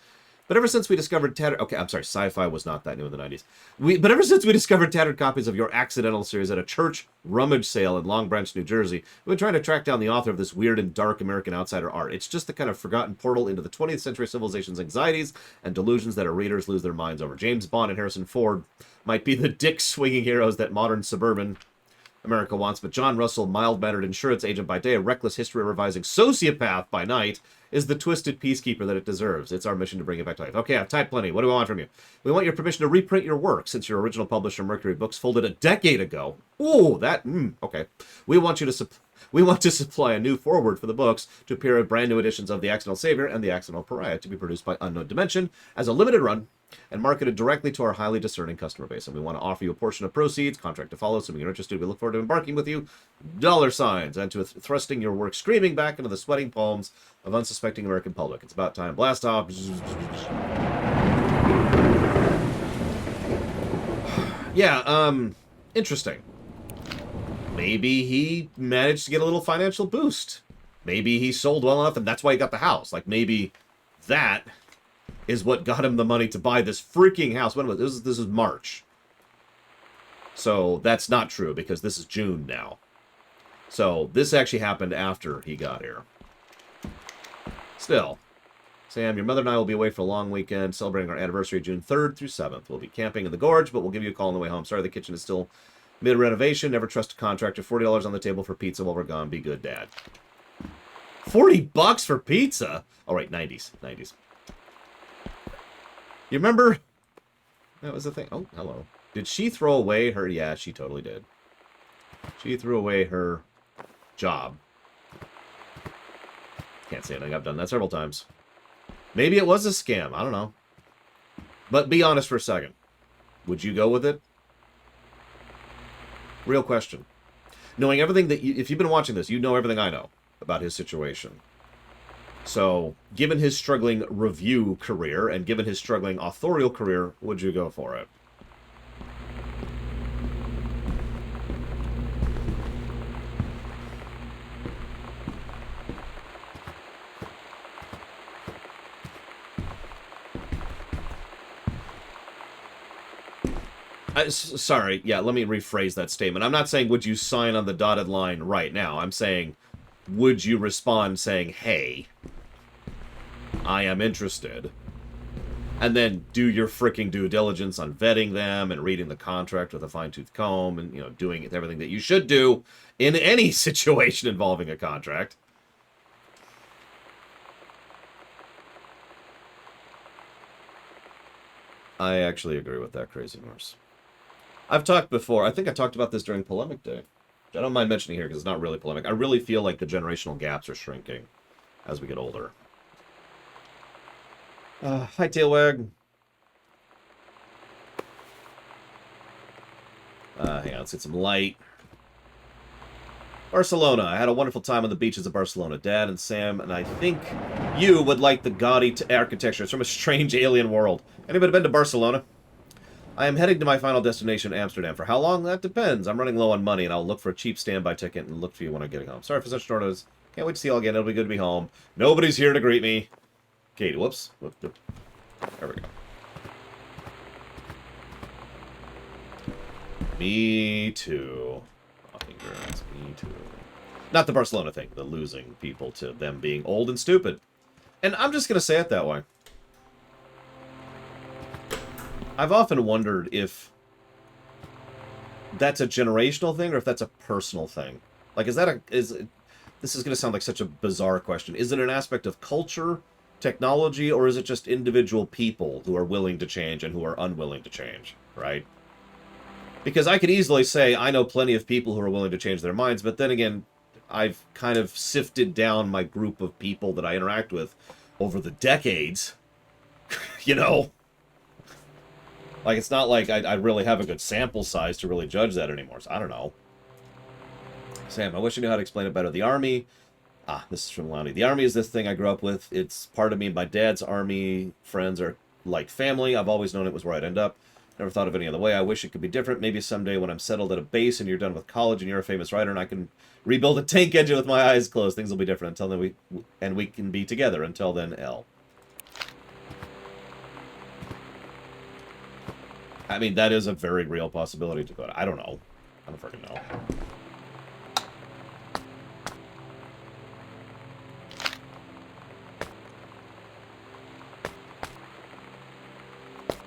[SPEAKER 1] But ever since we discovered sci-fi was not that new in the 90s. But ever since we discovered tattered copies of Your Accidental series at a church rummage sale in Long Branch, New Jersey, we've been trying to track down the author of this weird and dark American outsider art. It's just the kind of forgotten portal into the 20th century civilization's anxieties and delusions that our readers lose their minds over. James Bond and Harrison Ford might be the dick-swinging heroes that modern suburban America wants, but John Russell, mild-mannered insurance agent by day, a reckless history-revising sociopath by night, is the twisted peacekeeper that it deserves. It's our mission to bring it back to life. Okay, I've typed plenty. What do we want from you? We want your permission to reprint your work, since your original publisher, Mercury Books, folded a decade ago. Ooh, okay. We want to supply a new foreword for the books to appear in brand new editions of The Accidental Savior and The Accidental Pariah to be produced by Unknown Dimension as a limited run and marketed directly to our highly discerning customer base. And we want to offer you a portion of proceeds, contract to follow, assuming you're interested. We look forward to embarking with you, $signs, and to thrusting your work screaming back into the sweating palms of unsuspecting American public. It's about time. Blast off. Yeah, interesting. Maybe he managed to get a little financial boost. Maybe he sold well enough and that's why he got the house. Like, maybe that is what got him the money to buy this freaking house. When was this is March. So that's not true because this is June now. So this actually happened after he got here. Still, Sam, your mother and I will be away for a long weekend celebrating our anniversary June 3rd through 7th. We'll be camping in the gorge, but we'll give you a call on the way home. Sorry, the kitchen is still mid-renovation. Never trust a contractor. $40 on the table for pizza while we're gone. Be good, Dad. $40 for pizza? All right, 90s. You remember? That was the thing. Oh, hello. Did she throw away her... Yeah, she totally did. She threw away her job. Can't say anything. I've done that several times. Maybe it was a scam. I don't know. But be honest for a second. Would you go with it? Real question. Knowing everything that if you've been watching this, you know everything I know about his situation. So, given his struggling review career and given his struggling authorial career, would you go for it? Sorry, yeah, let me rephrase that statement. I'm not saying would you sign on the dotted line right now. I'm saying would you respond saying, hey, I am interested, and then do your freaking due diligence on vetting them and reading the contract with a fine-tooth comb and, you know, doing everything that you should do in any situation involving a contract. I actually agree with that, Crazy Norse. I've talked before. I think I talked about this during Polemic Day. I don't mind mentioning here because it's not really polemic. I really feel like the generational gaps are shrinking as we get older. Hi, Tailwag. Hang on, let's get some light. Barcelona. I had a wonderful time on the beaches of Barcelona. Dad and Sam, and I think you would like the gaudy architecture. It's from a strange alien world. Anybody been to Barcelona? I am heading to my final destination, Amsterdam. For how long? That depends. I'm running low on money, and I'll look for a cheap standby ticket and look for you when I'm getting home. Sorry for such short notice. Can't wait to see you all again. It'll be good to be home. Nobody's here to greet me. Katie, whoops. There we go. Me too. Mockingbirds, me too. Not the Barcelona thing, the losing people to them being old and stupid. And I'm just going to say it that way. I've often wondered if that's a generational thing or if that's a personal thing. Like, this is going to sound like such a bizarre question. Is it an aspect of culture, technology, or is it just individual people who are willing to change and who are unwilling to change, right? Because I could easily say I know plenty of people who are willing to change their minds, but then again, I've kind of sifted down my group of people that I interact with over the decades, you know? Like, it's not like I really have a good sample size to really judge that anymore, so I don't know. Sam, I wish I knew how to explain it better. The Army... Ah, this is from Lonnie. The Army is this thing I grew up with. It's part of me. My dad's Army friends are like family. I've always known it was where I'd end up. Never thought of any other way. I wish it could be different. Maybe someday when I'm settled at a base and you're done with college and you're a famous writer and I can rebuild a tank engine with my eyes closed, things will be different. Until then, we can be together. Until then, L. I mean, that is a very real possibility to go to. I don't know. I don't freaking know.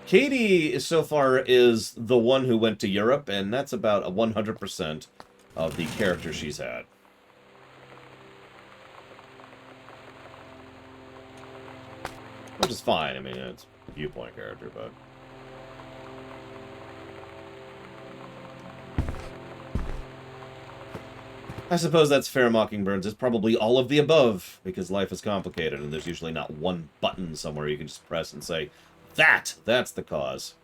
[SPEAKER 1] Katie, so far, is the one who went to Europe, and that's about a 100% of the character she's had. Which is fine. I mean, it's a viewpoint character, but... I suppose that's fair, Mockingbirds. It's probably all of the above, because life is complicated, and there's usually not one button somewhere you can just press and say, that's the cause.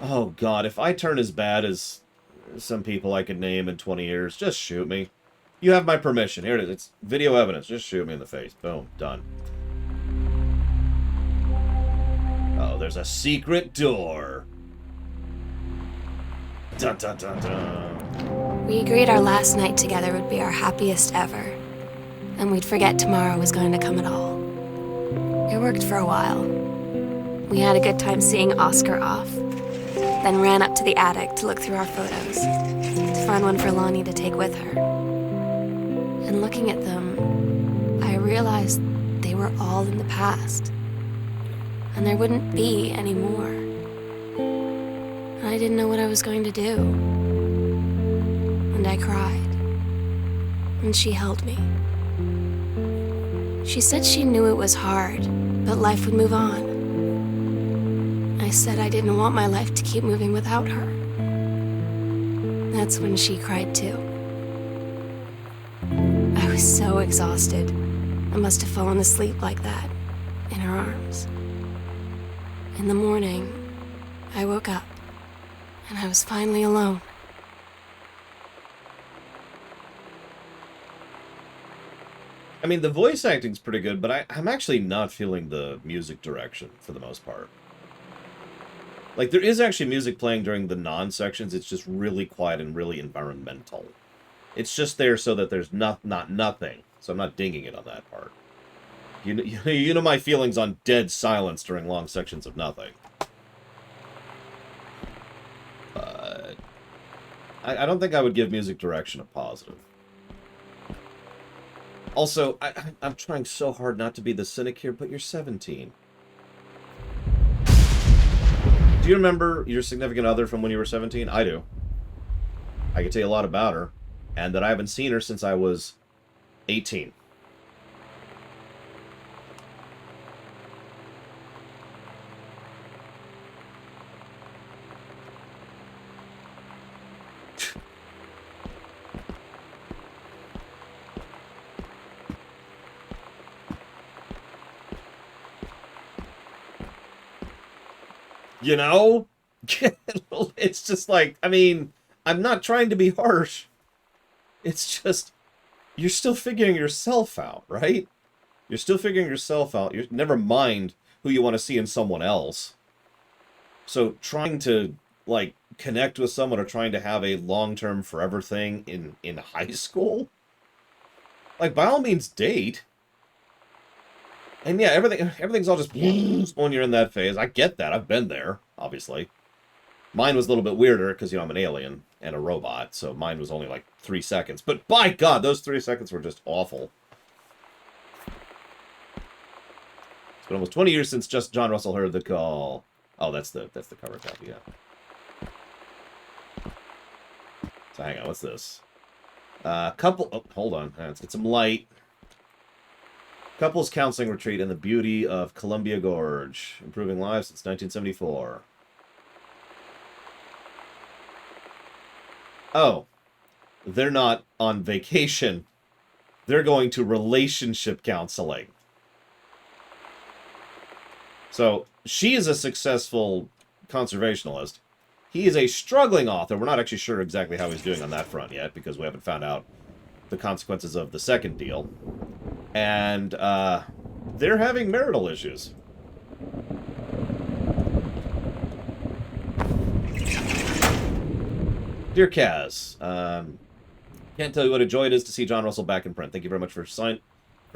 [SPEAKER 1] Oh, God, if I turn as bad as some people I could name in 20 years, just shoot me. You have my permission. Here it is. It's video evidence. Just shoot me in the face. Boom. Done. Oh, there's a secret door. Dun, dun, dun, dun.
[SPEAKER 3] We agreed our last night together would be our happiest ever, and we'd forget tomorrow was going to come at all. It worked for a while. We had a good time seeing Oscar off, then ran up to the attic to look through our photos, to find one for Lonnie to take with her. And looking at them, I realized they were all in the past, and there wouldn't be any more. And I didn't know what I was going to do. And I cried, and she held me. She said she knew it was hard, but life would move on. I said I didn't want my life to keep moving without her. That's when she cried too. I was so exhausted. I must have fallen asleep like that, in her arms. In the morning, I woke up, and I was finally alone.
[SPEAKER 1] I mean, the voice acting's pretty good, but I'm actually not feeling the music direction for the most part. Like, there is actually music playing during the non-sections. It's just really quiet and really environmental. It's just there so that there's not nothing. So I'm not dinging it on that part. You know my feelings on dead silence during long sections of nothing. But I don't think I would give music direction a positive. Also, I'm trying so hard not to be the cynic here, but you're 17. Do you remember your significant other from when you were 17? I do. I can tell you a lot about her, and that I haven't seen her since I was 18. You know? It's just like, I mean, I'm not trying to be harsh. It's just, you're still figuring yourself out, right? You're still figuring yourself out. Never mind who you want to see in someone else. So trying to, like, connect with someone or trying to have a long-term forever thing in high school? Like, by all means, date. And yeah, everything's all just when you're in that phase. I get that. I've been there, obviously. Mine was a little bit weirder because, you know, I'm an alien and a robot, so mine was only like 3 seconds. But by God, those 3 seconds were just awful. It's been almost 20 years since just John Russell heard the call. Oh, that's the cover copy, yeah. So hang on, what's this? Oh, hold on. Let's get some light. Couples counseling retreat in the beauty of Columbia Gorge. Improving lives since 1974. Oh. They're not on vacation. They're going to relationship counseling. So, she is a successful conservationalist. He is a struggling author. We're not actually sure exactly how he's doing on that front yet, because we haven't found out the consequences of the second deal. And, they're having marital issues. Dear Kaz, can't tell you what a joy it is to see John Russell back in print. Thank you very much for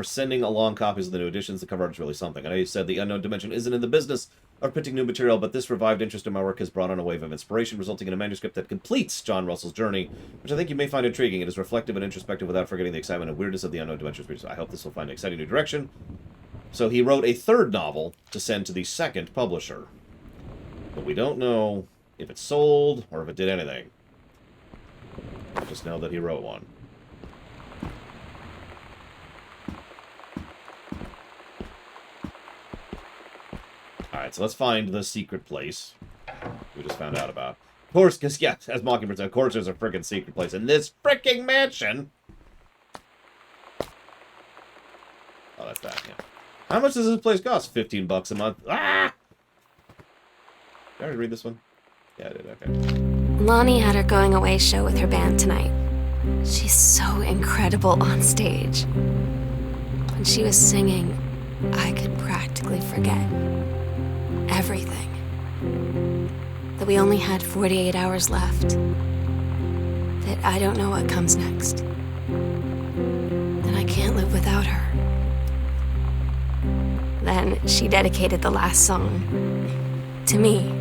[SPEAKER 1] sending along copies of the new editions. The cover art is really something. I know you said the Unknown Dimension isn't in the business of printing new material, but this revived interest in my work has brought on a wave of inspiration, resulting in a manuscript that completes John Russell's journey, which I think you may find intriguing. It is reflective and introspective without forgetting the excitement and weirdness of the Unknown Dimensions. I hope this will find an exciting new direction. So he wrote a third novel to send to the second publisher. But we don't know if it sold or if it did anything. I just know that he wrote one. Alright, so let's find the secret place we just found out about. Of course, because, yeah, as Mockingbird said, of course there's a freaking secret place in this freaking mansion! Oh, that's that, yeah. How much does this place cost? $15 a month. Ah! Did I already read this one? Yeah, I did, okay.
[SPEAKER 3] Lonnie had her going away show with her band tonight. She's so incredible on stage. When she was singing, I could practically forget everything. That we only had 48 hours left. That I don't know what comes next. That I can't live without her. Then she dedicated the last song to me.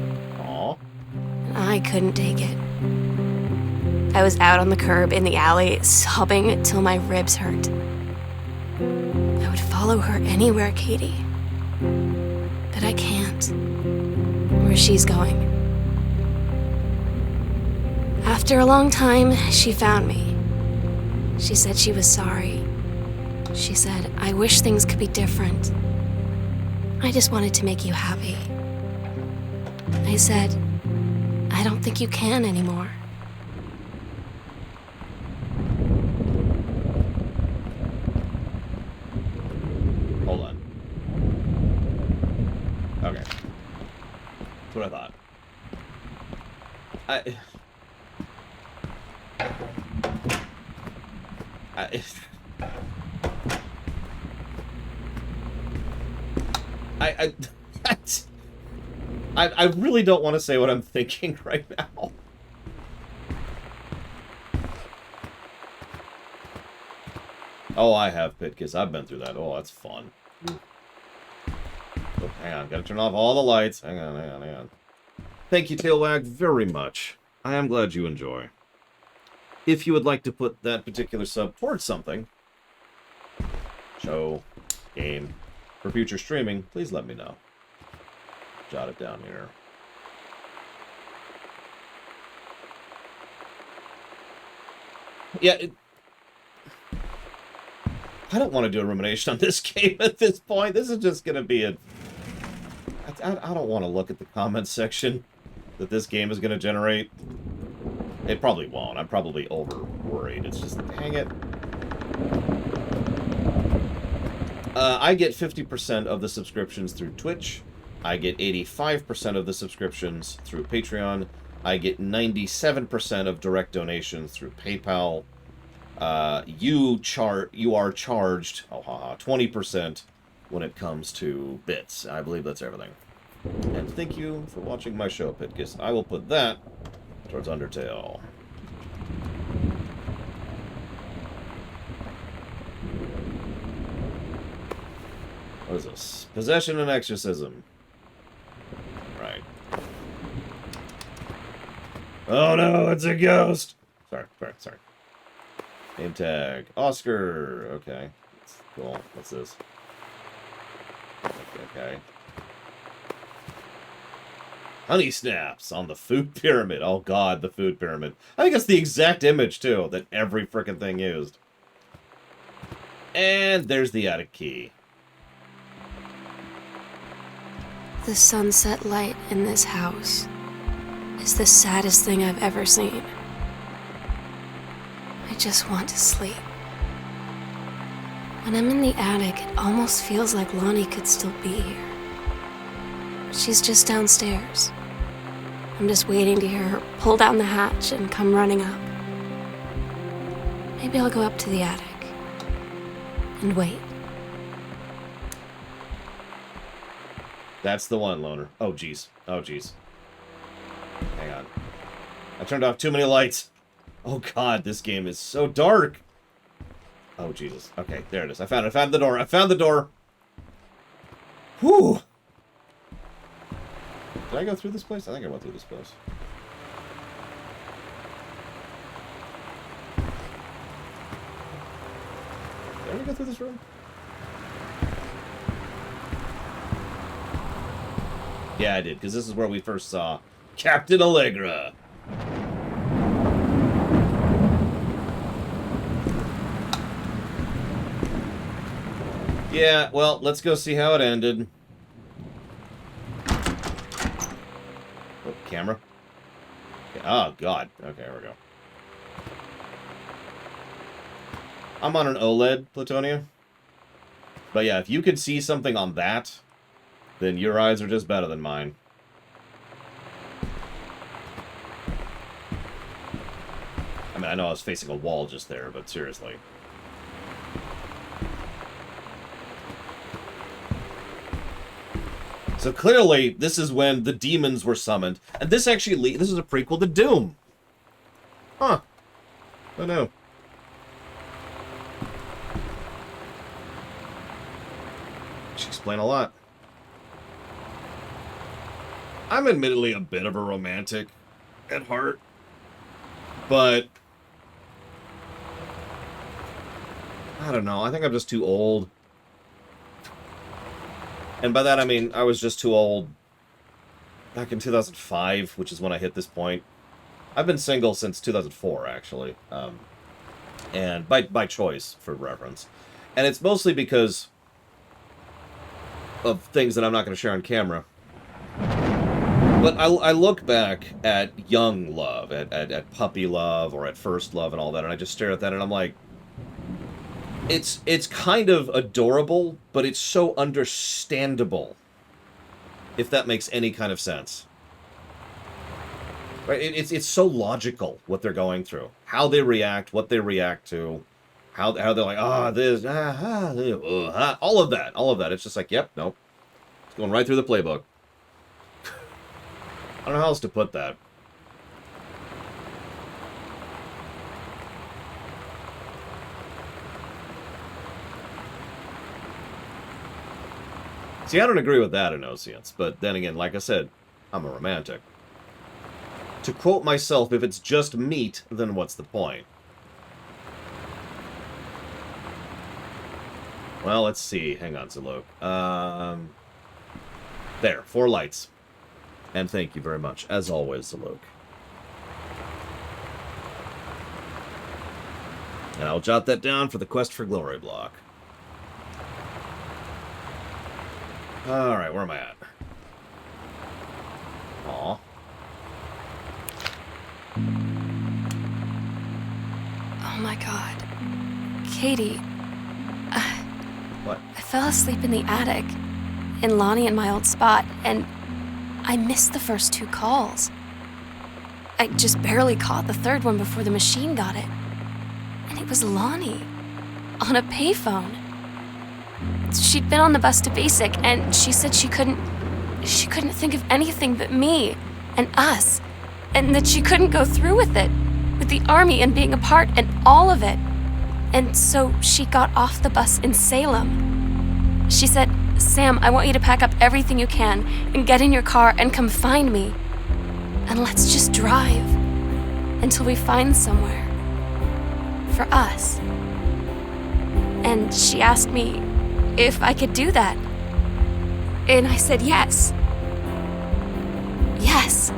[SPEAKER 3] I couldn't take it. I was out on the curb in the alley, sobbing till my ribs hurt. I would follow her anywhere, Katie. But I can't. Where she's going. After a long time, she found me. She said she was sorry. She said, I wish things could be different. I just wanted to make you happy. I said, I don't think you can anymore.
[SPEAKER 1] Hold on. Okay. That's what I thought. I really don't want to say what I'm thinking right now. Oh, I have, Pitkiss. I've been through that. Oh, that's fun. Oh, hang on. Gotta turn off all the lights. Hang on. Thank you, Tailwag, very much. I am glad you enjoy. If you would like to put that particular sub towards something, show, game, for future streaming, please let me know. Jot it down here. Yeah, I don't want to do a rumination on this game at this point. This is just going to be a... I don't want to look at the comments section that this game is going to generate. It probably won't. I'm probably over-worried. It's just, dang it. I get 50% of the subscriptions through Twitch. I get 85% of the subscriptions through Patreon. I get 97% of direct donations through PayPal. You are charged 20% when it comes to bits. I believe that's everything. And thank you for watching my show, Pitkiss. I will put that towards Undertale. What is this? Possession and exorcism. Right. Oh no, it's a ghost! Sorry. Name tag. Oscar. Okay. That's cool. What's this? Okay. Honey snaps on the food pyramid. Oh god, the food pyramid. I think it's the exact image, too, that every frickin' thing used. And there's the attic key.
[SPEAKER 3] The sunset light in this house is the saddest thing I've ever seen. I just want to sleep. When I'm in the attic, it almost feels like Lonnie could still be here. She's just downstairs. I'm just waiting to hear her pull down the hatch and come running up. Maybe I'll go up to the attic and wait.
[SPEAKER 1] That's the one, Loner. Oh, jeez. Hang on. I turned off too many lights. Oh, God, this game is so dark. Oh, Jesus. Okay, there it is. I found it. I found the door. Whew. Did I go through this place? I think I went through this place. Did I go through this room? Yeah, I did, because this is where we first saw Captain Allegra. Yeah, well, let's go see how it ended. Oh, camera. Oh, God. Okay, here we go. I'm on an OLED, Platonia. But yeah, if you could see something on that, then your eyes are just better than mine. I mean, I know I was facing a wall just there, but seriously. So clearly, this is when the demons were summoned. And this actually, this is a prequel to Doom. Huh. I know. Should explain a lot. I'm admittedly a bit of a romantic at heart. But I don't know. I think I'm just too old. And by that I mean I was just too old back in 2005, which is when I hit this point. I've been single since 2004, actually. And by choice, for reference. And it's mostly because of things that I'm not going to share on camera. But I look back at young love, at puppy love, or at first love and all that, and I just stare at that and I'm like, it's kind of adorable, but it's so understandable, if that makes any kind of sense. Right? It's so logical what they're going through, how they react, what they react to, how they're like, all of that. It's just like, yep, nope, it's going right through the playbook. I don't know how else to put that. See, I don't agree with that in Oceans, but then again, like I said, I'm a romantic. To quote myself, if it's just meat, then what's the point? Well, let's see. Hang on, Zalok. There, 4 lights. And thank you very much, as always, Zalok. And I'll jot that down for the Quest for Glory block. Alright, where am I at? Aw.
[SPEAKER 3] Oh my god. Katie.
[SPEAKER 1] What?
[SPEAKER 3] I fell asleep in the attic, in Lonnie and my old spot, and I missed the first 2 calls. I just barely caught the 3rd one before the machine got it. And it was Lonnie, on a payphone. She'd been on the bus to Basic, and she said she couldn't think of anything but me and us, and that she couldn't go through with it, with the army and being apart and all of it. And so she got off the bus in Salem. She said, "Sam, I want you to pack up everything you can and get in your car and come find me. And let's just drive." until we find somewhere for us. And she asked me if I could do that. And I said yes. Yes.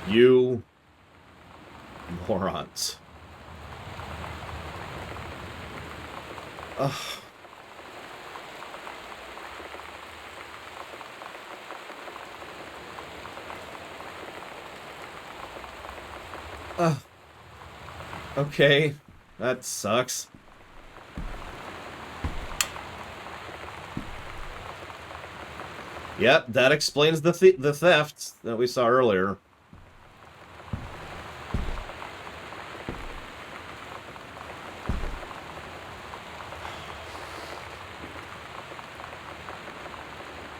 [SPEAKER 1] You morons. Ugh. Okay, that sucks. Yep, that explains the theft that we saw earlier.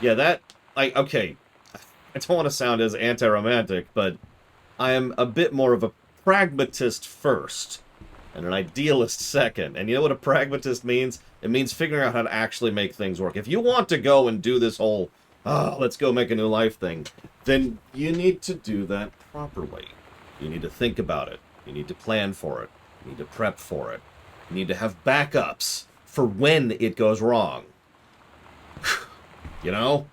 [SPEAKER 1] Yeah, that, like, okay, I don't want to sound as anti-romantic, but I am a bit more of a pragmatist first, and an idealist second. And you know what a pragmatist means? It means figuring out how to actually make things work. If you want to go and do this whole, let's go make a new life thing, then you need to do that properly. You need to think about it. You need to plan for it. You need to prep for it. You need to have backups for when it goes wrong. You know?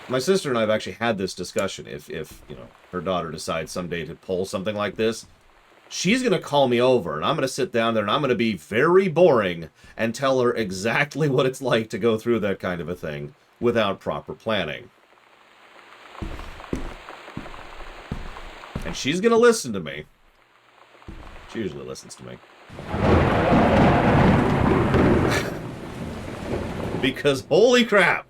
[SPEAKER 1] My sister and I have actually had this discussion. If you know, her daughter decides someday to pull something like this, she's going to call me over, and I'm going to sit down there, and I'm going to be very boring and tell her exactly what it's like to go through that kind of a thing without proper planning. And she's going to listen to me. She usually listens to me. Because holy crap!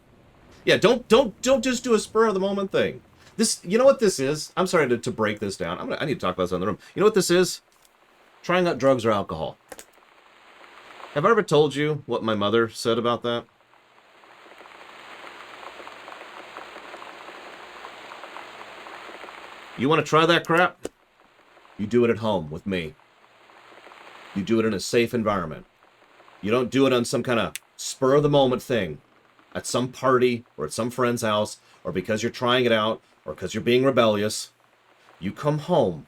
[SPEAKER 1] Yeah, don't just do a spur of the moment thing. This, you know what this is? I'm sorry to break this down. I need to talk about this in the room. You know what this is? Trying out drugs or alcohol. Have I ever told you what my mother said about that? You want to try that crap? You do it at home with me. You do it in a safe environment. You don't do it on some kind of spur of the moment thing. At some party, or at some friend's house, or because you're trying it out, or because you're being rebellious. You come home.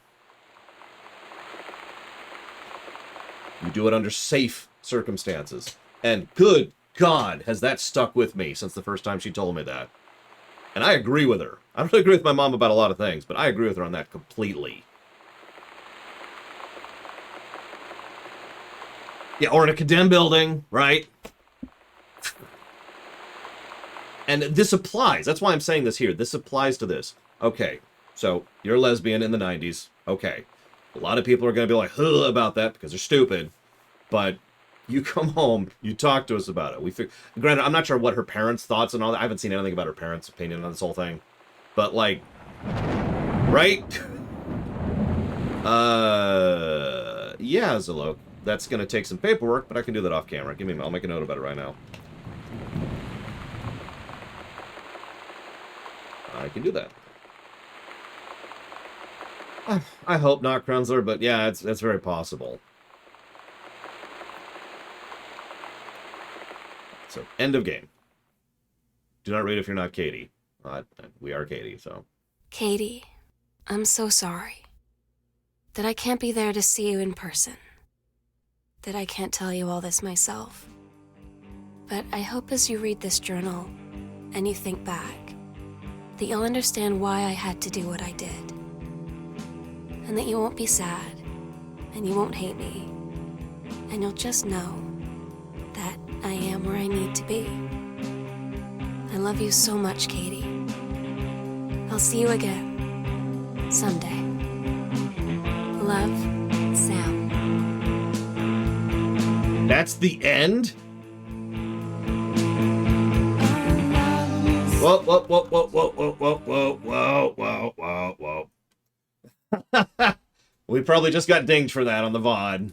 [SPEAKER 1] You do it under safe circumstances. And good God, has that stuck with me since the first time she told me that. And I agree with her. I don't agree with my mom about a lot of things, but I agree with her on that completely. Yeah, or in a condemned building, right? And this applies. That's why I'm saying this here. This applies to this. Okay, so you're a lesbian in the 90s. Okay. A lot of people are going to be like, huh, about that because they're stupid. But you come home, you talk to us about it. Granted, I'm not sure what her parents' thoughts and all that. I haven't seen anything about her parents' opinion on this whole thing. But, like, right? Yeah, Zillow. That's going to take some paperwork, but I can do that off camera. I'll make a note about it right now. I can do that. I hope not, Krenzler, but yeah, it's very possible. So, end of game. Do not read if you're not Katie. We are Katie, so.
[SPEAKER 3] Katie, I'm so sorry that I can't be there to see you in person, that I can't tell you all this myself. But I hope as you read this journal and you think back, that you'll understand why I had to do what I did. And that you won't be sad, and you won't hate me, and you'll just know that I am where I need to be. I love you so much, Katie. I'll see you again, someday. Love, Sam.
[SPEAKER 1] That's the end? Whoa, whoa, whoa, whoa, whoa, whoa, whoa, whoa, whoa, whoa, whoa. We probably just got dinged for that on the VOD.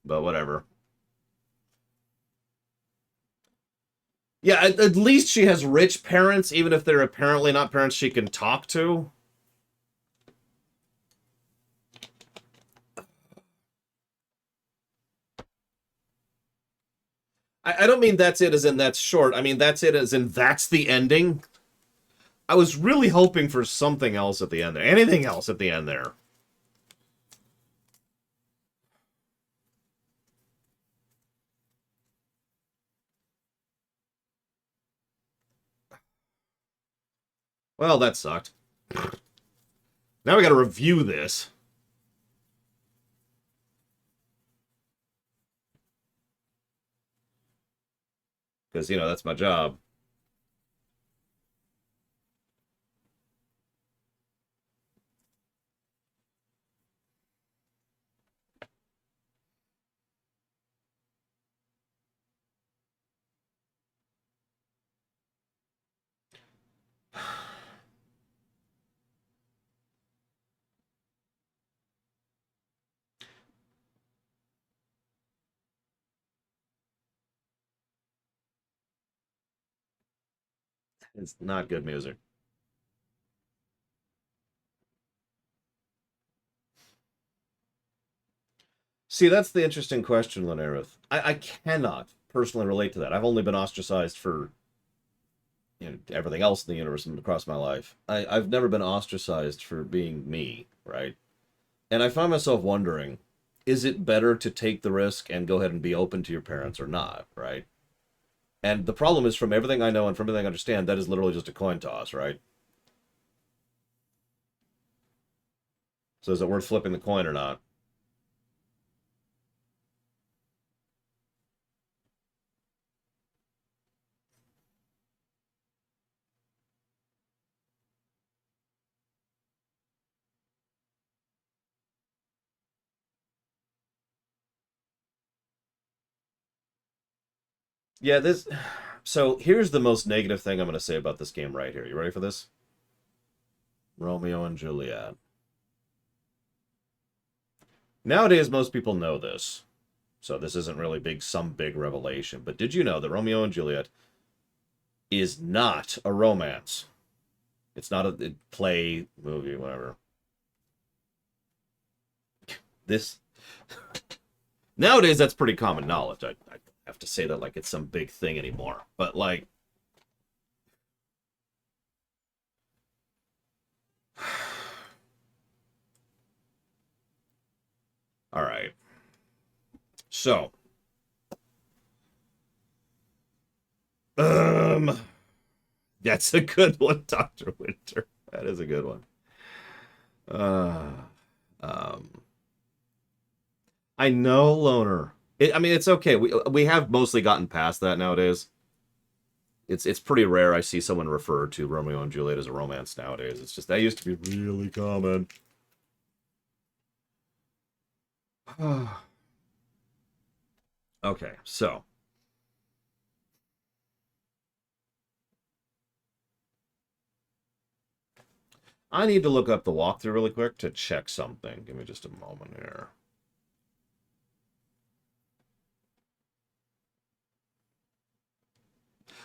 [SPEAKER 1] But whatever. Yeah, at least she has rich parents, even if they're apparently not parents she can talk to. I don't mean that's it as in that's short. I mean that's it as in that's the ending. I was really hoping for something else at the end there. Anything else at the end there. Well, that sucked. Now we gotta review this. Because, you know, that's my job. It's not good music. See, that's the interesting question, Lanareth. I cannot personally relate to that. I've only been ostracized for, you know, everything else in the universe and across my life. I've never been ostracized for being me, right? And I find myself wondering, is it better to take the risk and go ahead and be open to your parents or not, right? And the problem is, from everything I know and from everything I understand, that is literally just a coin toss, right? So is it worth flipping the coin or not? Yeah, this. So here's the most negative thing I'm going to say about this game right here. You ready for this? Romeo and Juliet. Nowadays, most people know this, so this isn't really some big revelation. But did you know that Romeo and Juliet is not a romance? It's not a play, movie, whatever. This nowadays that's pretty common knowledge. I have to say that like it's some big thing anymore. But like, all right. So, um, that's a good one, Doctor Winter. That is a good one. Uh, um, I know, Loner. I mean, it's okay. We have mostly gotten past that nowadays. It's pretty rare I see someone refer to Romeo and Juliet as a romance nowadays. It's just that used to be really common. Okay, so I need to look up the walkthrough really quick to check something. Give me just a moment here.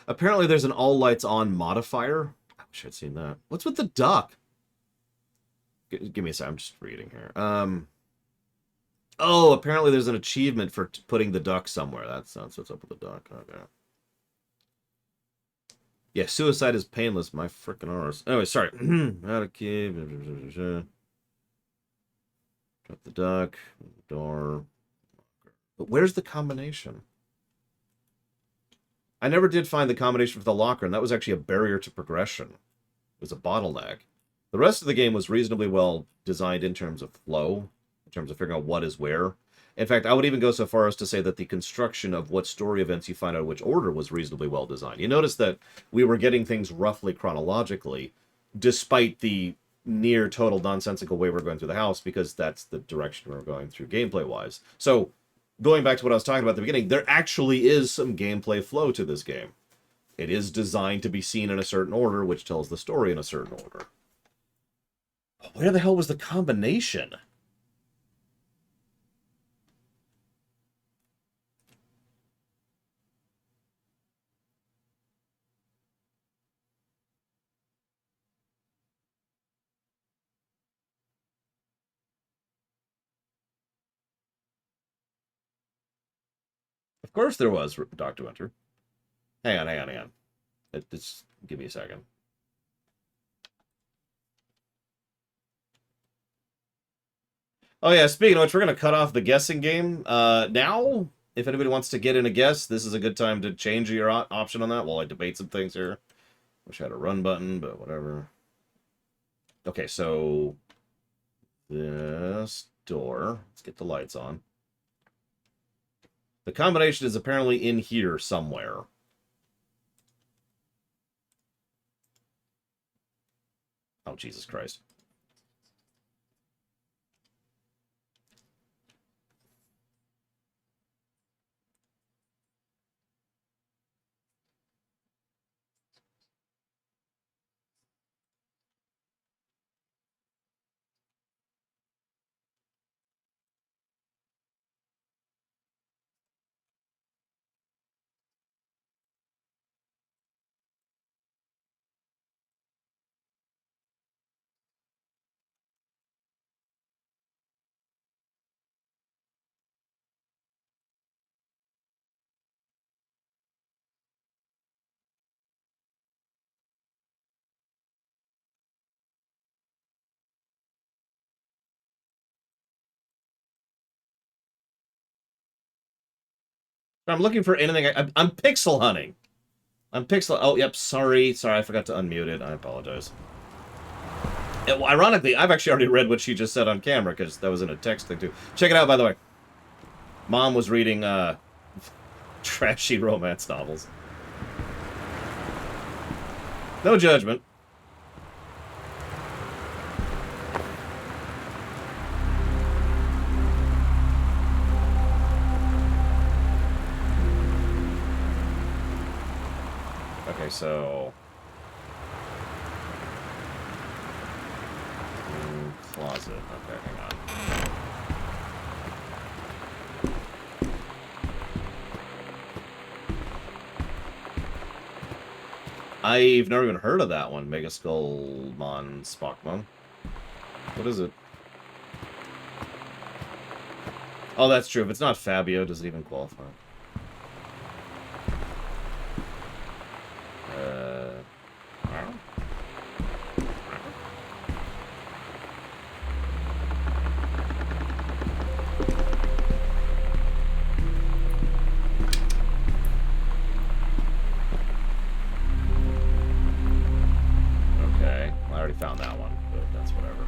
[SPEAKER 1] Apparently, there's an all lights on modifier. I wish I'd seen that. What's with the duck? Give me a sec. I'm just reading here. Oh, apparently there's an achievement for putting the duck somewhere. That's what's up with the duck. Okay. Yeah, suicide is painless. My freaking arse. Anyway, sorry. Out of key. Drop the duck. Door. But where's the combination? I never did find the combination for the locker, and that was actually a barrier to progression. It was a bottleneck. The rest of the game was reasonably well designed in terms of flow, in terms of figuring out what is where. In fact, I would even go so far as to say that the construction of what story events you find out which order was reasonably well designed. You notice that we were getting things roughly chronologically, despite the near total nonsensical way we're going through the house, because that's the direction we're going through gameplay-wise. So, going back to what I was talking about at the beginning, there actually is some gameplay flow to this game. It is designed to be seen in a certain order, which tells the story in a certain order. Where the hell was the combination? Of course there was, Dr. Winter. Hang on. Just give me a second. Oh yeah, speaking of which, we're going to cut off the guessing game. Now, if anybody wants to get in a guess, this is a good time to change your option on that while I debate some things here. Wish I had a run button, but whatever. Okay, so this door. Let's get the lights on. The combination is apparently in here somewhere. Oh, Jesus Christ. I'm looking for anything. I'm pixel hunting. I'm pixel. Oh, yep. Sorry. I forgot to unmute it. I apologize. Well, ironically, I've actually already read what she just said on camera because that was in a text thing too. Check it out, by the way. Mom was reading trashy romance novels. No judgment. Okay, so... closet. Okay, hang on. I've never even heard of that one. Mega Skullmon Spockmon. What is it? Oh, that's true. If it's not Fabio, does it even qualify? Okay, I already found that one, but that's whatever.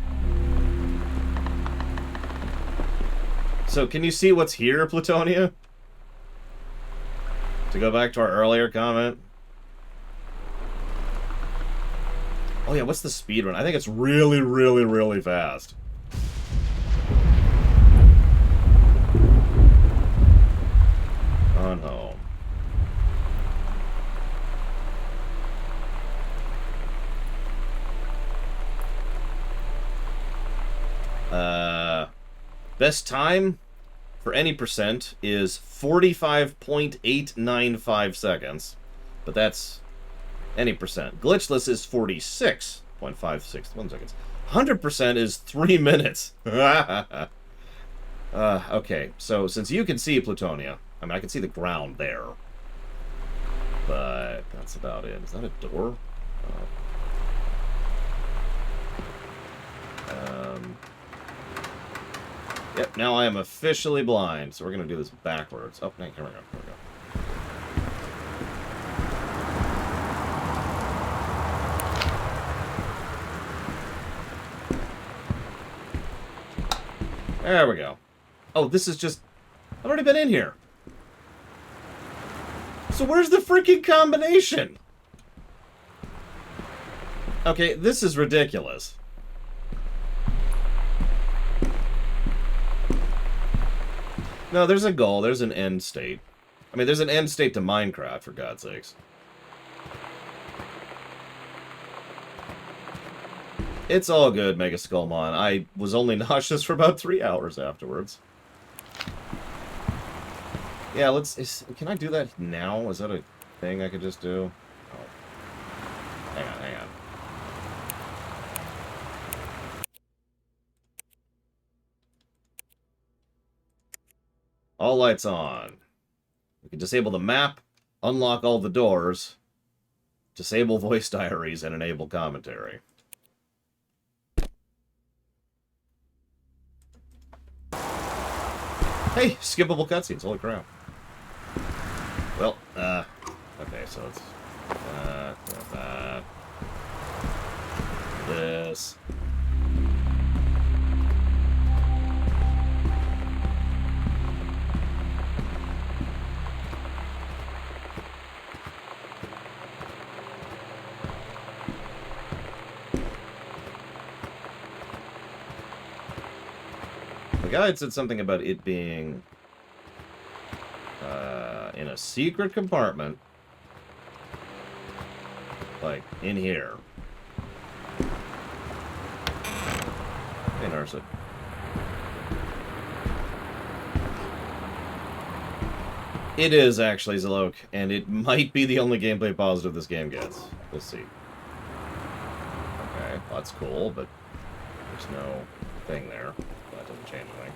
[SPEAKER 1] So, can you see what's here, Plutonia? To go back to our earlier comment. Oh yeah, what's the speed run? I think it's really, really, really fast. On home. Best time for any percent is 45.895 seconds. But that's any percent. Glitchless is 46.561 seconds. 100% is 3 minutes. Okay, so since you can see Plutonia, I mean, I can see the ground there. But that's about it. Is that a door? Yep, now I am officially blind, so we're going to do this backwards. Oh, no, here we go. There we go. Oh, this is just... I've already been in here. So where's the freaking combination? Okay, this is ridiculous. No, there's a goal. There's an end state. I mean, there's an end state to Minecraft, for God's sakes. It's all good, Mega Skullmon. I was only nauseous for about 3 hours afterwards. Yeah, let's... can I do that now? Is that a thing I could just do? Oh. Hang on. All lights on. We can disable the map, unlock all the doors, disable voice diaries, and enable commentary. Hey, skippable cutscenes, holy crap. Well, okay, so let's, that. This. The guide said something about it being in a secret compartment, like in here. Hey, Narsa. It is actually Zalok, and it might be the only gameplay positive this game gets. We'll see. Okay, well, that's cool, but there's no thing there. That doesn't change anything.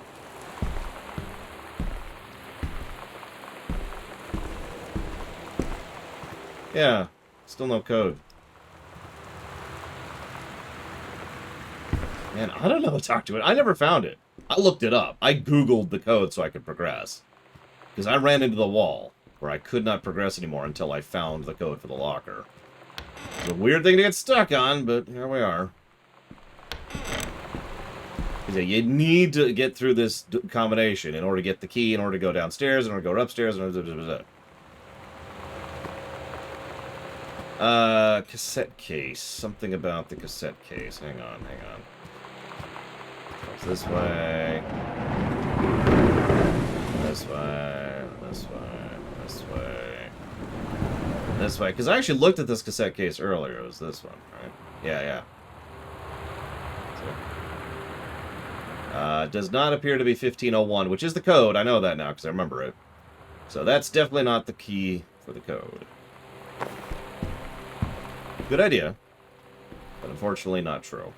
[SPEAKER 1] Yeah, still no code. Man, I don't know how to talk to it. I never found it. I looked it up. I Googled the code so I could progress. Because I ran into the wall where I could not progress anymore until I found the code for the locker. It's a weird thing to get stuck on, but here we are. You need to get through this combination in order to get the key, in order to go downstairs, in order to go upstairs, in order to... cassette case. Something about the cassette case. Hang on. It's this way. This way. This way. Because I actually looked at this cassette case earlier. It was this one, right? Yeah. Does not appear to be 1501, which is the code. I know that now because I remember it. So that's definitely not the key for the code. Good idea, but unfortunately not true.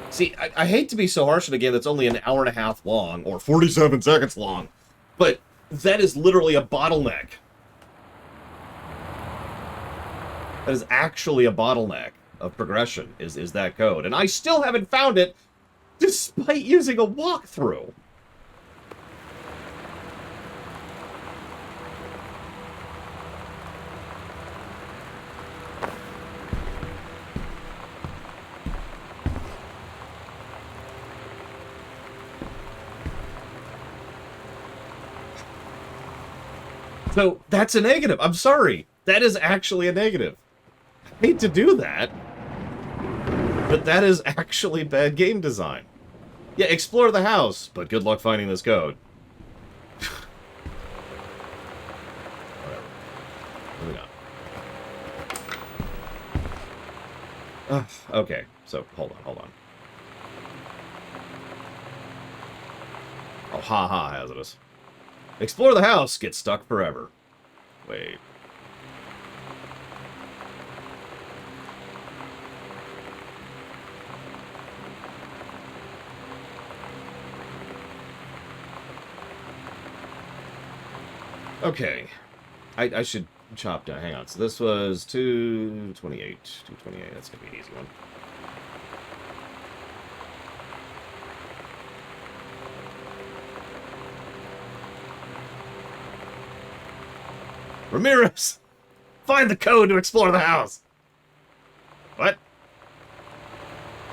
[SPEAKER 1] See, I hate to be so harsh on a game that's only an hour and a half long, or 47 seconds long, but that is literally a bottleneck. That is actually a bottleneck of progression, is that code. And I still haven't found it, despite using a walkthrough. So, that's a negative. I'm sorry. That is actually a negative. I hate to do that. But that is actually bad game design. Yeah, explore the house, but good luck finding this code. Whatever. Moving on. Okay, so, hold on. Oh, haha, hazardous. Explore the house, get stuck forever. Wait. Okay. I should chop down. Hang on. So this was 228. 228. That's going to be an easy one. Ramirez! Find the code to explore the house! What?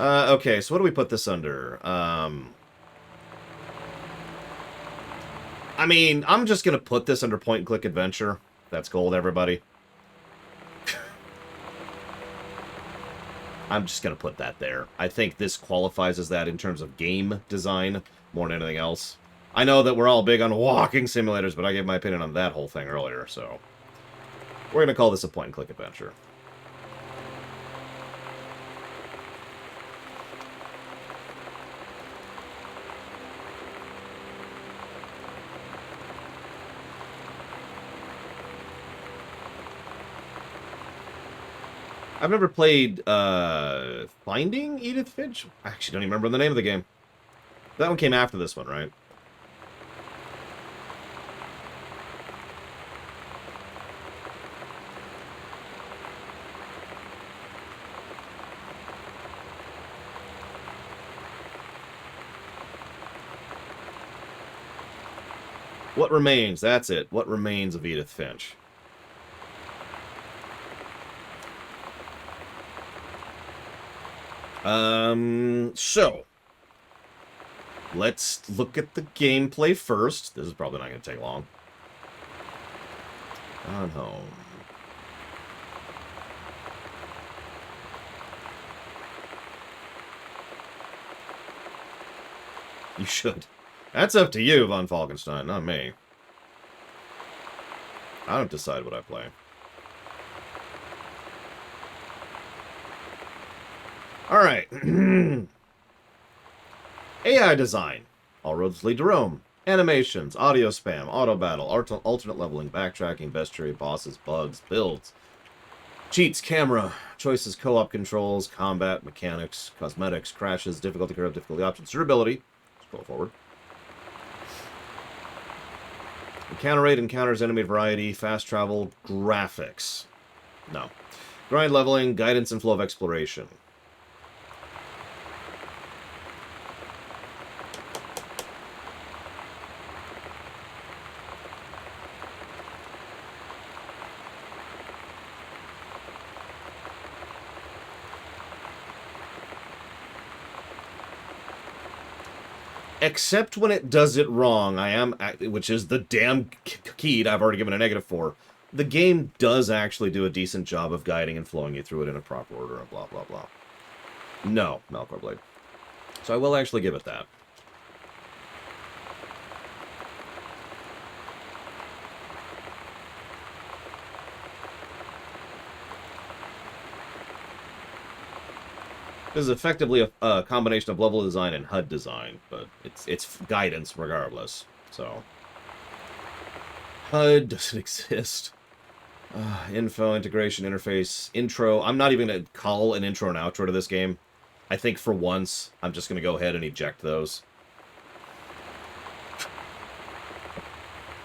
[SPEAKER 1] Okay, so what do we put this under? I mean, I'm just gonna put this under point-and-click adventure. That's gold, everybody. I'm just gonna put that there. I think this qualifies as that in terms of game design more than anything else. I know that we're all big on walking simulators, but I gave my opinion on that whole thing earlier, so... We're going to call this a point-and-click adventure. I've never played, Finding Edith Finch? I actually don't even remember the name of the game. That one came after this one, right? What remains? That's it. What remains of Edith Finch? So let's look at the gameplay first. This is probably not going to take long. On home. You should. That's up to you, Von Falkenstein, not me. I don't decide what I play. Alright. AI design. All roads lead to Rome. Animations, audio spam, auto battle, alternate leveling, backtracking, bestiary, bosses, bugs, builds. Cheats, camera, choices, co-op controls, combat, mechanics, cosmetics, crashes, difficulty curve, difficulty options, durability. Scroll forward. Encounter rate, encounters, enemy variety, fast travel, graphics. No. Grind leveling, guidance and flow of exploration. Except when it does it wrong, which is the damn keyed I've already given a negative for. The game does actually do a decent job of guiding and flowing you through it in a proper order and blah, blah, blah. No, Malcore Blade. So I will actually give it that. This is effectively a combination of level design and HUD design, but it's guidance regardless. So HUD doesn't exist. Info, integration, interface, intro. I'm not even going to call an intro and outro to this game. I think for once, I'm just going to go ahead and eject those.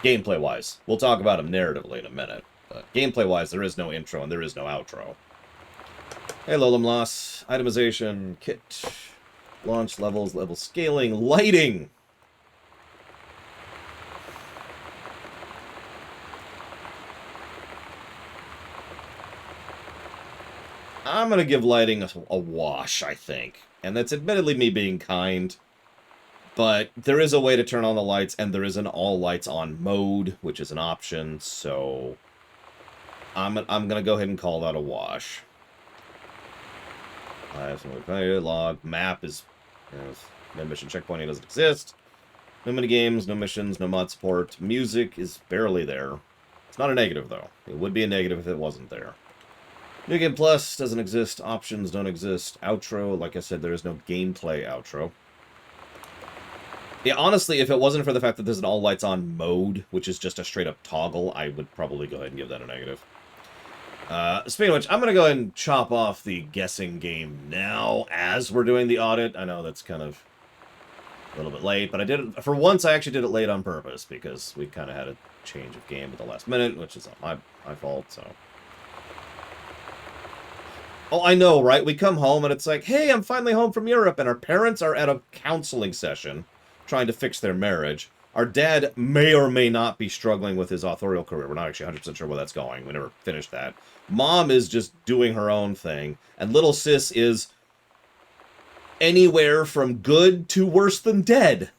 [SPEAKER 1] Gameplay-wise, we'll talk about them narratively in a minute. But gameplay-wise, there is no intro and there is no outro. Hey, Lolum Loss. Itemization, kit, launch levels, level scaling, lighting. I'm going to give lighting a wash, I think. And that's admittedly me being kind. But there is a way to turn on the lights, and there is an all lights on mode, which is an option, so I'm going to go ahead and call that a wash. Log. Map is... no mission checkpointing doesn't exist. No minigames, no missions, no mod support. Music is barely there. It's not a negative, though. It would be a negative if it wasn't there. New Game Plus doesn't exist. Options don't exist. Outro, like I said, there is no gameplay outro. Yeah, honestly, if it wasn't for the fact that there's an all lights on mode, which is just a straight up toggle, I would probably go ahead and give that a negative. Speaking of which, I'm going to go ahead and chop off the guessing game now as we're doing the audit. I know that's kind of a little bit late, but I did it, for once I actually did it late on purpose, because we kind of had a change of game at the last minute, which is not my fault, so... Oh, I know, right? We come home and it's like, hey, I'm finally home from Europe, and our parents are at a counseling session trying to fix their marriage. Our dad may or may not be struggling with his authorial career. We're not actually 100% sure where that's going. We never finished that. Mom is just doing her own thing. And little sis is anywhere from good to worse than dead.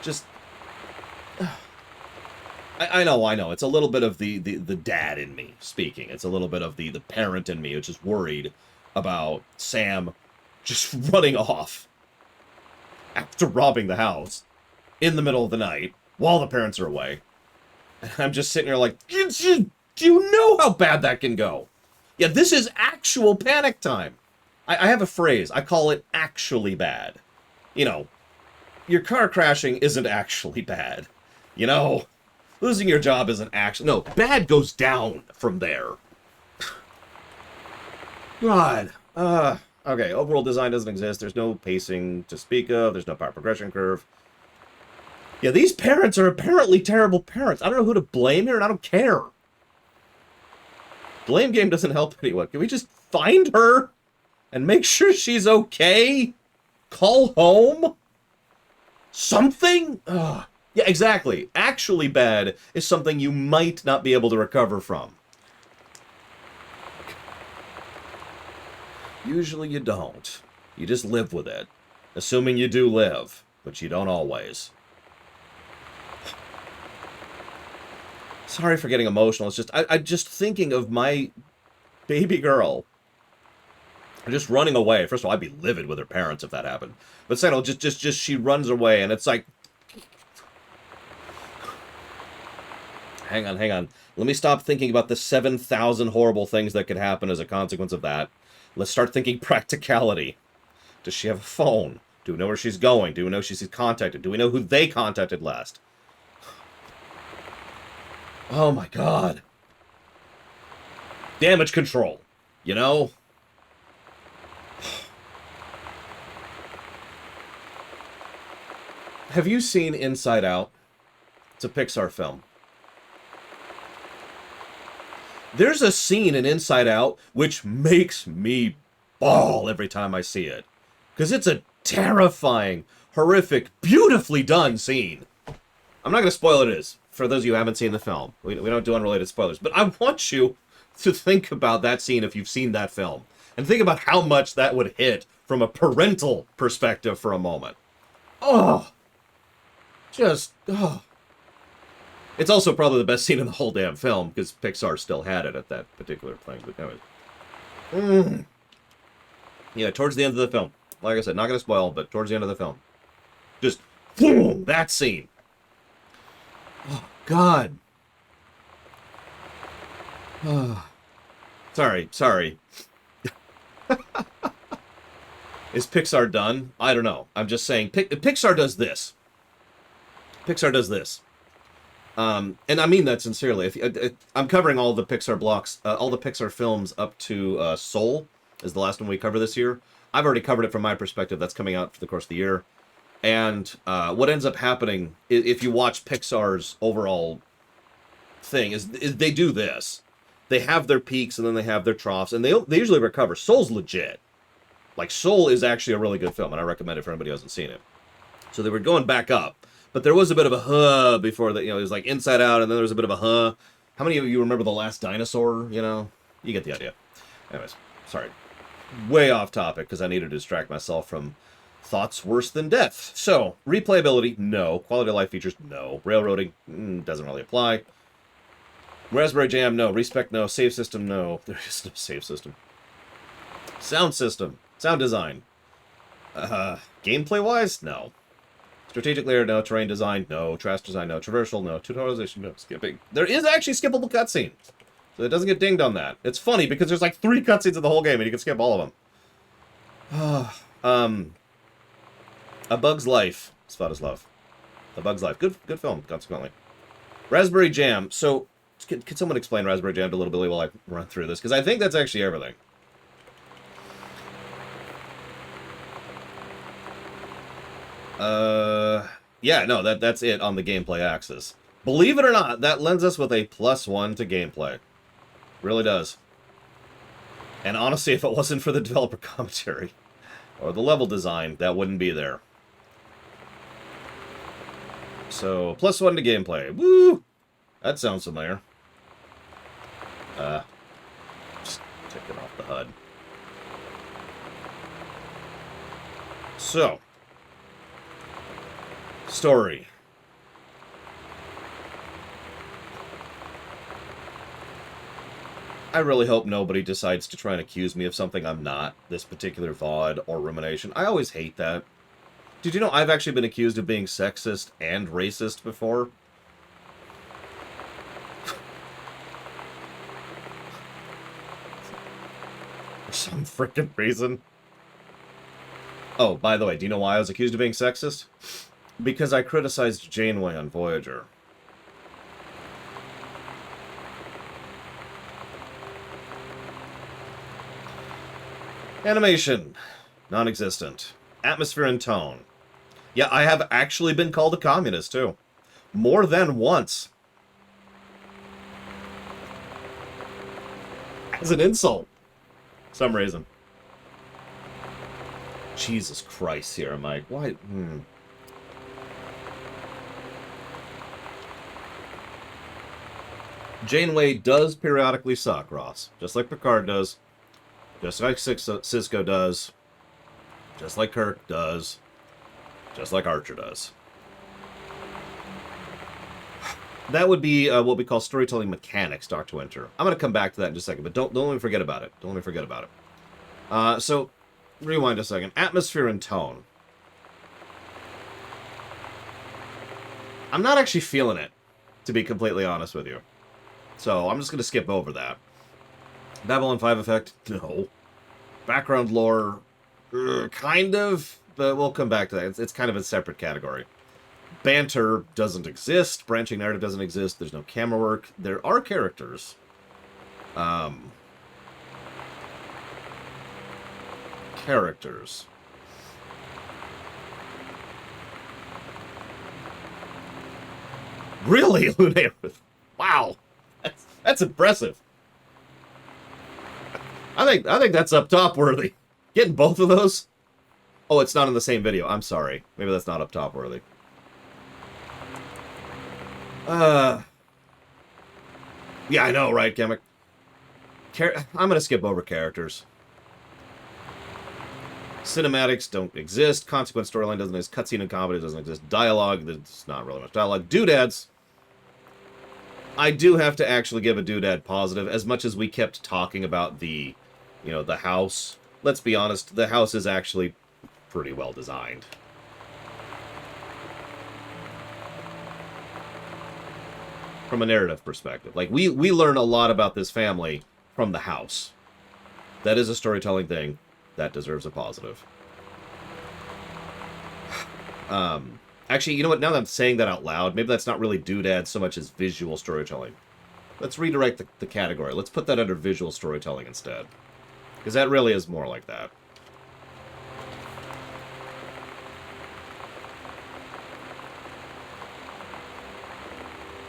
[SPEAKER 1] Just... I know. It's a little bit of the dad in me speaking. It's a little bit of the parent in me, which is worried about Sam just running off after robbing the house in the middle of the night while the parents are away. And I'm just sitting here like, do you know how bad that can go? Yeah, this is actual panic time. I have a phrase. I call it actually bad. You know, your car crashing isn't actually bad. You know, losing your job isn't actually... No, bad goes down from there. God. Okay, overall design doesn't exist. There's no pacing to speak of. There's no power progression curve. Yeah, these parents are apparently terrible parents. I don't know who to blame here, and I don't care. Blame game doesn't help anyone. Can we just find her and make sure she's okay? Call home? something? Ugh. Yeah, exactly. Actually bad is something you might not be able to recover from. Usually you don't. You just live with it. Assuming you do live, but you don't always. Sorry for getting emotional. It's just, I'm just thinking of my baby girl just running away. First of all, I'd be livid with her parents if that happened. But second of all, just she runs away, and it's like, hang on. Let me stop thinking about the 7,000 horrible things that could happen as a consequence of that. Let's start thinking practicality. Does she have a phone? Do we know where she's going? Do we know she's contacted? Do we know who they contacted last? Oh my god. Damage control. You know? Have you seen Inside Out? It's a Pixar film. There's a scene in Inside Out which makes me bawl every time I see it. Because it's a terrifying, horrific, beautifully done scene. I'm not going to spoil it is, for those of you who haven't seen the film. We don't do unrelated spoilers. But I want you to think about that scene if you've seen that film. And think about how much that would hit from a parental perspective for a moment. Oh! Oh. It's also probably the best scene in the whole damn film, because Pixar still had it at that particular thing. But anyways. Yeah, towards the end of the film. Like I said, not going to spoil, but towards the end of the film. Just, boom, that scene. Oh, God. Oh. Sorry. Is Pixar done? I don't know. I'm just saying, Pixar does this. Pixar does this. And I mean that sincerely. I'm covering all the Pixar blocks, all the Pixar films up to Soul is the last one we cover this year. I've already covered it from my perspective. That's coming out for the course of the year. And what ends up happening, if you watch Pixar's overall thing, is they do this. They have their peaks and then they have their troughs, and they usually recover. Soul's legit. Like, Soul is actually a really good film, and I recommend it for anybody who hasn't seen it. So they were going back up. But there was a bit of a huh before that, it was like Inside Out, and then there was a bit of a huh. How many of you remember The Last Dinosaur, You get the idea. Anyways, sorry. Way off topic, because I needed to distract myself from thoughts worse than death. So, replayability, no. Quality of life features, no. Railroading, doesn't really apply. Raspberry Jam, no. Respec, no. Save system, no. There is no save system. Sound system. Sound design. Gameplay-wise, no. Strategic layer, no. Terrain design, no. Trash design, no. Traversal, no. Tutorialization, no. Skipping. There is actually skippable cutscene. So it doesn't get dinged on that. It's funny because there's like 3 cutscenes in the whole game and you can skip all of them. A Bug's Life. Spot is love. A Bug's Life. Good film, consequently. Raspberry Jam. So, can someone explain Raspberry Jam to Little Billy while I run through this? Because I think that's actually everything. Yeah, no, that's it on the gameplay axis. Believe it or not, that lends us with a +1 to gameplay. Really does. And honestly, if it wasn't for the developer commentary or the level design, that wouldn't be there. So, +1 to gameplay. Woo! That sounds familiar. Just take it off the HUD. So, story. I really hope nobody decides to try and accuse me of something I'm not, this particular VOD or rumination. I always hate that. Did you know I've actually been accused of being sexist and racist before? For some freaking reason. Oh, by the way, do you know why I was accused of being sexist? Because I criticized Janeway on Voyager. Animation. Non-existent. Atmosphere and tone. Yeah, I have actually been called a communist, too. More than once. As an insult. For some reason. Jesus Christ, here, Mike. Why? Janeway does periodically suck, Ross. Just like Picard does. Just like Cisco does. Just like Kirk does. Just like Archer does. That would be what we call storytelling mechanics, Dr. Winter. I'm going to come back to that in just a second, but don't let me forget about it. Don't let me forget about it. So, rewind a second. Atmosphere and tone. I'm not actually feeling it, to be completely honest with you. So, I'm just going to skip over that. Babylon 5 effect? No. Background lore? Kind of, but we'll come back to that. It's kind of a separate category. Banter doesn't exist. Branching narrative doesn't exist. There's no camera work. There are characters. Characters. Really, Lunaire? Wow, that's impressive. I think that's up top worthy. Getting both of those. Oh, it's not in the same video. I'm sorry. Maybe that's not up top worthy. Yeah, I know, right, Kamek? I'm gonna skip over characters. Cinematics don't exist. Consequence storyline doesn't exist. Cutscene and comedy doesn't exist. Dialogue, there's not really much dialogue. Doodads. I do have to actually give a doodad positive. As much as we kept talking about the, the house. Let's be honest, the house is actually pretty well designed. From a narrative perspective. Like, we learn a lot about this family from the house. That is a storytelling thing. That deserves a positive. Actually, you know what? Now that I'm saying that out loud, maybe that's not really doodad so much as visual storytelling. Let's redirect the category. Let's put that under visual storytelling instead. Because that really is more like that.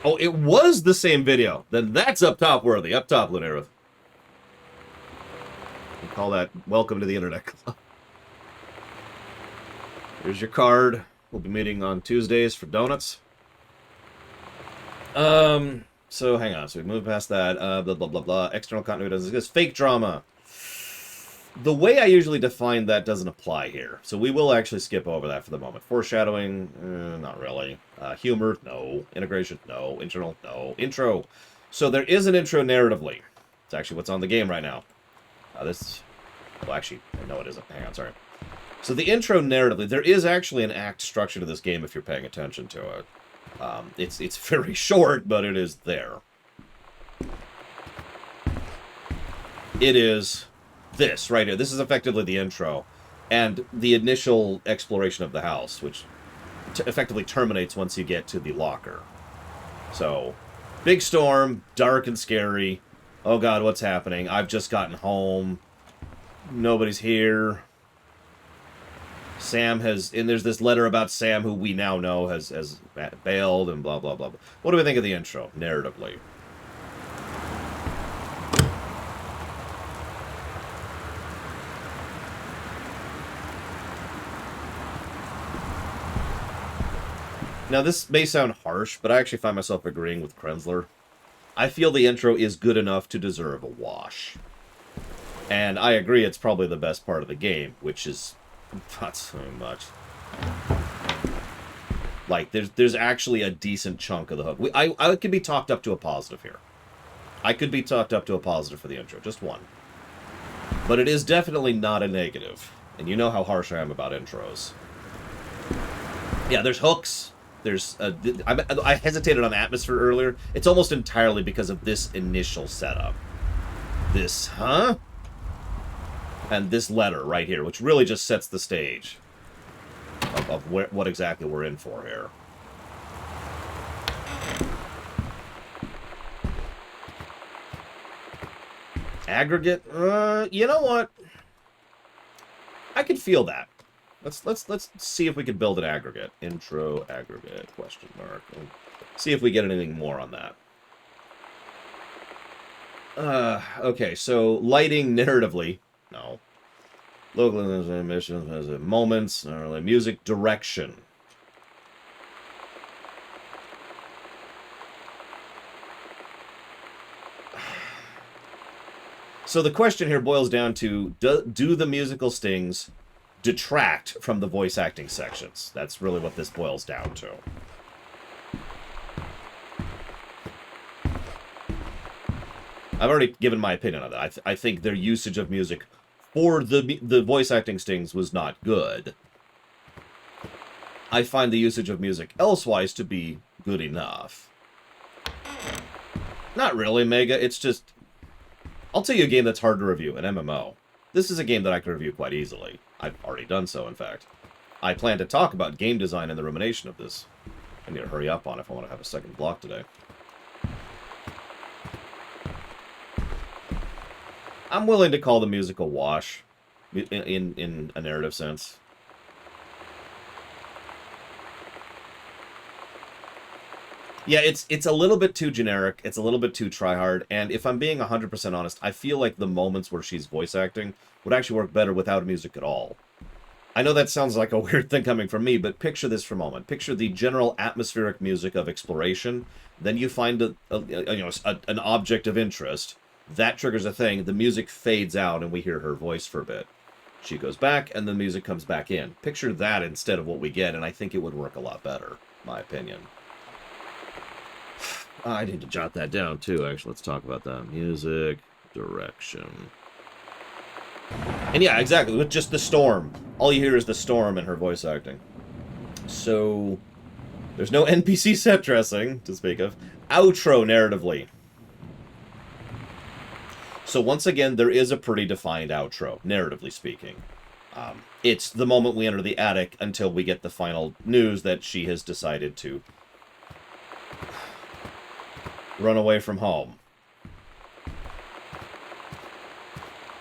[SPEAKER 1] Oh, it was the same video. Then that's up top worthy. Up top, Lunareth. We call that Welcome to the Internet Club. Here's your card. We'll be meeting on Tuesdays for donuts. So hang on. So we move past that. Blah, blah, blah, blah. External continuity doesn't exist. Fake drama. The way I usually define that doesn't apply here. So we will actually skip over that for the moment. Foreshadowing, not really. Humor, no. Integration, no. Internal, no. Intro. So there is an intro narratively. It's actually what's on the game right now. Well, actually, no, it isn't. Hang on, sorry. So the intro narratively, there is actually an act structure to this game if you're paying attention to it. It's very short, but it is there. It is this right here. This is effectively the intro and the initial exploration of the house, which effectively terminates once you get to the locker. So, big storm, dark and scary. Oh god, what's happening? I've just gotten home. Nobody's here. Sam has, and there's this letter about Sam who we now know has bailed and blah, blah, blah. What do we think of the intro, narratively? Now, this may sound harsh, but I actually find myself agreeing with Krenzler. I feel the intro is good enough to deserve a wash. And I agree it's probably the best part of the game, which is not so much. Like, there's actually a decent chunk of the hook. I could be talked up to a positive here. I could be talked up to a positive for the intro, just one. But it is definitely not a negative. And you know how harsh I am about intros. Yeah, there's hooks. There's I hesitated on atmosphere earlier. It's almost entirely because of this initial setup. This, huh? And this letter right here, which really just sets the stage of what exactly we're in for here. Aggregate? You know what? I could feel that. Let's see if we can build an aggregate. Intro aggregate, question mark. And see if we get anything more on that. Okay, so lighting narratively. No. Local emissions, moments, music, direction. So the question here boils down to, do the musical stings detract from the voice acting sections? That's really what this boils down to. I've already given my opinion on that. I think their usage of music for the voice acting stings was not good. I find the usage of music elsewise to be good enough. Not really, Mega. It's just... I'll tell you a game that's hard to review, an MMO. This is a game that I can review quite easily. I've already done so, in fact. I plan to talk about game design and the rumination of this. I need to hurry up on if I want to have a second block today. I'm willing to call the music a wash, in a narrative sense. Yeah, it's a little bit too generic, it's a little bit too try-hard, and if I'm being 100% honest, I feel like the moments where she's voice acting would actually work better without music at all. I know that sounds like a weird thing coming from me, but picture this for a moment. Picture the general atmospheric music of exploration, then you find an object of interest, that triggers a thing, the music fades out, and we hear her voice for a bit. She goes back, and the music comes back in. Picture that instead of what we get, and I think it would work a lot better, my opinion. I need to jot that down, too, actually. Let's talk about that. Music, direction. And yeah, exactly, with just the storm. All you hear is the storm and her voice acting. So, there's no NPC set dressing, to speak of. Outro, narratively. So once again, there is a pretty defined outro, narratively speaking. It's the moment we enter the attic until we get the final news that she has decided to run away from home.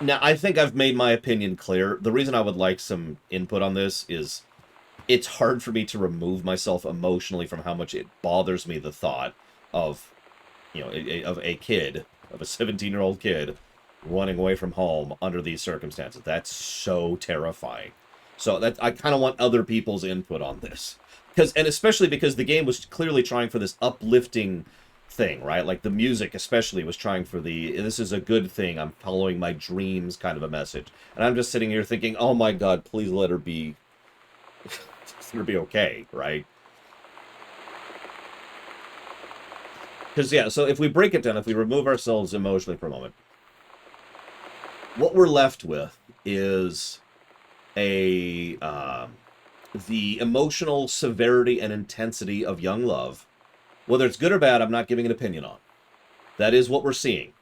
[SPEAKER 1] Now, I think I've made my opinion clear. The reason I would like some input on this is it's hard for me to remove myself emotionally from how much it bothers me, the thought of, of a kid, of a 17-year-old kid running away from home under these circumstances. That's so terrifying. So I kind of want other people's input on this. And especially because the game was clearly trying for this uplifting thing, right? Like the music especially was trying for this is a good thing, I'm following my dreams kind of a message. And I'm just sitting here thinking, oh my god, please let her be let her be okay, right? Because yeah, so if we break it down, if we remove ourselves emotionally for a moment, what we're left with is the emotional severity and intensity of young love. Whether it's good or bad, I'm not giving an opinion on. That is what we're seeing.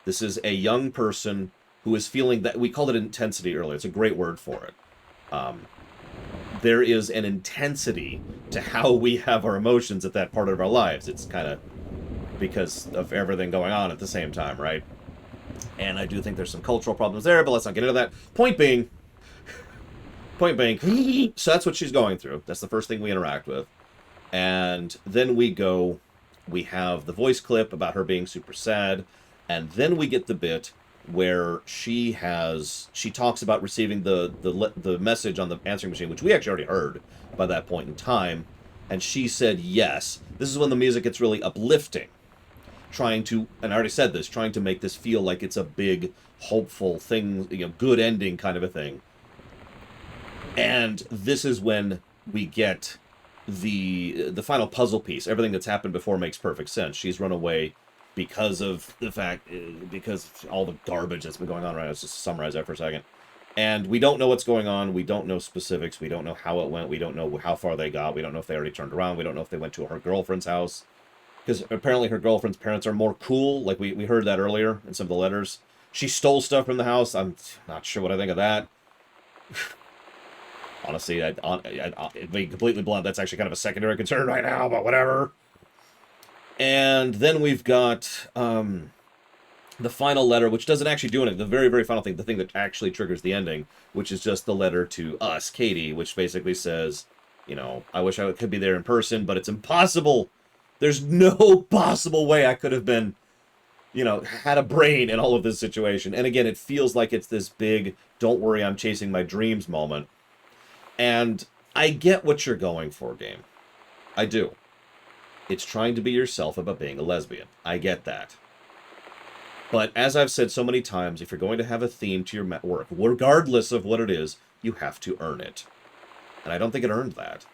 [SPEAKER 1] This is a young person who is feeling that, we called it intensity earlier, it's a great word for it. There is an intensity to how we have our emotions at that part of our lives. It's kind of because of everything going on at the same time, right? And I do think there's some cultural problems there, but let's not get into that. Point being, so that's what she's going through. That's the first thing we interact with. And then we have the voice clip about her being super sad, and then we get the bit where she talks about receiving the message on the answering machine, which we actually already heard by that point in time, and she said yes. This is when the music gets really uplifting, and I already said this, trying to make this feel like it's a big, hopeful thing, good ending kind of a thing. And this is when we get the final puzzle piece. Everything that's happened before makes perfect sense. She's run away because of all the garbage that's been going on right now. Let's just summarize that for a second. And we don't know what's going on. We don't know specifics. We don't know how it went. We don't know how far they got. We don't know if they already turned around. We don't know if they went to her girlfriend's house. Because apparently her girlfriend's parents are more cool. Like we heard that earlier in some of the letters. She stole stuff from the house. I'm not sure what I think of that. Honestly, it'd be completely blunt. That's actually kind of a secondary concern right now, but whatever. And then we've got the final letter, which doesn't actually do anything. The very, very final thing, the thing that actually triggers the ending, which is just the letter to us, Katie, which basically says, I wish I could be there in person, but it's impossible. There's no possible way I could have been, had a brain in all of this situation. And again, it feels like it's this big, don't worry, I'm chasing my dreams moment. And I get what you're going for, game. I do. It's trying to be yourself about being a lesbian. I get that. But as I've said so many times, if you're going to have a theme to your work, regardless of what it is, you have to earn it. And I don't think it earned that.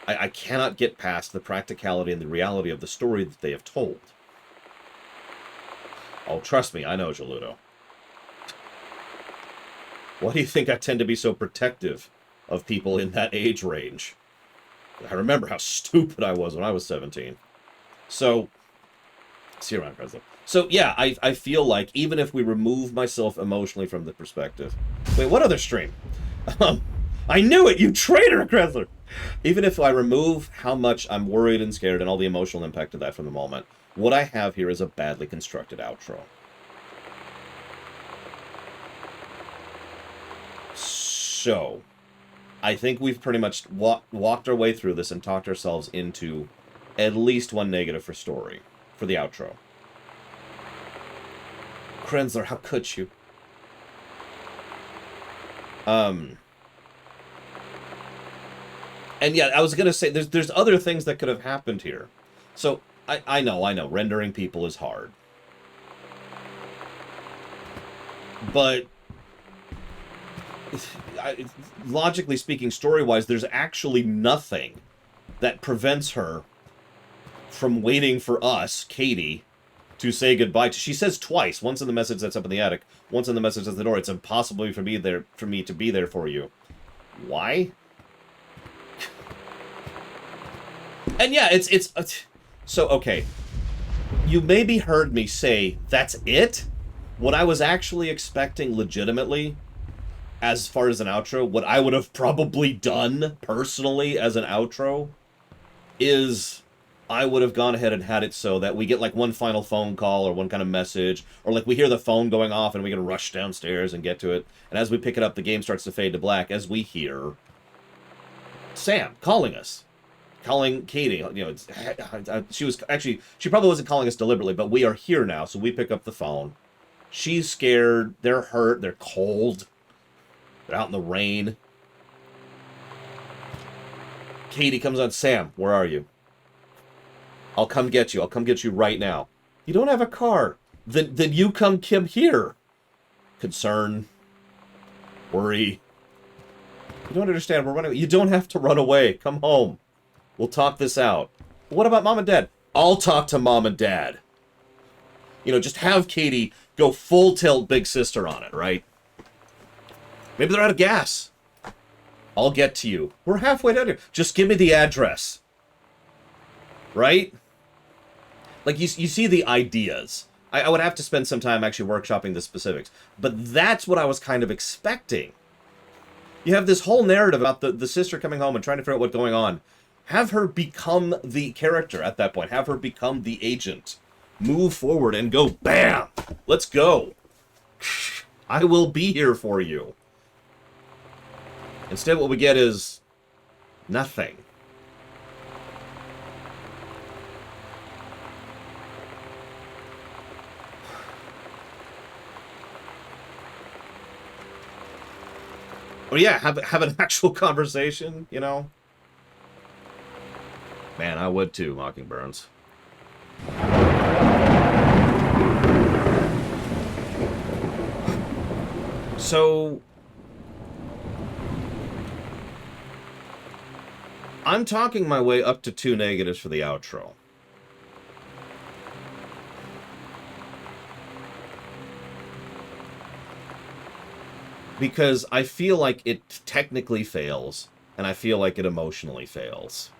[SPEAKER 1] I cannot get past the practicality and the reality of the story that they have told. Oh, trust me, I know, Geludo. Why do you think I tend to be so protective of people in that age range? I remember how stupid I was when I was 17. So, see you around, President. So, yeah, I feel like even if we remove myself emotionally from the perspective... Wait, what other stream? I knew it, you traitor, Kressler! Even if I remove how much I'm worried and scared and all the emotional impact of that from the moment, what I have here is a badly constructed outro. So, I think we've pretty much walked our way through this and talked ourselves into at least one negative for story, for the outro. Krenzler, how could you? And yeah, I was going to say, there's other things that could have happened here. So, I know, rendering people is hard. But, logically speaking, story-wise, there's actually nothing that prevents her from waiting for us, Katie, to say goodbye to... She says twice, once in the message that's up in the attic, once in the message at the door, it's impossible for me to be there for you. Why? And yeah, it's so, okay. You maybe heard me say, that's it? What I was actually expecting legitimately, as far as an outro, what I would have probably done, personally, as an outro, is I would have gone ahead and had it so that we get, like, one final phone call or one kind of message, or, like, we hear the phone going off and we can rush downstairs and get to it, and as we pick it up, the game starts to fade to black as we hear Sam calling us. Calling Katie, you know, she probably wasn't calling us deliberately, but we are here now, so we pick up the phone. She's scared, they're hurt, they're cold, they're out in the rain. Katie comes on, Sam, where are you? I'll come get you right now. You don't have a car. Then you come here. Concern, worry. You don't understand, we're running. You don't have to run away, come home. We'll talk this out. What about Mom and Dad? I'll talk to Mom and Dad. You know, just have Katie go full tilt big sister on it, right? Maybe they're out of gas. I'll get to you. We're halfway down here. Just give me the address. Right? Like, you see the ideas. I would have to spend some time actually workshopping the specifics. But that's what I was kind of expecting. You have this whole narrative about the sister coming home and trying to figure out what's going on. Have her become the character at that point. Have her become the agent. Move forward and go, bam! Let's go. I will be here for you. Instead, what we get is nothing. Well, yeah, have an actual conversation, you know? Man, I would too, Mockingburns. So, I'm talking my way up to 2 negatives for the outro. Because I feel like it technically fails, and I feel like it emotionally fails.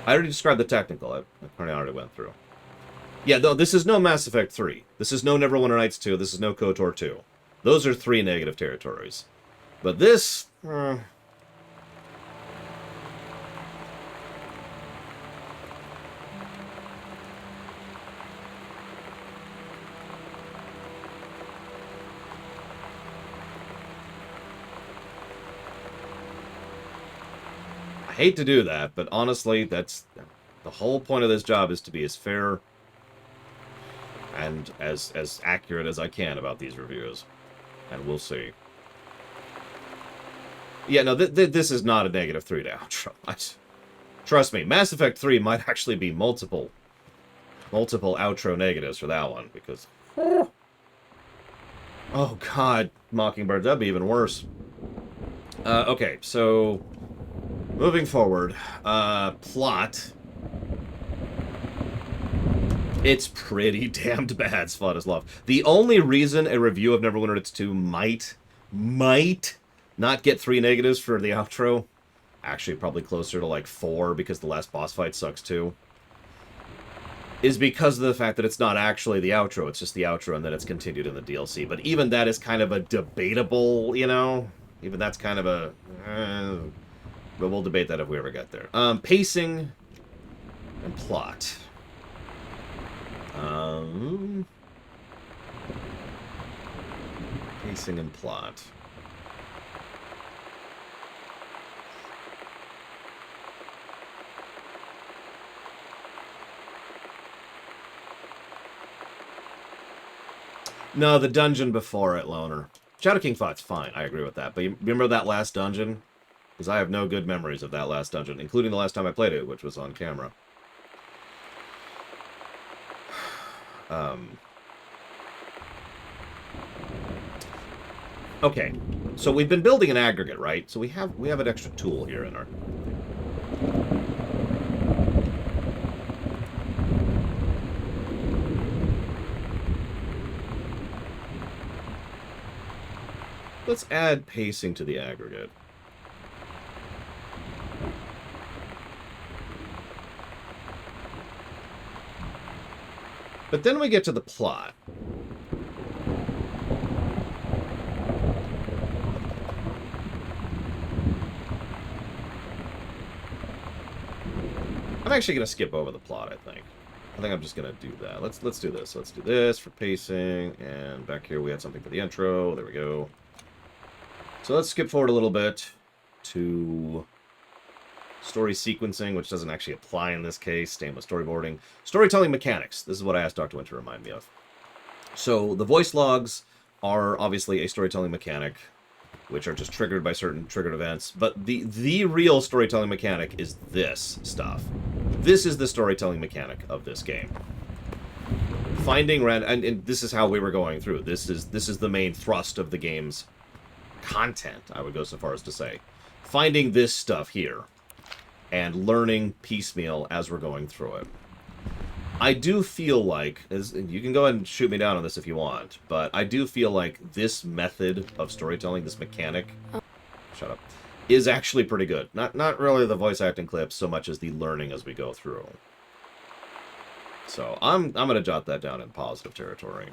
[SPEAKER 1] I already described the technical. I already went through. Yeah, though, this is no Mass Effect 3. This is no Neverwinter Nights 2. This is no KOTOR 2. Those are 3 negative territories. But this... I hate to do that, but honestly, that's the whole point of this job, is to be as fair and as accurate as I can about these reviews. And we'll see. Yeah, no, this is not a -3 to outro. Trust me, Mass Effect 3 might actually be multiple outro negatives for that one, because... Oh, God, Mockingbird, that'd be even worse. Okay, so... Moving forward, plot... It's pretty damned bad, Spot is Love. The only reason a review of Neverwinter Nights 2 might not get 3 negatives for the outro, actually probably closer to like 4 because the last boss fight sucks too, is because of the fact that it's not actually the outro, it's just the outro and then it's continued in the DLC. But even that is kind of a debatable, you know? Even that's kind of a... but we'll debate that if we ever get there. Pacing and plot. Pacing and plot. No, the dungeon before it, Loner. Shadow King fight's fine, I agree with that. But you remember that last dungeon? Because I have no good memories of that last dungeon, including the last time I played it, which was on camera. Okay, so we've been building an aggregate, right? So we have an extra tool here in our... Let's add pacing to the aggregate. But then we get to the plot. I'm actually going to skip over the plot, I think. I think I'm just going to do that. Let's do this. Let's do this for pacing. And back here we had something for the intro. There we go. So let's skip forward a little bit to story sequencing, which doesn't actually apply in this case. Staying with storyboarding. Storytelling mechanics. This is what I asked Dr. Winter to remind me of. So the voice logs are obviously a storytelling mechanic, which are just triggered by certain triggered events. But the real storytelling mechanic is this stuff. This is the storytelling mechanic of this game. Finding random, and this is how we were going through. This is the main thrust of the game's content, I would go so far as to say. Finding this stuff here and learning piecemeal as we're going through it. I do feel like, you can go ahead and shoot me down on this if you want, but I do feel like this method of storytelling, this mechanic, shut up, is actually pretty good. Not really the voice acting clips so much as the learning as we go through. So I'm going to jot that down in positive territory.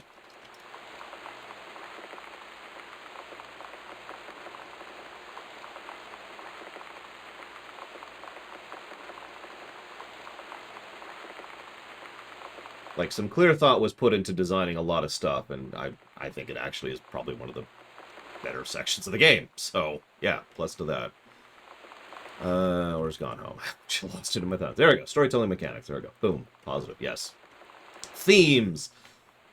[SPEAKER 1] Like, some clear thought was put into designing a lot of stuff, and I think it actually is probably one of the better sections of the game. So, yeah, plus to that. Where's Gone Home? She lost it in my thoughts. There we go. Storytelling mechanics. There we go. Boom. Positive. Yes. Themes.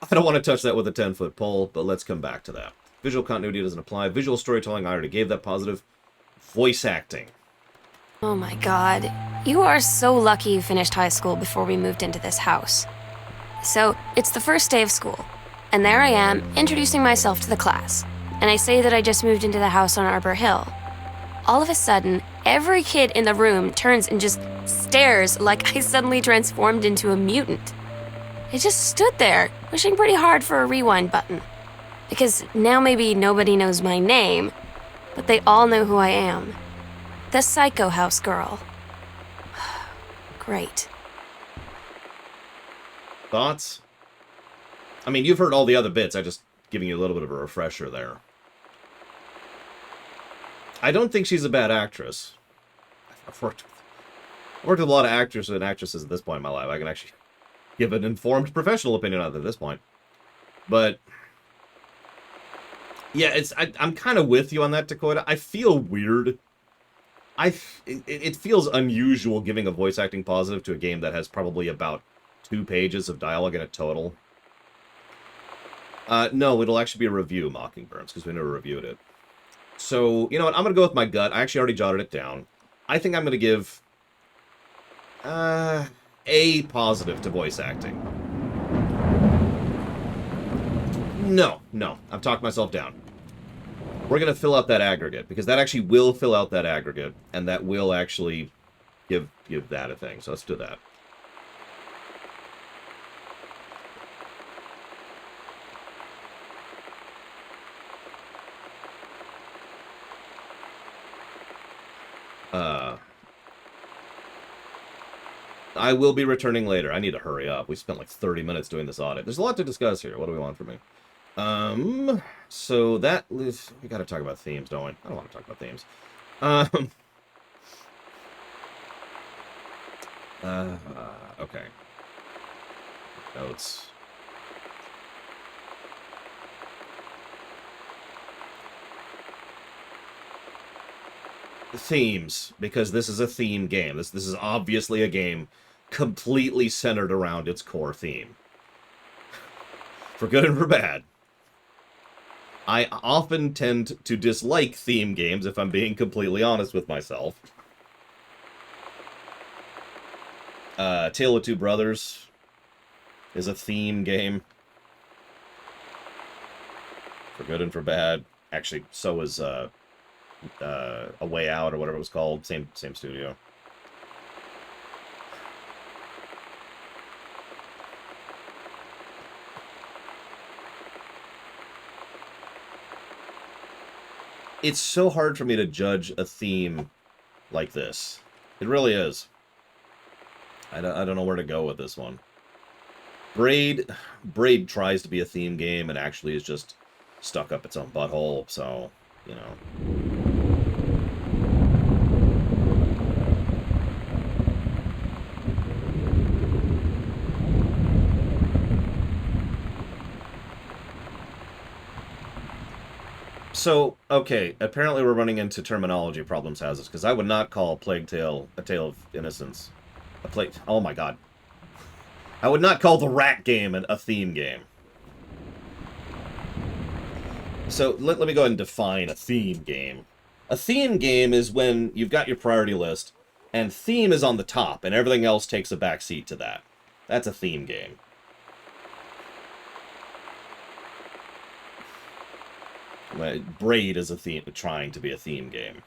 [SPEAKER 1] I don't want to touch that with a 10-foot pole, but let's come back to that. Visual continuity doesn't apply. Visual storytelling, I already gave that positive. Voice acting.
[SPEAKER 3] Oh my god. You are so lucky you finished high school before we moved into this house. So, it's the first day of school, and there I am, introducing myself to the class, and I say that I just moved into the house on Arbor Hill. All of a sudden, every kid in the room turns and just stares like I suddenly transformed into a mutant. I just stood there, wishing pretty hard for a rewind button. Because now maybe nobody knows my name, but they all know who I am. The Psycho House girl. Great.
[SPEAKER 1] Thoughts? I mean, you've heard all the other bits. I'm just giving you a little bit of a refresher there. I don't think she's a bad actress. I've worked with a lot of actors and actresses at this point in my life. I can actually give an informed professional opinion on it at this point. But yeah, I'm kind of with you on that, Dakota. I feel weird. It feels unusual giving a voice acting positive to a game that has probably about 2 pages of dialogue in a total. No, it'll actually be a review, Mockingbirds, because we never reviewed it. So, you know what? I'm going to go with my gut. I actually already jotted it down. I think I'm going to give A positive to voice acting. No. I've talked myself down. We're going to fill out that aggregate, because that actually will fill out that aggregate, and that will actually give that a thing. So let's do that. I will be returning later. I need to hurry up. We spent like 30 minutes doing this audit. There's a lot to discuss here. What do we want from me? So that we got to talk about themes, don't we? I don't want to talk about themes. Okay. Notes. Themes, because this is a theme game. This is obviously a game completely centered around its core theme. For good and for bad. I often tend to dislike theme games, if I'm being completely honest with myself. Tale of Two Brothers is a theme game. For good and for bad. Actually, so is A Way Out, or whatever it was called. Same studio. It's so hard for me to judge a theme like this. It really is. I don't know where to go with this one. Braid tries to be a theme game and actually is just stuck up its own butthole, so, you know. So, okay, apparently we're running into terminology problems, has us, because I would not call Plague Tale a Tale of Innocence. Oh my god. I would not call the Rat game a theme game. So, let me go ahead and define a theme game. A theme game is when you've got your priority list, and theme is on the top, and everything else takes a backseat to that. That's a theme game. Braid is a theme, trying to be a theme game.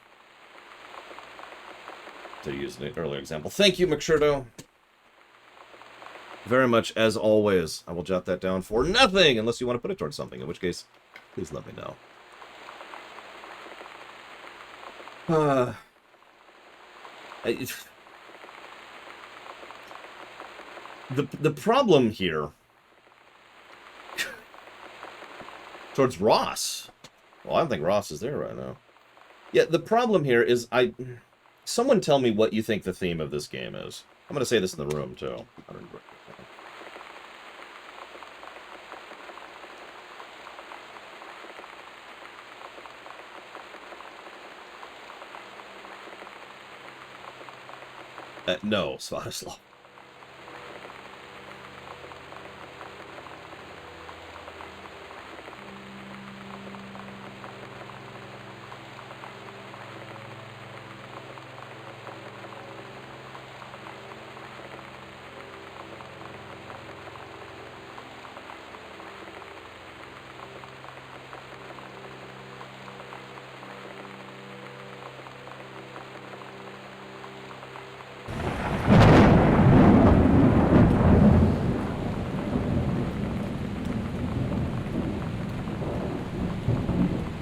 [SPEAKER 1] To use an earlier example. Thank you, McShirto. Very much, as always. I will jot that down for nothing, unless you want to put it towards something, in which case, please let me know. The problem here towards Ross. Well, I don't think Ross is there right now. Yeah, the problem here is someone tell me what you think the theme of this game is. I'm going to say this in the room, too. No, Svatoslav.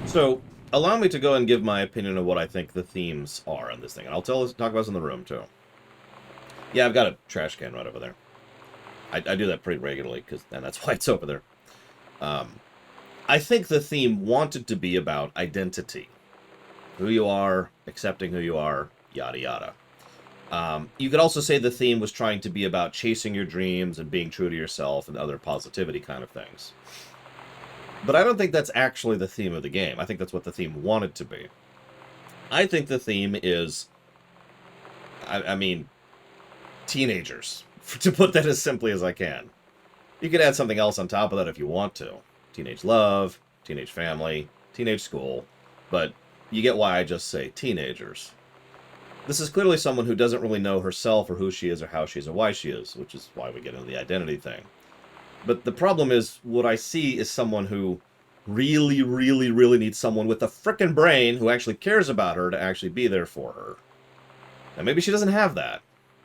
[SPEAKER 1] So, allow me to go and give my opinion of what I think the themes are on this thing. And I'll talk about this in the room, too. Yeah, I've got a trash can right over there. I do that pretty regularly, and that's why it's over there. I think the theme wanted to be about identity. Who you are, accepting who you are, yada yada. You could also say the theme was trying to be about chasing your dreams and being true to yourself and other positivity kind of things. But I don't think that's actually the theme of the game. I think that's what the theme wanted to be. I think the theme is, I mean, teenagers, to put that as simply as I can. You could add something else on top of that if you want to. Teenage love, teenage family, teenage school. But you get why I just say teenagers. This is clearly someone who doesn't really know herself or who she is or how she is or why she is, which is why we get into the identity thing. But the problem is, what I see is someone who really, really, really needs someone with a frickin' brain who actually cares about her to actually be there for her. And maybe she doesn't have that.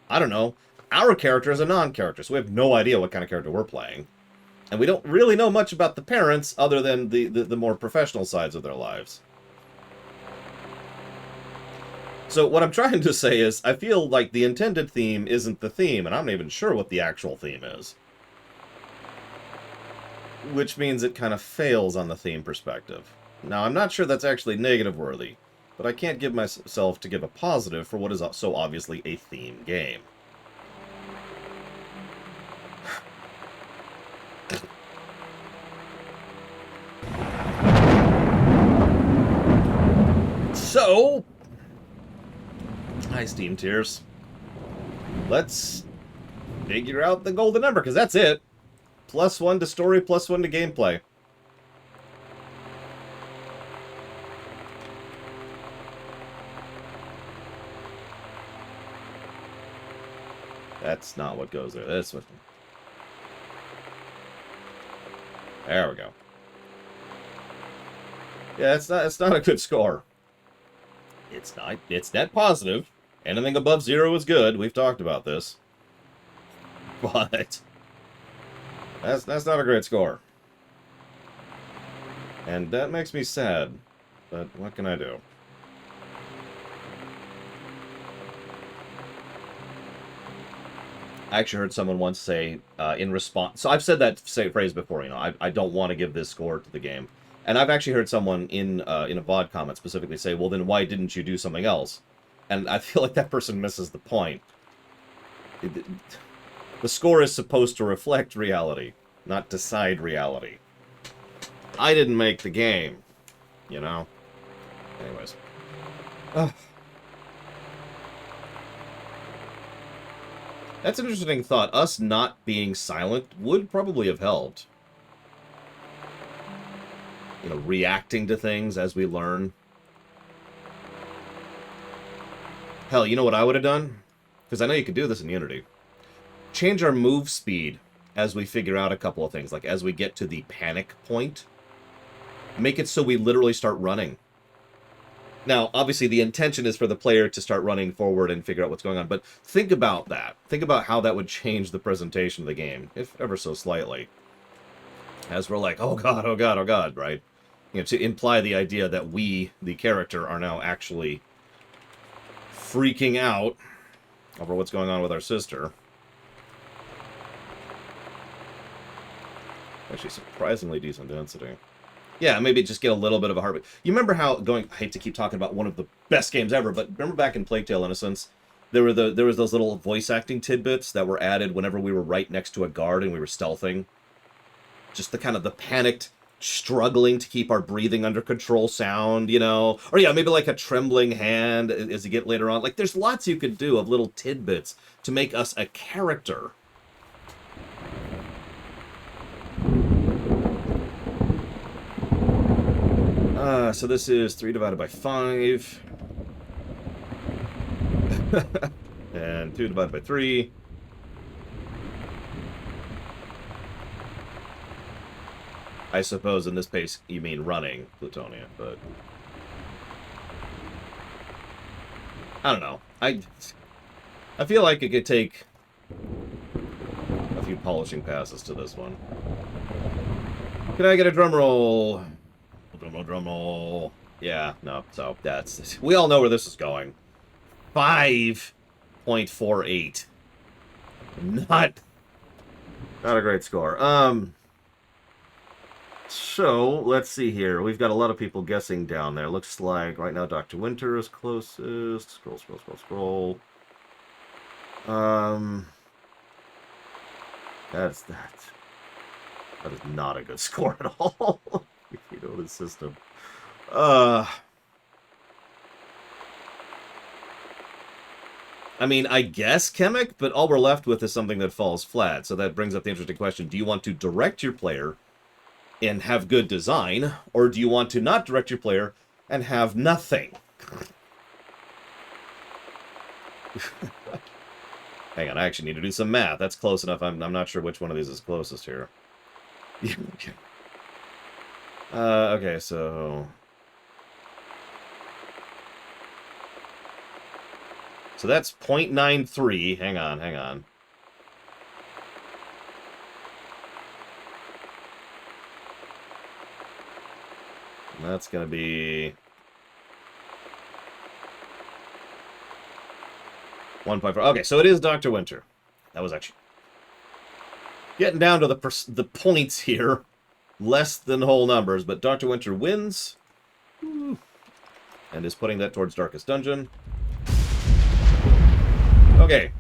[SPEAKER 1] I don't know. Our character is a non-character, so we have no idea what kind of character we're playing. And we don't really know much about the parents other than the more professional sides of their lives. So what I'm trying to say is, I feel like the intended theme isn't the theme, and I'm not even sure what the actual theme is. Which means it kind of fails on the theme perspective. Now, I'm not sure that's actually negative-worthy, but I can't give myself to give a positive for what is so obviously a theme game. So, hi Steam Tears. Let's figure out the golden number, because that's it. +1 to story, +1 to gameplay. That's not what goes there. This one. There we go. Yeah, it's not a good score. It's not. It's net positive. Anything above 0 is good. We've talked about this. But that's not a great score. And that makes me sad. But what can I do? I actually heard someone once say, in response... So I've said that phrase before, you know, I don't want to give this score to the game. And I've actually heard someone in a VOD comment specifically say, well, then why didn't you do something else? And I feel like that person misses the point. The score is supposed to reflect reality, not decide reality. I didn't make the game, you know? Anyways. Ugh. That's an interesting thought. Us not being silent would probably have helped. You know, reacting to things as we learn. Hell, you know what I would have done? Because I know you could do this in Unity. Change our move speed as we figure out a couple of things. Like, as we get to the panic point. Make it so we literally start running. Now, obviously, the intention is for the player to start running forward and figure out what's going on. But think about that. Think about how that would change the presentation of the game, if ever so slightly. As we're like, oh god, oh god, oh god, right? You know, to imply the idea that we, the character, are now actually freaking out over what's going on with our sister. Actually, surprisingly decent density. Yeah, maybe just get a little bit of a heartbeat. You remember how, I hate to keep talking about one of the best games ever, but remember back in Plague Tale Innocence, there was those little voice acting tidbits that were added whenever we were right next to a guard and we were stealthing? Just the kind of the panicked, struggling to keep our breathing under control sound, you know? Or yeah, maybe like a trembling hand as you get later on. Like, there's lots you could do of little tidbits to make us a character. So this is 3 divided by 5. And 2 divided by 3. I suppose in this case you mean running, Plutonia, but... I don't know. I feel like it could take a few polishing passes to this one. Can I get a drum roll? Drum roll. Yeah, no, so that's... We all know where this is going. 5.48. Not a great score. So, let's see here. We've got a lot of people guessing down there. Looks like right now Dr. Winter is closest. Scroll, scroll, scroll, scroll. That is not a good score at all. You know, the system. I mean, I guess Chemic, but all we're left with is something that falls flat. So that brings up the interesting question. Do you want to direct your player and have good design, or do you want to not direct your player and have nothing. Hang on, I actually need to do some math. That's close enough. I'm not sure which one of these is closest here. Okay. Okay, so... So that's 0.93. Hang on. And that's going to be... 1.4. Okay, so it is Dr. Winter. That was actually... Getting down to the points here. Less than whole numbers, but Dr. Winter wins. And is putting that towards Darkest Dungeon. Okay.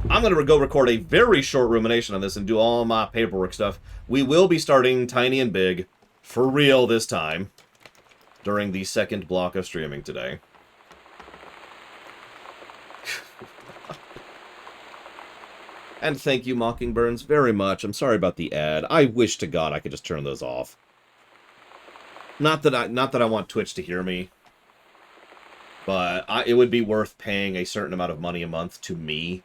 [SPEAKER 1] I'm going to go record a very short rumination on this and do all my paperwork stuff. We will be starting Tiny and Big, for real this time, during the second block of streaming today. And thank you, Mockingbirds, very much. I'm sorry about the ad. I wish to God I could just turn those off. Not that I want Twitch to hear me, but it would be worth paying a certain amount of money a month to me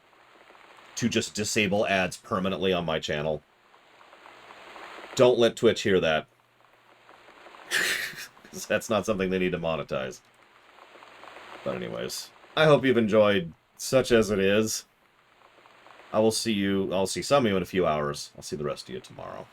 [SPEAKER 1] to just disable ads permanently on my channel. Don't let Twitch hear that. That's not something they need to monetize. But anyways, I hope you've enjoyed such as it is. I'll see some of you in a few hours. I'll see the rest of you tomorrow.